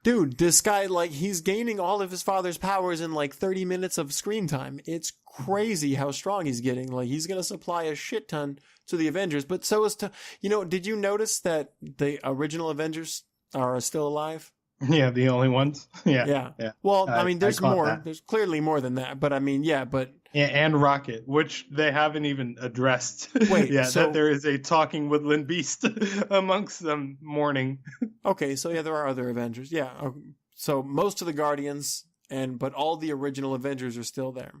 Dude, this guy, like, he's gaining all of his father's powers in like 30 minutes of screen time. It's crazy how strong he's getting. Like, he's going to supply a shit ton to the Avengers, but so is did you notice that the original Avengers are still alive? Yeah, the only ones. Yeah. Well, I mean, there's more. That. There's clearly more than that, but I mean, yeah, and Rocket, which they haven't even addressed. Wait, that there is a talking woodland beast amongst them mourning. Okay, so yeah, there are other Avengers. Yeah, so most of the Guardians but all the original Avengers are still there.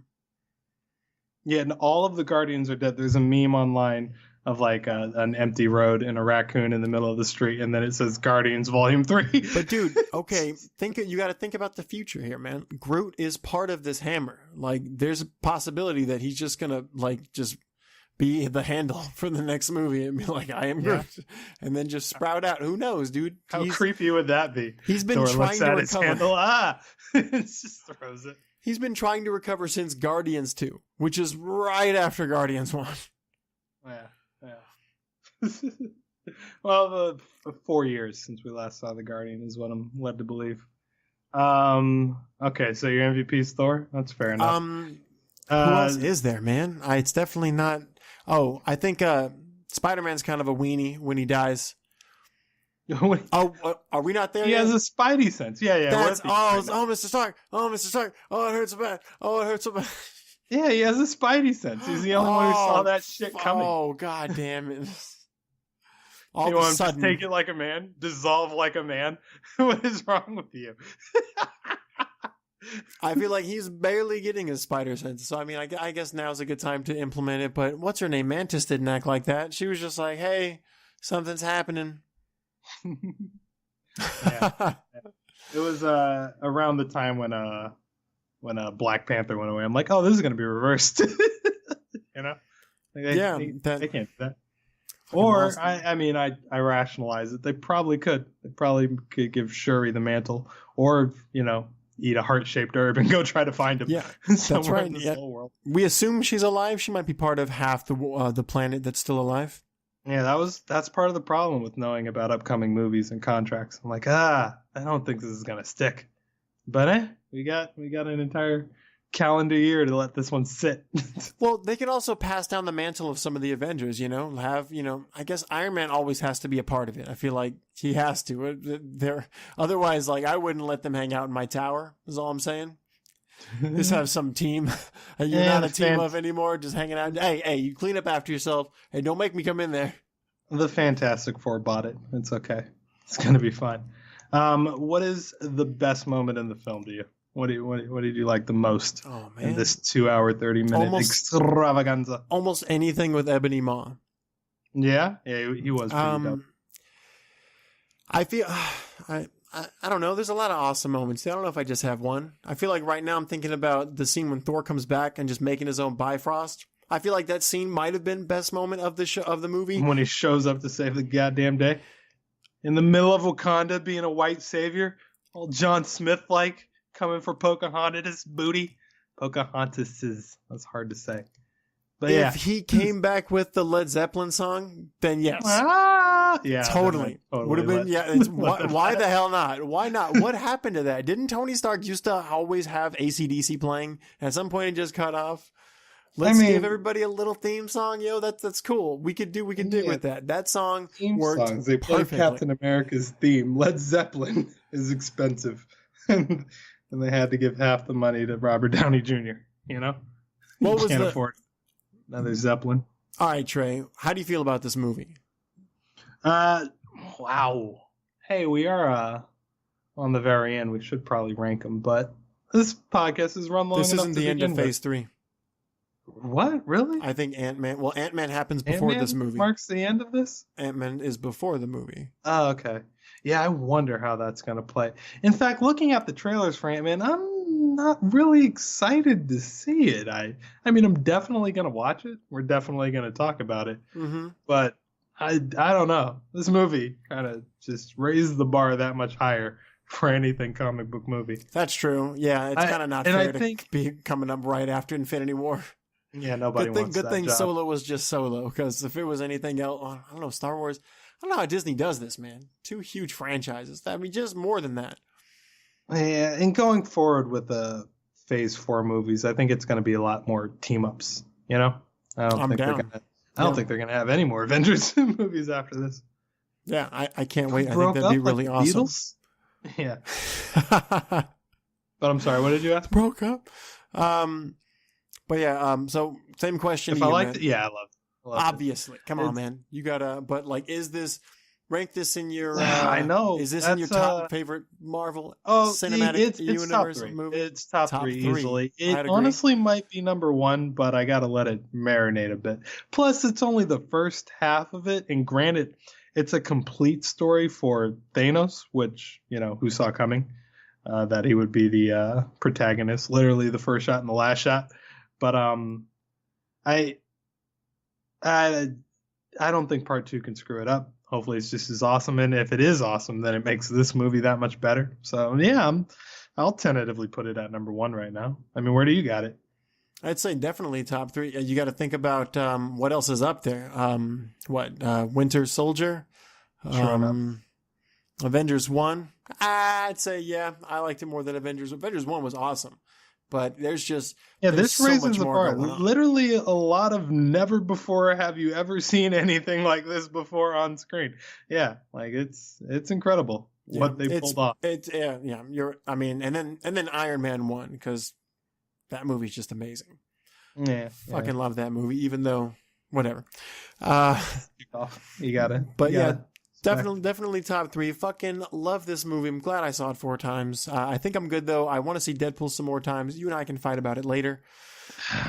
Yeah, and all of the Guardians are dead. There's a meme online of like an empty road and a raccoon in the middle of the street, and then it says Guardians Volume 3. But dude, okay, you got to think about the future here, man. Groot is part of this hammer. Like, there's a possibility that he's just gonna like just be the handle for the next movie and be like, I am Groot, and then just sprout out. Who knows, dude? How creepy would that be? He's been trying to recover. It just throws it. He's been trying to recover since Guardians 2, which is right after Guardians 1. Yeah. Well, the 4 years since we last saw the Guardian is what I'm led to believe. Okay, so your MVP is Thor. That's fair enough. Who else is there, man? It's definitely not. Oh, I think Spider-Man's kind of a weenie when he dies. Are we not there? He has a Spidey sense. Yeah. That's Mr. Stark. Oh, Mr. Stark. Oh, it hurts so bad. Oh, it hurts so bad. Yeah, he has a Spidey sense. He's the only one who saw that shit coming. Oh, god damn it. All you want to take it like a man? Dissolve like a man? What is wrong with you? I feel like he's barely getting his spider sense. So, I mean, I guess now's a good time to implement it. But what's her name? Mantis didn't act like that. She was just like, hey, something's happening. Yeah. It was around the time when Black Panther went away. I'm like, oh, this is going to be reversed. You know? Like they can't do that. Or, I rationalize it. They probably could. They probably could give Shuri the mantle. Or, eat a heart-shaped herb and go try to find him. Yeah, that's right. In this whole world. We assume she's alive. She might be part of half the planet that's still alive. Yeah, that's part of the problem with knowing about upcoming movies and contracts. I'm like, I don't think this is going to stick. But we got an entire calendar year to let this one sit. Well, they could also pass down the mantle of some of the Avengers, I guess Iron Man always has to be a part of it. I feel like he has to. Otherwise, like, I wouldn't let them hang out in my tower, is all I'm saying. Just have some team you're not a team of anymore, just hanging out. Hey, you clean up after yourself. Hey, don't make me come in there. The Fantastic Four bought it. It's okay. It's going to be fine. What is the best moment in the film to you? What did you like the most in this 2 hour, 30-minute extravaganza? Almost anything with Ebony Maw. Yeah, he was pretty dope. I feel, I don't know. There's a lot of awesome moments. I don't know if I just have one. I feel like right now I'm thinking about the scene when Thor comes back and just making his own Bifrost. I feel like that scene might have been best moment of the movie. When he shows up to save the goddamn day. In the middle of Wakanda being a white savior. All John Smith-like. Coming for Pocahontas' booty. Pocahontas' that's hard to say. But if he came back with the Led Zeppelin song, then yes. Yeah. Totally. Would have been, why the hell not? Why not? What happened to that? Didn't Tony Stark used to always have AC/DC playing? At some point it just cut off. Let's give everybody a little theme song. Yo, that's cool. We could dig with that. That song worked songs. They played Captain America's theme. Led Zeppelin is expensive. And they had to give half the money to Robert Downey Jr., What was can't afford another Zeppelin. All right, Trey, how do you feel about this movie? Wow. Hey, we are on the very end. We should probably rank them, but this podcast is run long enough. This isn't the end of Phase 3. What? Really? I think Ant-Man... Well, Ant-Man happens before this movie. Marks the end of this? Ant-Man is before the movie. Oh, okay. Yeah, I wonder how that's going to play. In fact, looking at the trailers for Ant-Man, I'm not really excited to see it. I mean, I'm definitely going to watch it. We're definitely going to talk about it. Mm-hmm. But I don't know. This movie kind of just raised the bar that much higher for anything comic book movie. That's true. Yeah, it's kind of not fair to be coming up right after Infinity War. Yeah, nobody wants that Good thing job. Solo was just Solo, because if it was anything else, I don't know, Star Wars, I don't know how Disney does this, man. 2 huge franchises. I mean, just more than that. Yeah, and going forward with the Phase 4 movies, I think it's going to be a lot more team-ups, I don't think they're going to have any more Avengers movies after this. Yeah, I can't wait. I think that'd be really awesome. Beatles? Yeah. But I'm sorry, what did you ask? Broke up. But yeah, so same question. If I liked it, yeah, I love it. Obviously. Come on, man. You gotta, but like, is this rank this in your? I know. Is this in your top favorite Marvel cinematic it's universe top three. movie? It's top three easily. I'd It agree. honestly might be number one, but I gotta let it marinate a bit. Plus, it's only the first half of it, and granted, it's a complete story for Thanos, which who saw coming that he would be the protagonist, literally the first shot and the last shot. But I don't think part two can screw it up. Hopefully it's just as awesome, and if it is awesome, then it makes this movie that much better. So yeah, I'll tentatively put it at number one right now. I mean, where do you got it? I'd say definitely top three. You got to think about what else is up there. Winter Soldier, Sure enough. Avengers 1. I'd say, yeah, I liked it more than Avengers. Avengers 1 was awesome. But there's this so raises much the more bar. going on. Literally a lot of never before have you ever seen anything like this before on screen. Yeah, like it's incredible what they pulled off. And then Iron Man 1, because that movie's just amazing. Yeah. Fucking love that movie, even though whatever. You got it. But yeah, definitely top three. Fucking love this movie. I'm glad I saw it 4 times. I think I'm good though. I want to see Deadpool some more times. You and I can fight about it later.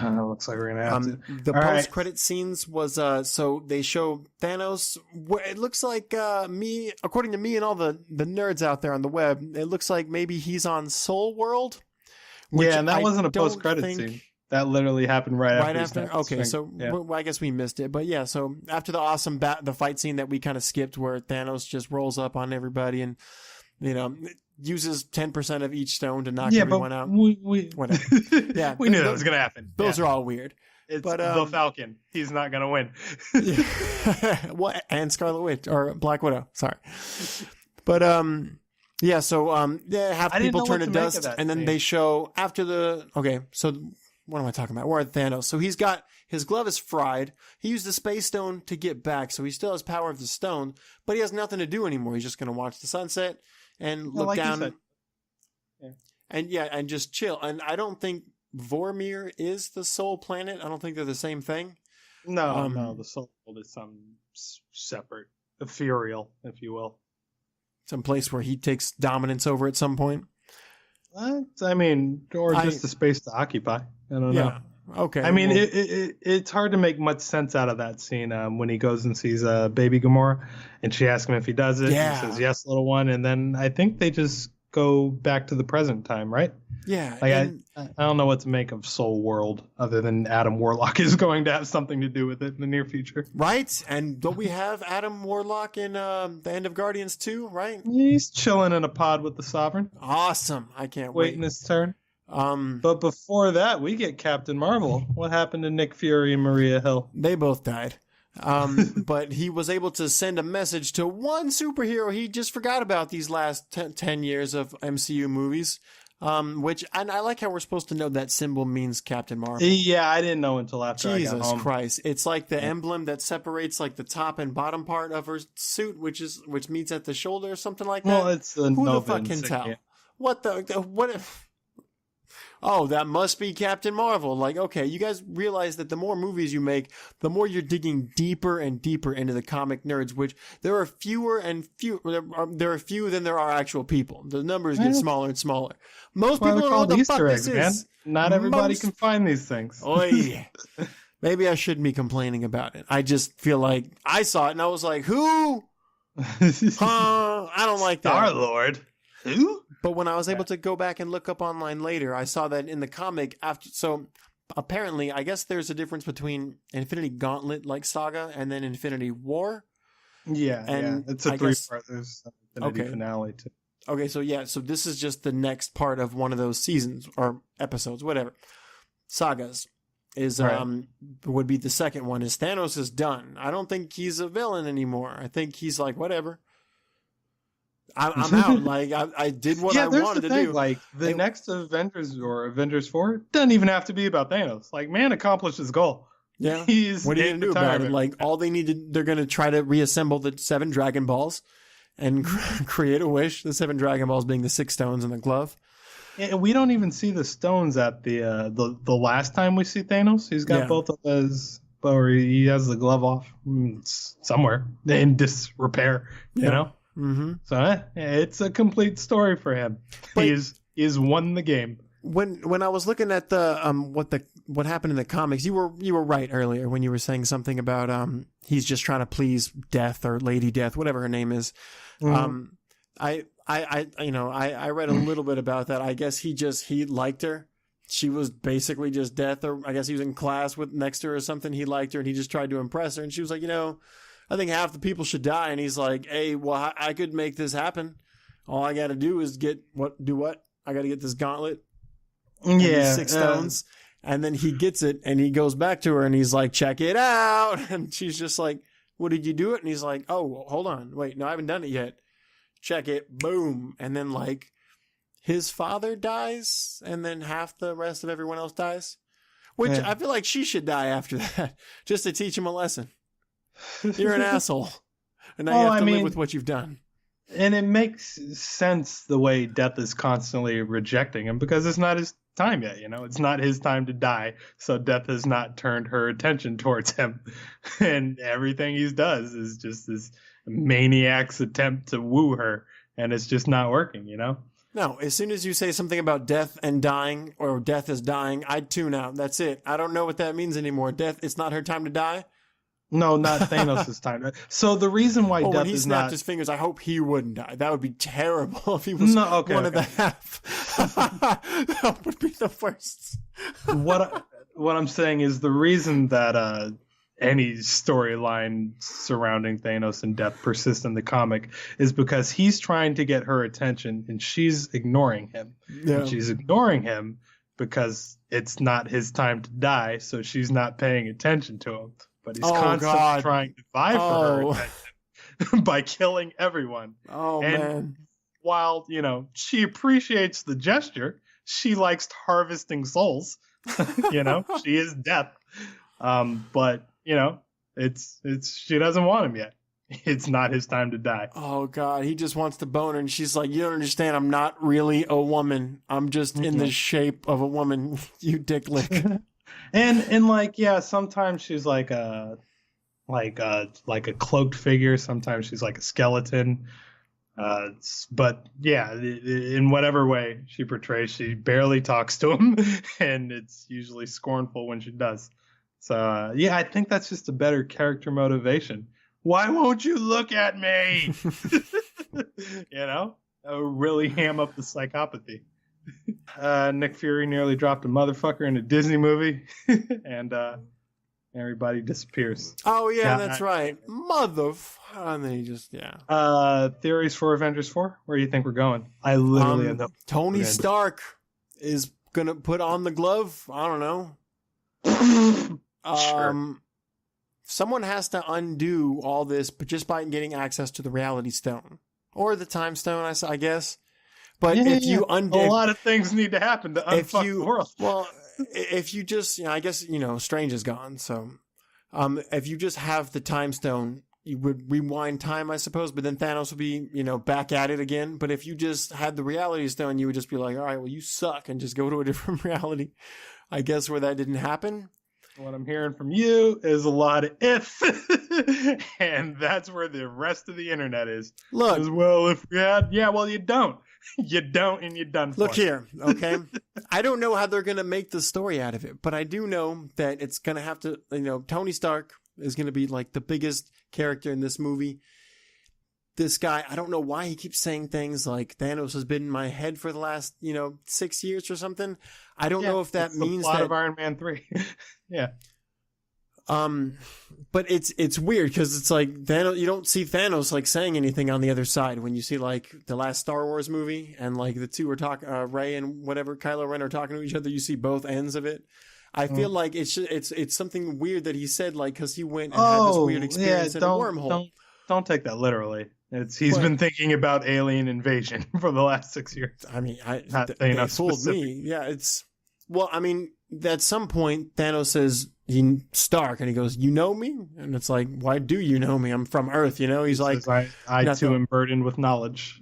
Looks like we're gonna have to. The post-credit scenes was so they show Thanos. It looks like according to me and all the nerds out there on the web, it looks like maybe he's on Soul World. Yeah, and that wasn't a post-credit scene. That literally happened right after. Okay, so I guess we missed it. But yeah, so after the awesome the fight scene that we kind of skipped, where Thanos just rolls up on everybody and uses 10% of each stone to knock everyone out. Whatever. Yeah, we knew that was gonna happen. Those are all weird. It's the Falcon. He's not gonna win. What? And Scarlet Witch or Black Widow. Sorry, but yeah. So half the people turn to dust, and then they show after the. Okay, so what am I talking about? We're at Thanos. So he's got his glove is fried. He used the space stone to get back, so he still has power of the stone, but he has nothing to do anymore. He's just gonna watch the sunset and look down, and just chill. And I don't think Vormir is the Soul Planet. I don't think they're the same thing. No, the Soul is some separate, ethereal, if you will. Some place where he takes dominance over at some point. I mean, or just the space to occupy. I don't know. Okay. I mean, it's hard to make much sense out of that scene when he goes and sees baby Gamora, and she asks him if he does it. Yeah. And he says, yes, little one. And then I think they just go back to the present time, right? Yeah. Like I don't know what to make of Soul World other than Adam Warlock is going to have something to do with it in the near future. Right? And don't we have Adam Warlock in the end of Guardians 2, right? He's chilling in a pod with the Sovereign. Awesome. I can't wait. Waiting his turn. But before that, we get Captain Marvel. What happened to Nick Fury and Maria Hill? They both died. But he was able to send a message to one superhero he just forgot about these last 10 years of MCU movies. And I like how we're supposed to know that symbol means Captain Marvel. Yeah, I didn't know until after I got home. Jesus Christ. It's like the emblem that separates like the top and bottom part of her suit, which meets at the shoulder or something like that. Well, it's the Who Nova the fuck can insignia. tell? What if... Oh, that must be Captain Marvel. Like, okay, you guys realize that the more movies you make, the more you're digging deeper and deeper into the comic nerds, which there are fewer and fewer. There are few than there are actual people. The numbers get smaller and smaller. Most people don't know what the fuck this is. Not everybody can find these things. Oy. Maybe I shouldn't be complaining about it. I just feel like I saw it and I was like, who? I don't like that. Star-Lord. Who? But when I was able to go back and look up online later, I saw that in the comic so apparently I guess there's a difference between Infinity Gauntlet like saga and then Infinity War. Yeah, it's a 3-part. There's Infinity finale too. Okay, so this is just the next part of one of those seasons or episodes, whatever. Sagas is would be the second one. Is Thanos is done. I don't think he's a villain anymore. I think he's like whatever. I'm out. Like I did what I wanted to do. Like the next Avengers or Avengers 4 doesn't even have to be about Thanos. Like man accomplished his goal. Yeah. What are you gonna do about it? Like all they need to, they're gonna try to reassemble the 7 Dragon Balls and create a wish. The 7 Dragon Balls being the 6 stones in the glove. And we don't even see the stones at the last time we see Thanos. He's got both or he has the glove off somewhere in disrepair, you know? Mm-hmm. So it's a complete story for him. But He's won the game. When I was looking at what happened in the comics, you were right earlier when you were saying something about he's just trying to please Death or Lady Death, whatever her name is. Mm-hmm. I read a little bit about that. I guess he liked her. She was basically just Death, or I guess he was in class next to her or something. He liked her and he just tried to impress her, and she was like, I think half the people should die. And he's like, hey, well, I could make this happen. All I got to do is do what? I got to get this gauntlet. Yeah. 6 stones. And then he gets it and he goes back to her and he's like, check it out. And she's just like, what, did you do it? And he's like, oh, hold on. Wait, no, I haven't done it yet. Check it. Boom. And then like his father dies and then half the rest of everyone else dies. Which I feel like she should die after that just to teach him a lesson. You're an asshole. And now you have to live with what you've done. And it makes sense the way Death is constantly rejecting him because it's not his time yet, It's not his time to die. So Death has not turned her attention towards him. And everything he does is just this maniac's attempt to woo her. And it's just not working, No, as soon as you say something about death and dying or death is dying, I tune out. That's it. I don't know what that means anymore. Death, it's not her time to die. No, not Thanos' time. So the reason why Death when he is snapped not his fingers, I hope he wouldn't die. That would be terrible if he was one of the half. That would be the worst. What I'm saying is the reason that any storyline surrounding Thanos and Death persists in the comic is because he's trying to get her attention and she's ignoring him. Yeah. And she's ignoring him because it's not his time to die, so she's not paying attention to him. But he's constantly trying to vie for her attention by killing everyone. Oh, man. While, she appreciates the gesture, she likes harvesting souls. She is Death. But, it's she doesn't want him yet. It's not his time to die. Oh, God. He just wants to bone her. And she's like, you don't understand. I'm not really a woman. I'm just in the shape of a woman, you dick lick. And sometimes she's like a cloaked figure. Sometimes she's like a skeleton. But yeah, in whatever way she portrays, she barely talks to him, and it's usually scornful when she does. So I think that's just a better character motivation. Why won't you look at me? Really ham up the psychopathy. Nick Fury nearly dropped a motherfucker in a Disney movie, and everybody disappears. Oh yeah, that's right, and then he just Theories for Avengers 4. Where do you think we're going? I literally end up. Tony Stark is gonna put on the glove. I don't know. Sure. Someone has to undo all this, but just by getting access to the Reality Stone or the Time Stone, I guess. But if you undo, a lot of things need to happen to unfuck the world. Well, if you just, I guess, Strange is gone. So, if you just have the Time Stone, you would rewind time, I suppose. But then Thanos would be, back at it again. But if you just had the Reality Stone, you would just be like, all right, well, you suck, and just go to a different reality. I guess where that didn't happen. What I'm hearing from you is a lot of if, and that's where the rest of the internet is. Look, well, if we had, well, you don't. You don't, and you're done for. Look here, okay? I don't know how they're going to make the story out of it, but I do know that it's going to have to, Tony Stark is going to be like the biggest character in this movie. This guy, I don't know why he keeps saying things like Thanos has been in my head for the last, 6 years or something. I don't know if that means the plot that of Iron Man 3. Yeah. But it's weird because it's like Thanos, you don't see Thanos like saying anything on the other side when you see like the last Star Wars movie and like the two are talking, Rey and whatever Kylo Ren are talking to each other. You see both ends of it. I feel like it's something weird that he said, like, because he went and had this weird experience in a wormhole. Don't take that literally. He's been thinking about alien invasion for the last 6 years. I mean, they fooled me. Yeah, at some point Thanos says Stark, and he goes, "You know me?" And it's like, "Why do you know me? I'm from Earth." He's like, "I too am burdened with knowledge."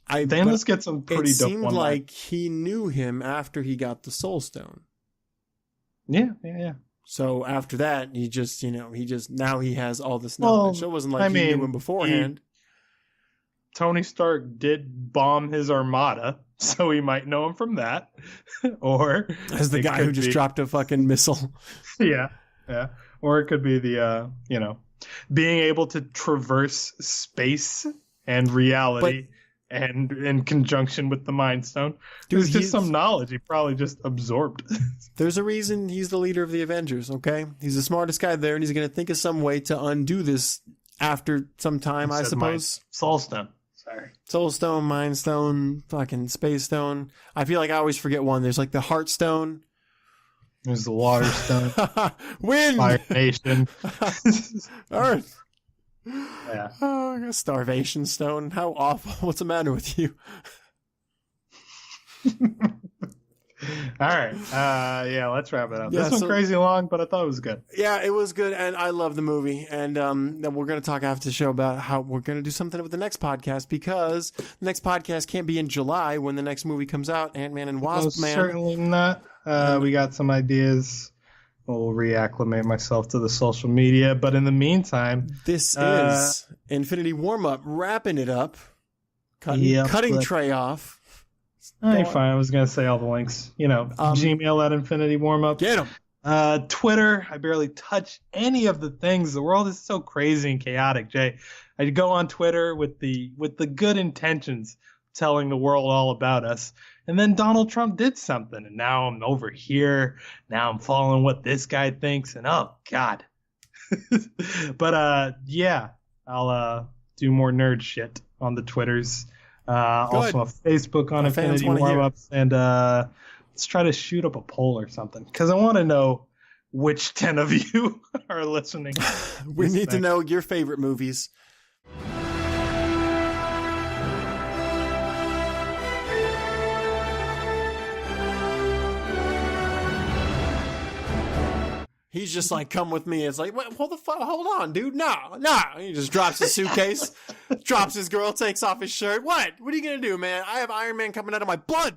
Thanos gets some pretty dope. It seemed like he knew him after he got the Soul Stone. Yeah. So after that, now he has all this knowledge. So it wasn't like he knew him beforehand. Tony Stark did bomb his armada, so he might know him from that. Or as the guy who just dropped a fucking missile. Yeah. Or it could be the, being able to traverse space and reality and in conjunction with the Mind Stone. There's just some knowledge he probably just absorbed. There's a reason he's the leader of the Avengers, okay? He's the smartest guy there, and he's going to think of some way to undo this after some time, I suppose. Soul Stone. Sorry. Soul Stone, Mind Stone, fucking Space Stone. I feel like I always forget one. There's like the Heart Stone. There's the Water Stone. Wind! Fire Nation. Earth. Yeah. Oh, I got Starvation Stone. How awful. What's the matter with you? All right. Let's wrap it up. Yeah, this one's crazy long, but I thought it was good. Yeah, it was good, and I love the movie. And then we're going to talk after the show about how we're going to do something with the next podcast, because the next podcast can't be in July when the next movie comes out, Ant-Man and Wasp Man. Certainly not. We got some ideas. We'll reacclimate myself to the social media. But in the meantime... This is Infinity Warm-Up, wrapping it up, cutting Trey off. Fine. I was going to say all the links. Gmail at infinitywarmup. Get them. Twitter, I barely touch any of the things. The world is so crazy and chaotic, Jay. I go on Twitter with the good intentions, telling the world all about us. And then Donald Trump did something, and now I'm over here. Now I'm following what this guy thinks, and oh, God. But, I'll do more nerd shit on the Twitters. Also on Facebook on Infinity Warmups. And let's try to shoot up a poll or something, because I want to know which 10 of you are listening. We need to know your favorite movies. He's just like, come with me. It's like, what the fuck? Hold on, dude. No. He just drops his suitcase, drops his girl, takes off his shirt. What are you going to do, man? I have Iron Man coming out of my blood.